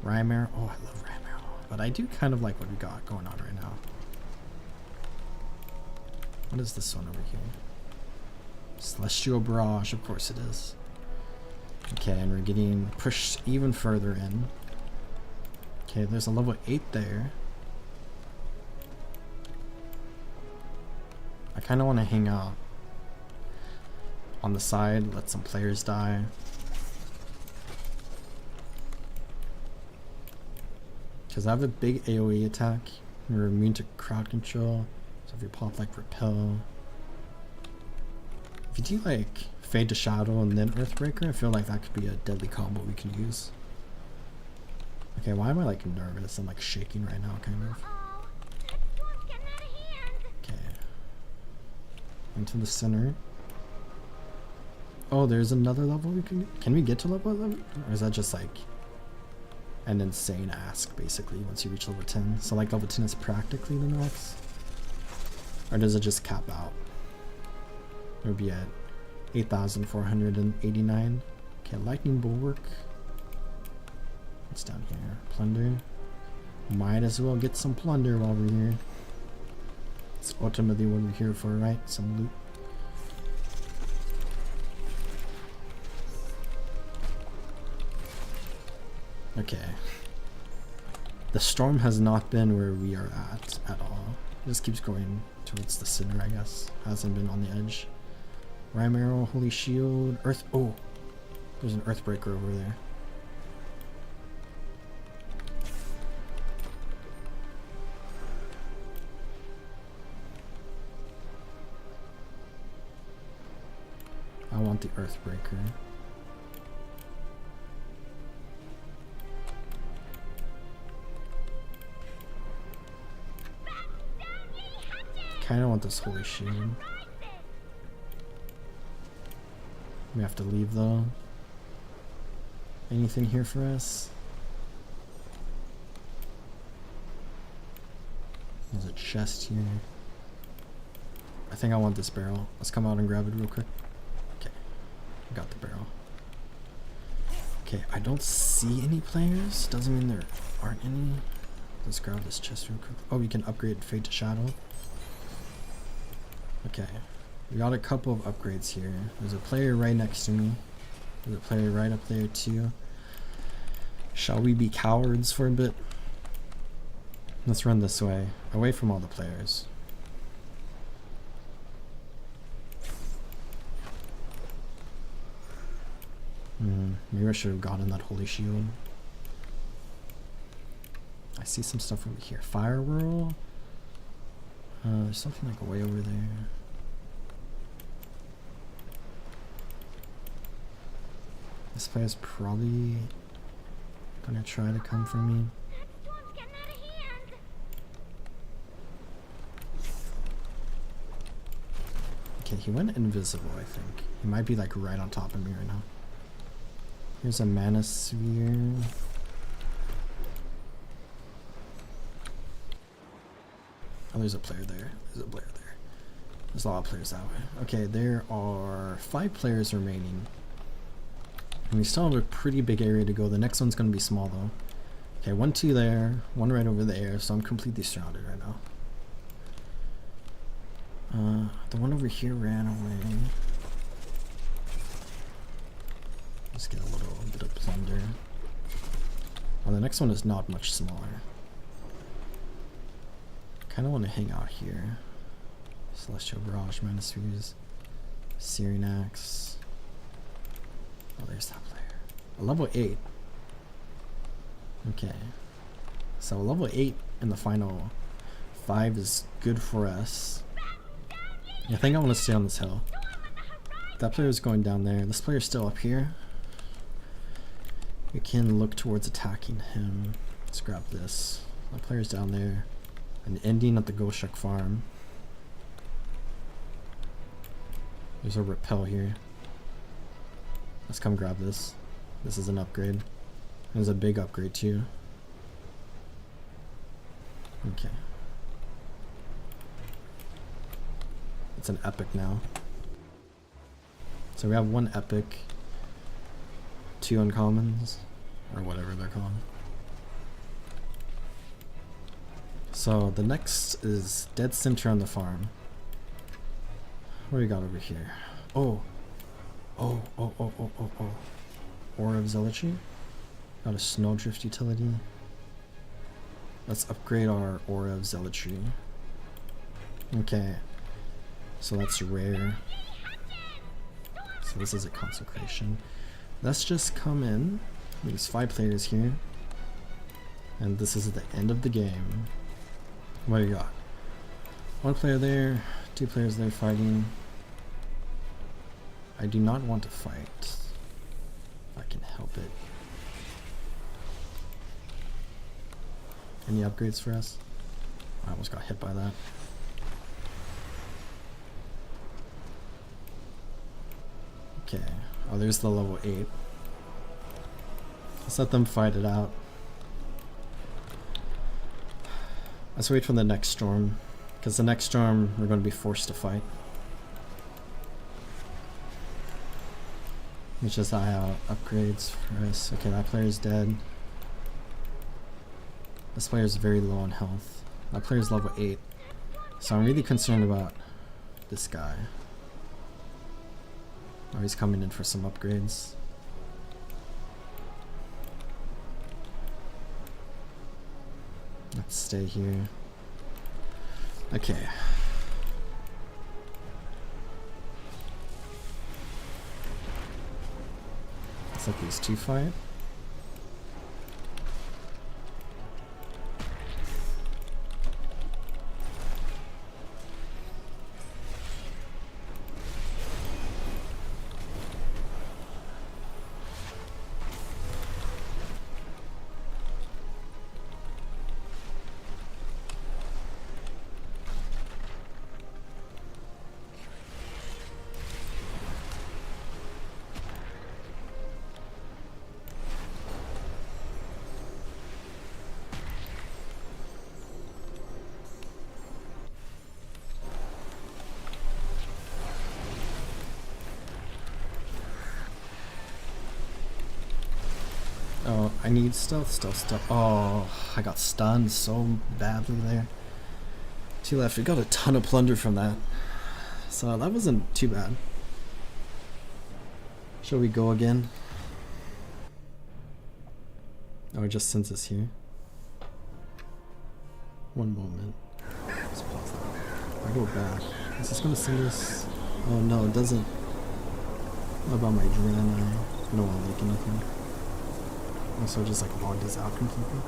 Rymare? Oh, I love Rymare. But I do kind of like what we got going on right now. What is this one over here? Celestial Barrage, of course it is. Okay, and we're getting pushed even further in. Okay, there's a level 8 there. I kind of want to hang out on the side, let some players die. Because I have a big AoE attack. We're immune to crowd control. So if you pop like Repel. If you do like Fade to Shadow and then Earthbreaker, I feel like that could be a deadly combo we can use. Okay, why am I like nervous? I'm like shaking right now, kind of. Okay. Into the center. Oh, there's another level we can we get to level 11? Or is that just like an insane ask basically once you reach level 10? So like level 10 is practically the max? Or does it just cap out? It would be at 8,489. Okay, Lightning Bulwark. What's down here? Plunder. Might as well get some plunder while we're here. It's ultimately what we're here for, right? Some loot. Okay. The storm has not been where we are at all. It just keeps going towards the center, I guess. Hasn't been on the edge. Rime Arrow, Holy Shield, Earth. Oh, there's an Earthbreaker over there. I want the Earthbreaker. Kinda want this Holy Shield. We have to leave though. Anything here for us? There's a chest here. I think I want this barrel. Let's come out and grab it real quick. Okay, got the barrel. Okay, I don't see any players. Doesn't mean there aren't any. Let's grab this chest real quick. Oh, we can upgrade Fade to Shadow. Okay, we got a couple of upgrades here. There's a player right next to me. There's a player right up there too. Shall we be cowards for a bit? Let's run this way, away from all the players. Maybe I should have gotten that Holy Shield. I see some stuff over here. Fire Whirl. There's something like way over there. This player's probably gonna try to come for me. Okay, he went invisible, I think. He might be like right on top of me right now. Here's a mana sphere. Oh, there's a player there. There's a player there. There's a lot of players that way. Okay, there are 5 players remaining. And we still have a pretty big area to go. The next one's going to be small though. Okay, 1, 2 there. 1 right over there. So I'm completely surrounded right now. The one over here ran away. Let's get a little bit of plunder. Oh, the next one is not much smaller. Kind of want to hang out here. Celestial Barrage, Mana Spheres, Searing Axe. Oh, there's that player. A level 8. Okay. So level 8 in the final 5 is good for us. I think I want to stay on this hill. That player is going down there. This player is still up here. We can look towards attacking him. Let's grab this. That player's down there. An ending at the Goshuk farm. There's a repel here. Let's come grab this. This is an upgrade. There's a big upgrade too. Okay. It's an epic now. So we have 1 epic, 2 uncommons, or whatever they're called. So the next is Dead Center on the Farm. What do we got over here? Oh. Aura of Zealotry. Got a Snowdrift utility. Let's upgrade our Aura of Zealotry. Okay. So that's rare. So this is a consecration. Let's just come in. There's 5 players here. And this is the end of the game. What do you got? 1 player there, 2 players there fighting. I do not want to fight. If I can help it. Any upgrades for us? I almost got hit by that. Okay. Oh, there's the level 8. Let's let them fight it out. Let's wait for the next storm. Because the next storm, we're going to be forced to fight. Let's just eye out upgrades for us. Okay, that player's dead. This player's very low on health. That player's level 8. So I'm really concerned about this guy. Oh, he's coming in for some upgrades. Let's stay here. Okay. Let's let these 2 fight. Oh, I need stealth. Oh, I got stunned so badly there. 2 left. We got a ton of plunder from that. So that wasn't too bad. Shall we go again? Oh, it just sends us here. One moment. Let's pause that. If I go back, is this gonna send us? Oh no, it doesn't. What about my Dragon? I don't want to leak anything. Also, just like logged us out completely.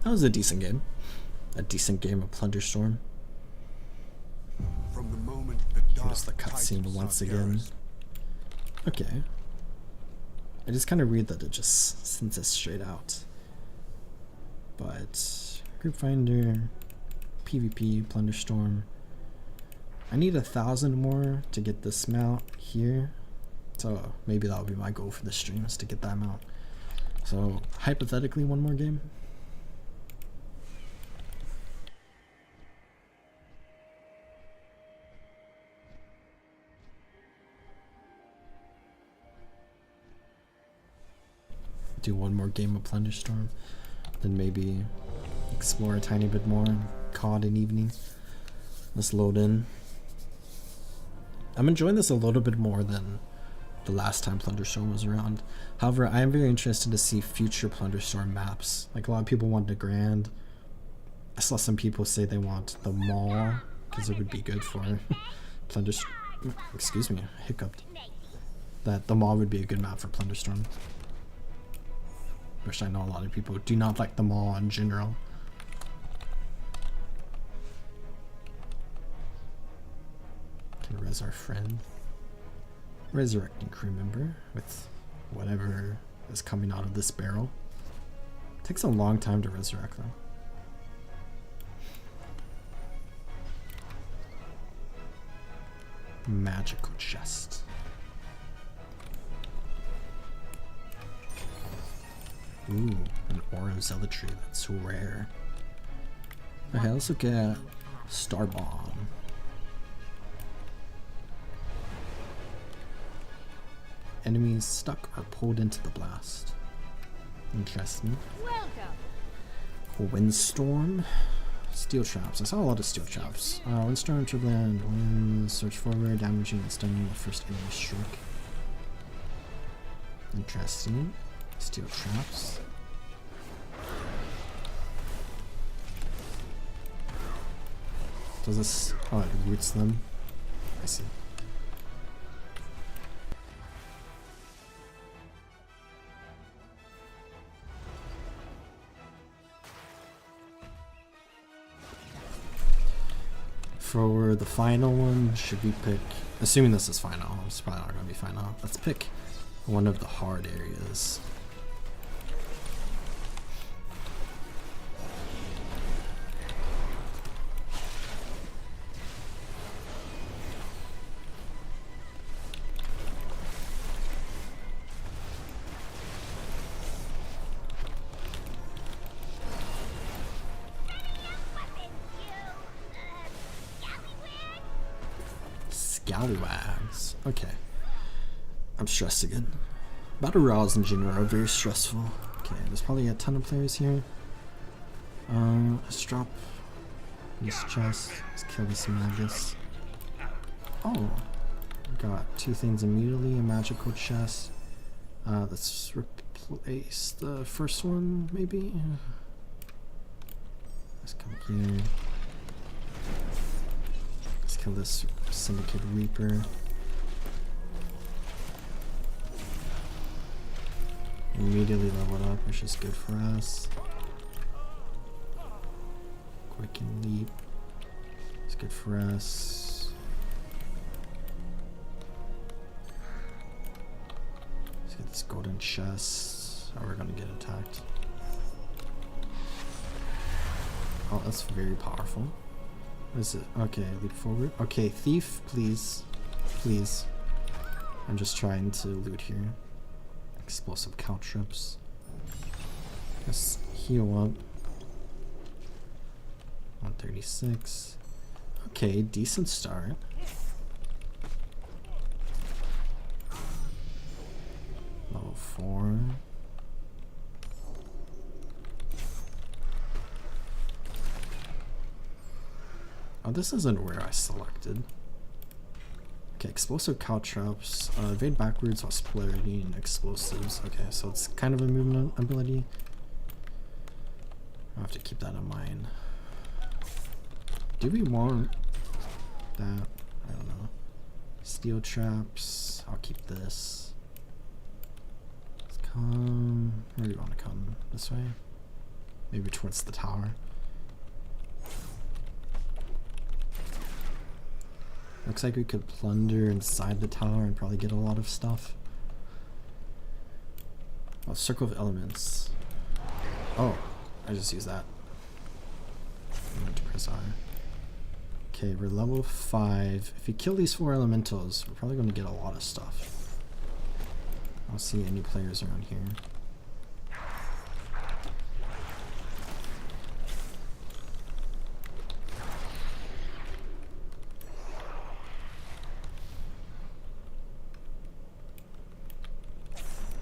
That was a decent game. A decent game of Plunderstorm. From the moment the Here's the cutscene once again. Okay. I just kind of read that it just sends us straight out. But Group Finder, PvP, Plunderstorm. I need 1,000 more to get this mount here. So maybe that'll be my goal for the stream, is to get that mount. So hypothetically, 1 more game. Do 1 more game of Plunderstorm, then maybe explore a tiny bit more and call it an evening. Let's load in. I'm enjoying this a little bit more than the last time Plunderstorm was around. However, I am very interested to see future Plunderstorm maps. Like, a lot of people want the Grand. I saw some people say they want the Mall, because it would be good for Plunderstorm. Excuse me, I hiccuped. That the Mall would be a good map for Plunderstorm. Which I know a lot of people do not like the Mall in general. Can res our friend. Resurrecting crew member with whatever is coming out of this barrel. Takes a long time to resurrect though. Magical chest. Ooh, an aura of zealotry. That's rare. Okay, let's look at Star Bomb. Enemies stuck or pulled into the blast. Interesting. Welcome. Windstorm. Steel traps. I saw a lot of steel traps. Windstorm, turbulent, wind, search forward, damaging and stunning the first enemy strike. Interesting. Steel traps. Does this... oh, it roots them. I see. For the final one, should we pick... assuming this is final, it's probably not going to be final. Let's pick one of the hard areas. Scallywags. Okay. I'm stressed again. Battle royals in general are very stressful. Okay, there's probably a ton of players here. Let's drop this chest. Let's kill this magus. Oh, got two things immediately. A magical chest. Let's replace the first one, maybe. Let's come here. Let's kill this Syndicate Reaper. Immediately level it up, which is good for us. Quick and leap. It's good for us. Let's get this golden chest. Oh, we're gonna get attacked. Oh, that's very powerful. What is it? Okay, leap forward. Okay, thief, please. Please. I'm just trying to loot here. Explosive caltrops. Let's heal up. 136. Okay, decent start. Level 4. Oh, this isn't where I selected. Okay, explosive caltrops, evade backwards, polarity, and explosives. Okay, so it's kind of a movement ability. I'll have to keep that in mind. Do we want that? I don't know. Steel traps. I'll keep this. Let's come. Where do you want to come? This way? Maybe towards the tower. Looks like we could plunder inside the tower and probably get a lot of stuff. Oh, circle of elements. Oh, I just used that. I'm going to press R. Okay, we're level 5. If we kill these 4 elementals, we're probably going to get a lot of stuff. I don't see any players around here.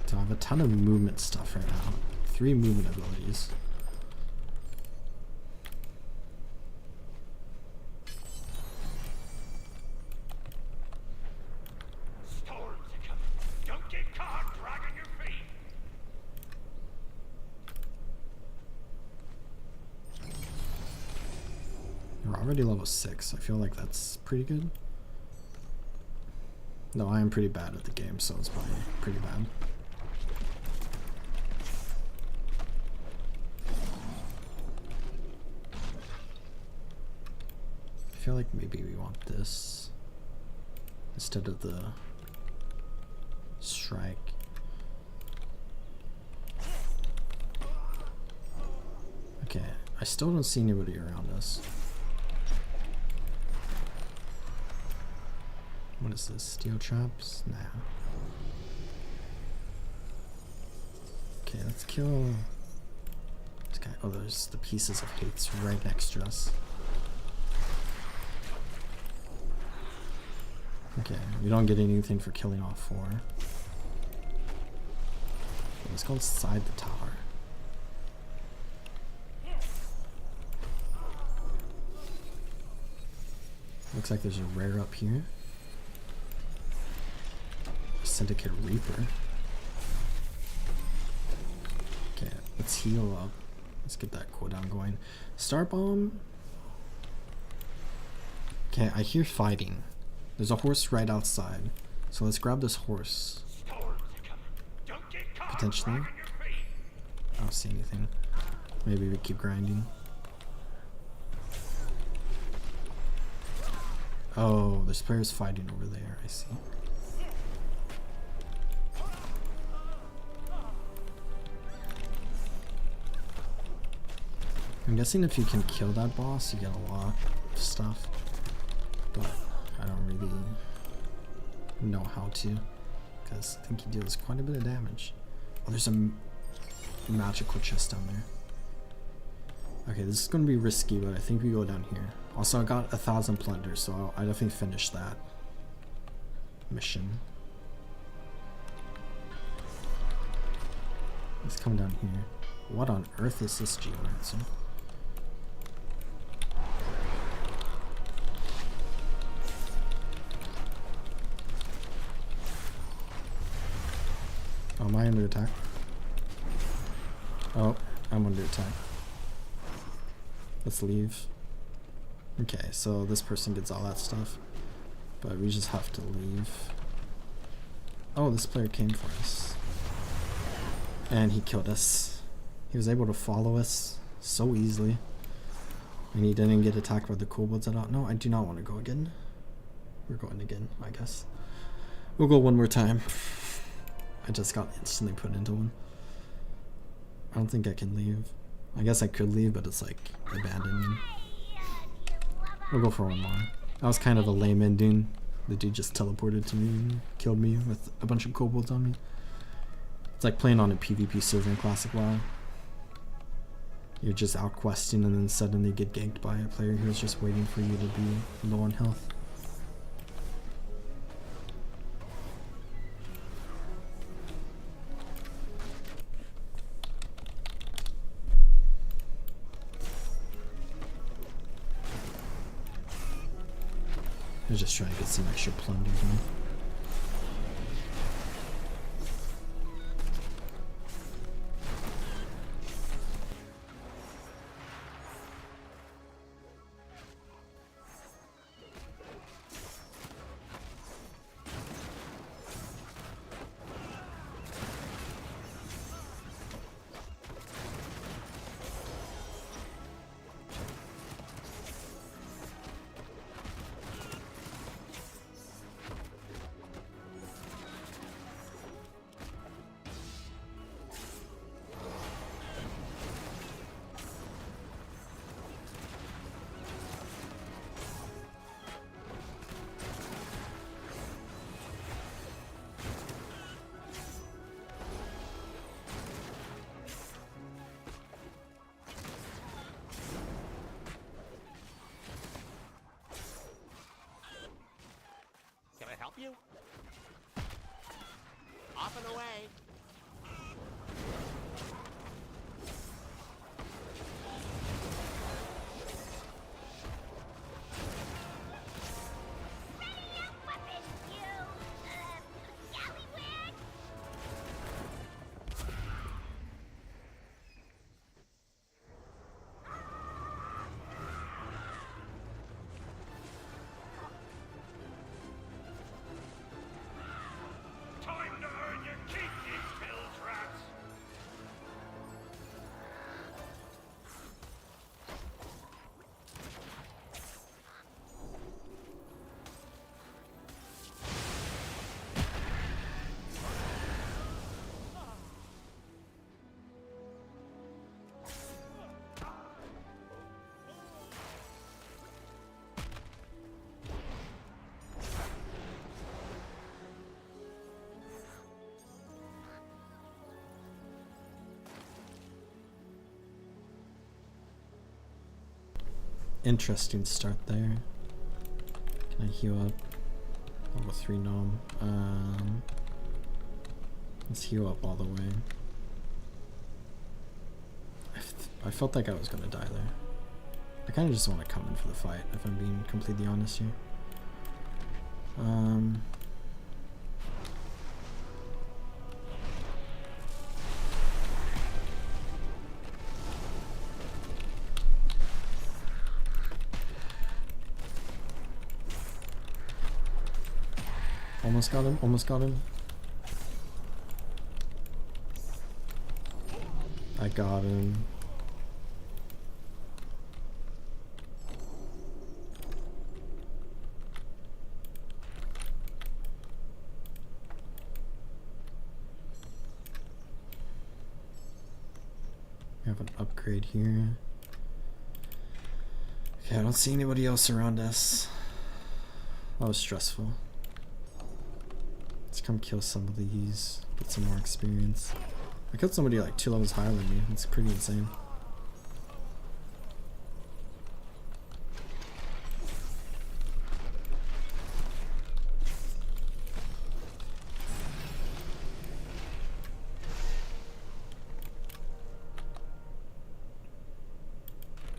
So I have a ton of movement stuff right now. 3 movement abilities. Don't get caught dragging your feet. We're already level 6. I feel like that's pretty good. No, I am pretty bad at the game, so it's probably pretty bad. I feel like maybe we want this instead of the strike. Okay, I still don't see anybody around us. What is this? Steel traps? Nah. Okay, let's kill this guy. Oh, there's the pieces of hates right next to us. Okay, we don't get anything for killing all 4. Let's go inside the tower. Looks like there's a rare up here. Syndicate Reaper. Okay, let's heal up. Let's get that cooldown going. Star Bomb. Okay, I hear fighting. There's a horse right outside. So let's grab this horse. Potentially. I don't see anything. Maybe we keep grinding. Oh, there's players fighting over there, I see. I'm guessing if you can kill that boss, you get a lot of stuff. But I don't really know how to, because I think he deals quite a bit of damage. Oh, there's a magical chest down there. Okay, this is going to be risky, but I think we go down here. Also, I got 1,000 plunder, so I definitely finished that mission. Let's come down here. What on earth is this geomancer? Oh, am I under attack? Oh, I'm under attack. Let's leave. Okay, so this person gets all that stuff, but we just have to leave. Oh, this player came for us. And he killed us. He was able to follow us so easily. And he didn't get attacked by the kobolds at all. No, I do not want to go again. We're going again, I guess. We'll go one more time. I just got instantly put into one. I don't think I can leave. I guess I could leave, but it's like abandoning. We'll go for one more. That was kind of a lame ending. The dude just teleported to me and killed me with a bunch of kobolds on me. It's like playing on a PvP server in Classic WoW. You're just out questing and then suddenly get ganked by a player who's just waiting for you to be low on health. I'm just trying to get some extra plunder here. Help you? Off and away. Time to earn your keep, interesting start there. Can I heal up? Level 3 gnome. Let's heal up all the way. I felt like I was gonna die there. I kind of just want to come in for the fight, if I'm being completely honest here. Almost got him, almost got him. I got him. We have an upgrade here. Okay, I don't see anybody else around us. That was stressful. Let's come kill some of these, get some more experience. I killed somebody like 2 levels higher than me. It's pretty insane.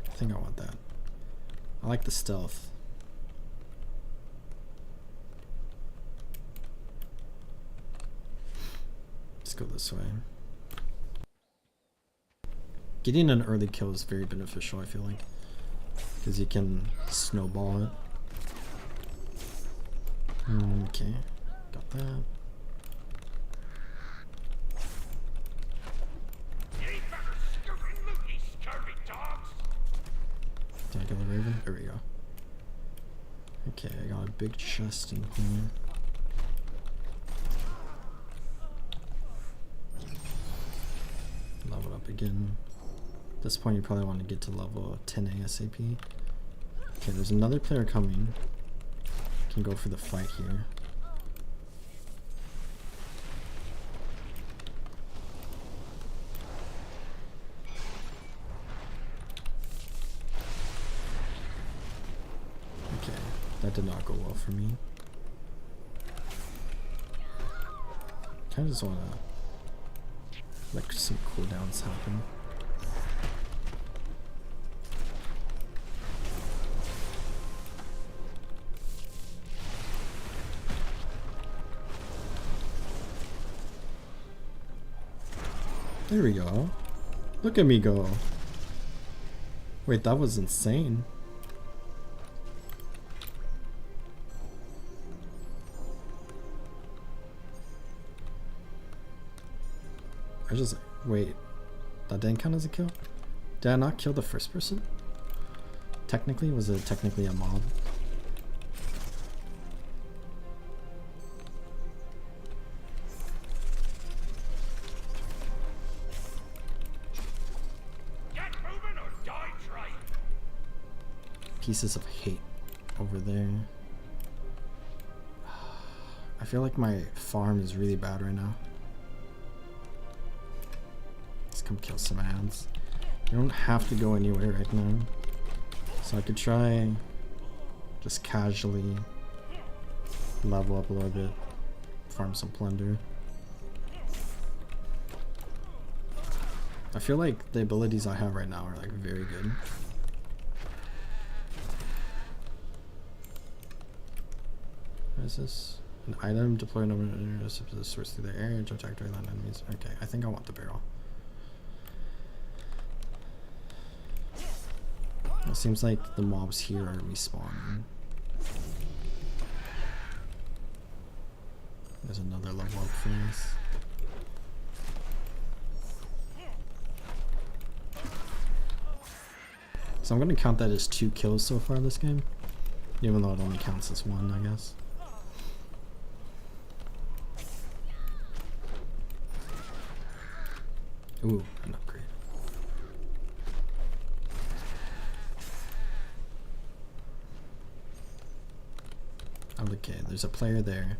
I think I want that. I like the stealth. Let's go this way. Getting an early kill is very beneficial, I feel like, because you can snowball it. Okay, got that. Did I kill the raven? There we go. Okay, I got a big chest in here. Level up again. At this point, you probably want to get to level 10 ASAP. Okay, there's another player coming. Can go for the fight here. Okay, that did not go well for me. I just want to let some cooldowns happen. There we go. Look at me go. Wait, that was insane. I just... Wait. That didn't count as a kill? Did I not kill the first person? Technically? Was it technically a mob? Pieces of hate over there. I feel like my farm is really bad right now. Let's come kill some ads. You don't have to go anywhere right now. So I could try just casually level up a little bit, farm some plunder. I feel like the abilities I have right now are like very good. What is this? An item deployed over the source through the air to attack land enemies. Okay, I think I want the barrel. It seems like the mobs here are respawning. There's another level up for this. So I'm gonna count that as 2 kills so far this game, even though it only counts as 1, I guess. Ooh, an upgrade. Okay, there's a player there.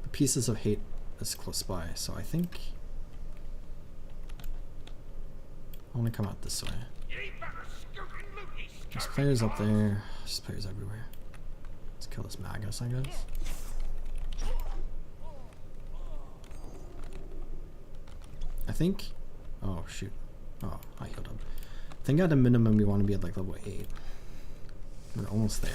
The pieces of hate is close by, so I think I want to come out this way. There's players up there. There's players everywhere. Let's kill this Magus, I guess. I think. Oh shoot. Oh, I healed up. I think at a minimum we want to be at like level 8. We're almost there.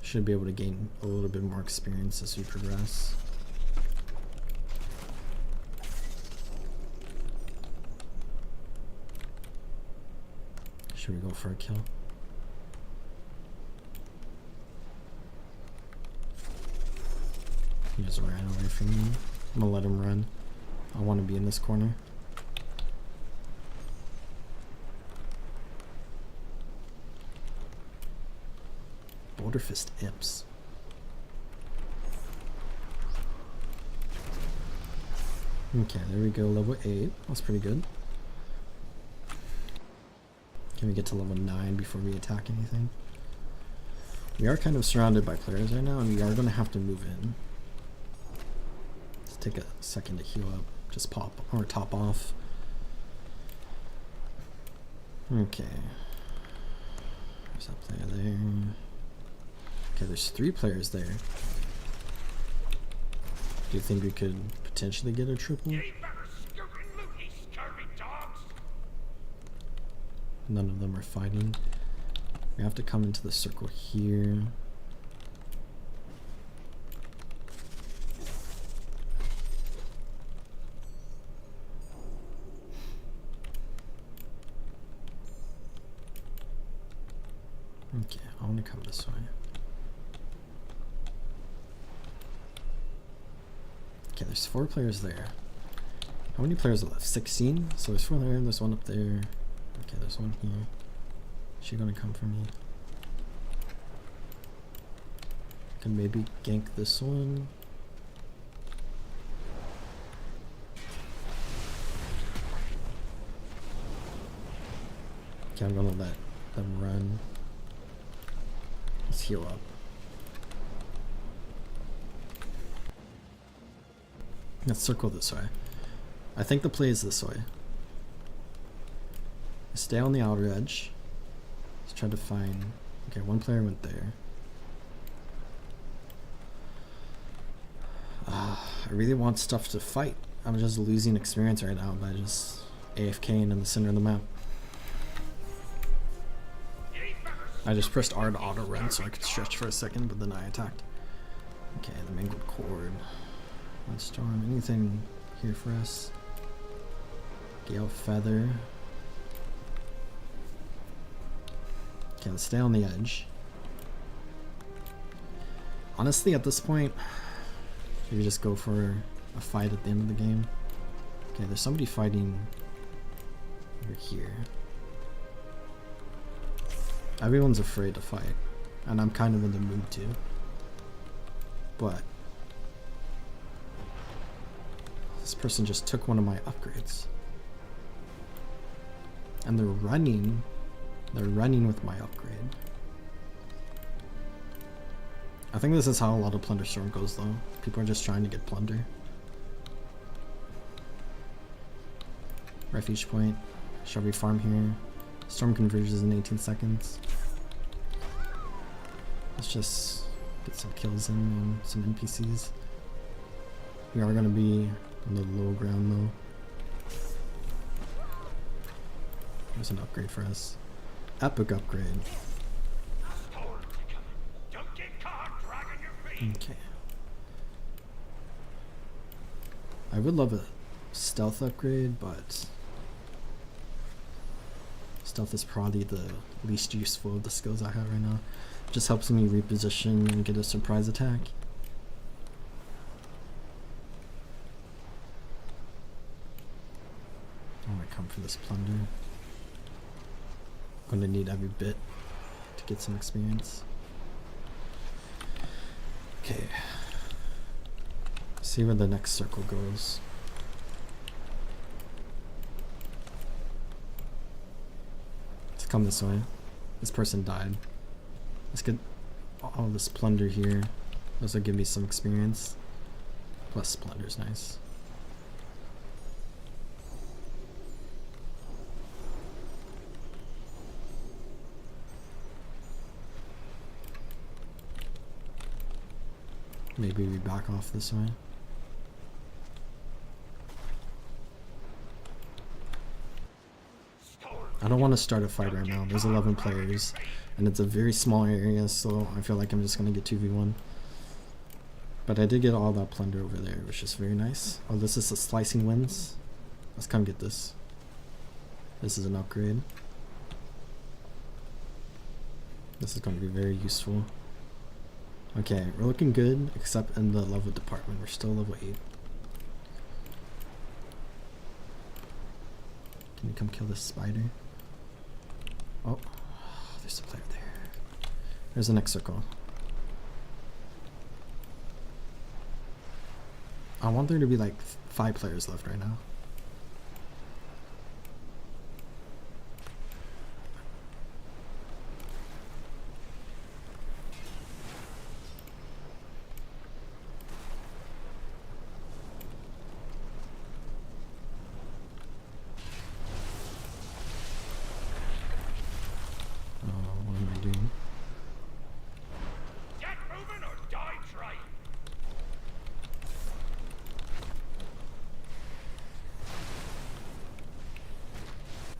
Should be able to gain a little bit more experience as we progress. Should we go for a kill? He just ran away from me. I'm gonna let him run. I want to be in this corner. Boulder Fist Imps. Okay, there we go, level 8. That's pretty good. Can we get to level 9 before we attack anything? We are kind of surrounded by players right now, and we are going to have to move in. Let's take a second to heal up. Just pop or top off. Okay. There's that player there. Okay, there's 3 players there. Do you think we could potentially get a triple? None of them are fighting. We have to come into the circle here. Okay, I want to come this way. Okay, there's 4 players there. How many players are left? 16? So there's 4 there, there's 1 up there. Okay, there's 1 here. Is she gonna come for me? Can maybe gank this one. Okay, I'm gonna let them run. Let's heal up. Let's circle this way. I think the play is this way. Stay on the outer edge. Let's try to find... Okay, 1 player went there. I really want stuff to fight. I'm just losing experience right now by just AFKing in the center of the map. I just pressed R to auto run so I could stretch for a second, but then I attacked. Okay, the mangled cord. Plunderstorm. Anything here for us? Gale Feather. Okay, let's stay on the edge. Honestly, at this point, maybe just go for a fight at the end of the game. Okay, there's somebody fighting over here. Everyone's afraid to fight, and I'm kind of in the mood to. But this person just took one of my upgrades. And they're running with my upgrade. I think this is how a lot of Plunderstorm goes though. People are just trying to get plunder. Refuge point. Shall we farm here? Storm converges in 18 seconds. Let's just get some kills in on some NPCs. We are going to be on the low ground though. There's an upgrade for us. Epic upgrade. Okay. I would love a stealth upgrade, but stealth is probably the least useful of the skills I have right now. It just helps me reposition and get a surprise attack. I want to come for this plunder. Gonna need every bit to get some experience. Okay. See where the next circle goes. Let's come this way. This person died. Let's get all this plunder here. This will give me some experience. Plus plunder's nice. Maybe we back off this way. I don't want to start a fight right now. There's 11 players, and it's a very small area, so I feel like I'm just going to get 2v1. But I did get all that plunder over there, which is very nice. Oh, this is the slicing winds. Let's come get this. This is an upgrade. This is going to be very useful. Okay, we're looking good, except in the level department. We're still level 8. Can you come kill this spider? Oh, there's a player there. There's the next circle. I want there to be like 5 players left right now.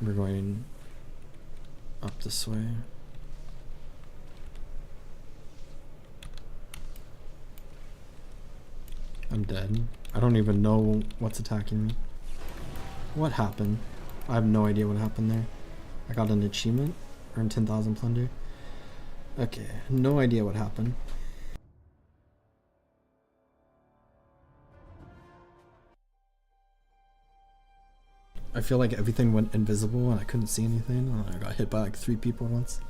We're going up this way. I'm dead. I don't even know what's attacking me. What happened? I have no idea what happened there. I got an achievement, earned 10,000 plunder. Okay, no idea what happened. I feel like everything went invisible and I couldn't see anything. I got hit by like 3 people once.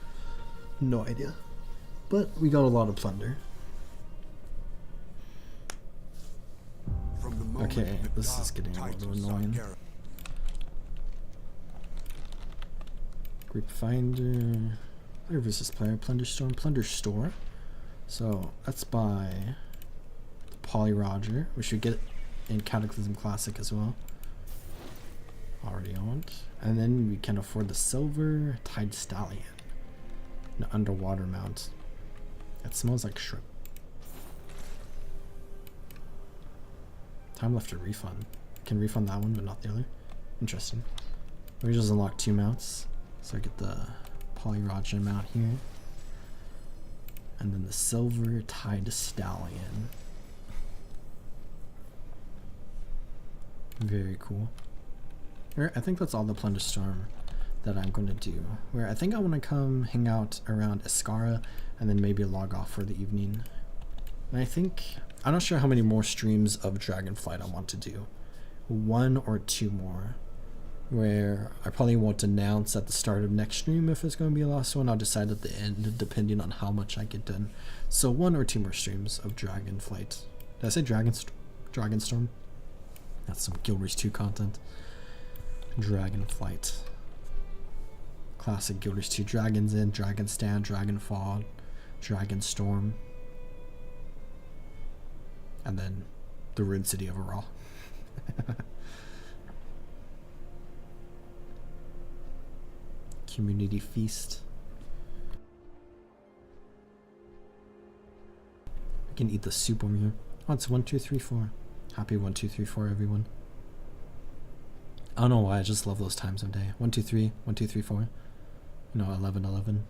No idea. But we got a lot of plunder. Okay, this is getting a little annoying. Group finder. Where is this player? Plunderstorm. Plunderstorm. So let's buy the Poly Roger. We should get in Cataclysm Classic as well. Already owned. And then we can afford the Silver Tide Stallion. An underwater mount. It smells like shrimp. Time left to refund. Can refund that one but not the other. Interesting. We just unlocked 2 mounts. So I get the Poly Roger mount here. And then the Silver Tide Stallion. Very cool. I think that's all the Plunderstorm that I'm going to do. Where I think I want to come hang out around Iskara and then maybe log off for the evening. And I think, I'm not sure how many more streams of Dragonflight I want to do. 1 or 2 more. Where I probably won't announce at the start of next stream if it's going to be the last one. I'll decide at the end depending on how much I get done. So 1 or 2 more streams of Dragonflight. Did I say Dragonstorm? That's some Guild Wars 2 content. Dragonflight. Classic Guild Wars 2. Dragon's Inn, Dragonstand, Dragonfall, Dragonstorm. And then the Ruined City overall. Community Feast. I can eat the soup over here. Oh, it's 1, 2, 3, 4. Happy 1, 2, 3, 4, everyone. I don't know why, I just love those times of day. 1, 2, 3, 1, 2, 3, 4. You know, 11, 11.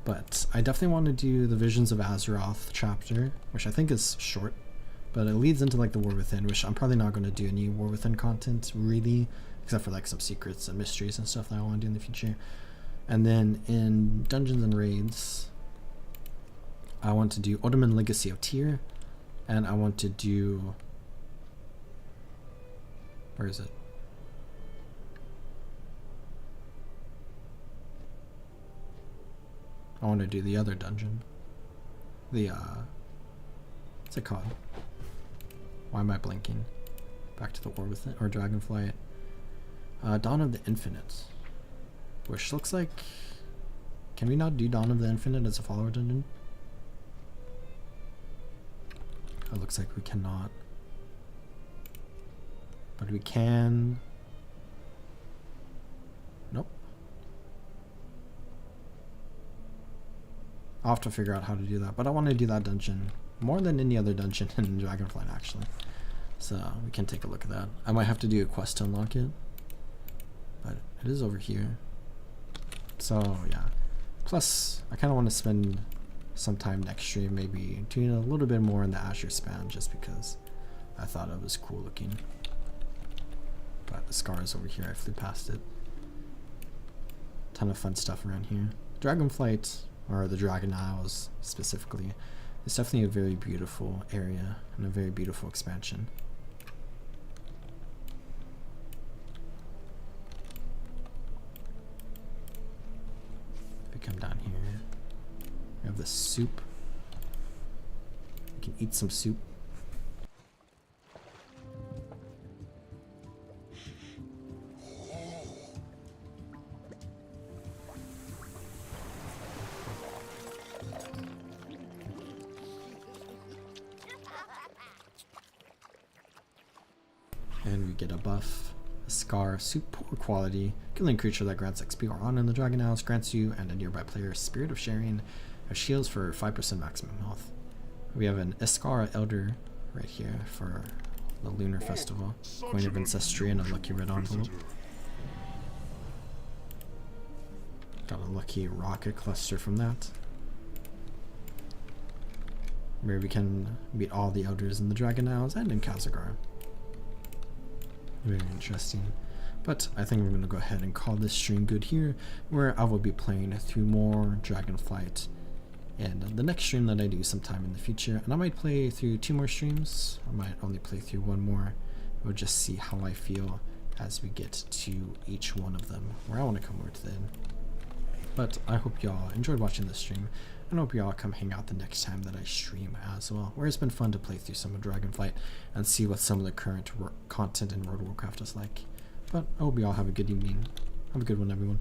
But I definitely want to do the Visions of Azeroth chapter, which I think is short, but it leads into like the War Within, which I'm probably not going to do any War Within content really, except for like some secrets and mysteries and stuff that I want to do in the future. And then in Dungeons and Raids, I want to do Ottoman Legacy of Tyr, and I want to do, where is it? I want to do the other dungeon. The, what's it called? Why am I blinking? Back to the War Within, or Dragonflight. Dawn of the Infinite. Which looks like, can we not do Dawn of the Infinite as a follower dungeon? It looks like we cannot. But we can I'll have to figure out how to do that. But I want to do that dungeon more than any other dungeon in Dragonflight, actually. So we can take a look at that. I might have to do a quest to unlock it. But it is over here. So yeah. Plus, I kind of want to spend some time next stream maybe doing a little bit more in the Azure span, just because I thought it was cool looking. But the scar is over here. I flew past it. Ton of fun stuff around here. Dragonflight, or the Dragon Isles specifically, is definitely a very beautiful area and a very beautiful expansion. We come down here. We have the soup. We can eat some soup. And we get a buff, a scar, soup, poor quality, killing creature that grants XP or honor in the Dragon Isles, grants you and a nearby player spirit of sharing, or shields for 5% maximum health. We have an Iskara Elder right here for the Lunar Festival, Coin of Ancestry, and a lucky red envelope. Got a lucky rocket cluster from that, where we can meet all the elders in the Dragon Isles and in Kazagar. Very interesting. But I think we're going to go ahead and call this stream good here, where I will be playing through more Dragonflight in the next stream that I do sometime in the future. And I might play through 2 more streams. I might only play through 1 more. We'll just see how I feel as we get to each one of them, where I want to come over to the end. But I hope y'all enjoyed watching this stream, and I hope y'all come hang out the next time that I stream as well, where it's been fun to play through some of Dragonflight and see what some of the current content in World of Warcraft is like. But I hope y'all have a good evening. Have a good one, everyone.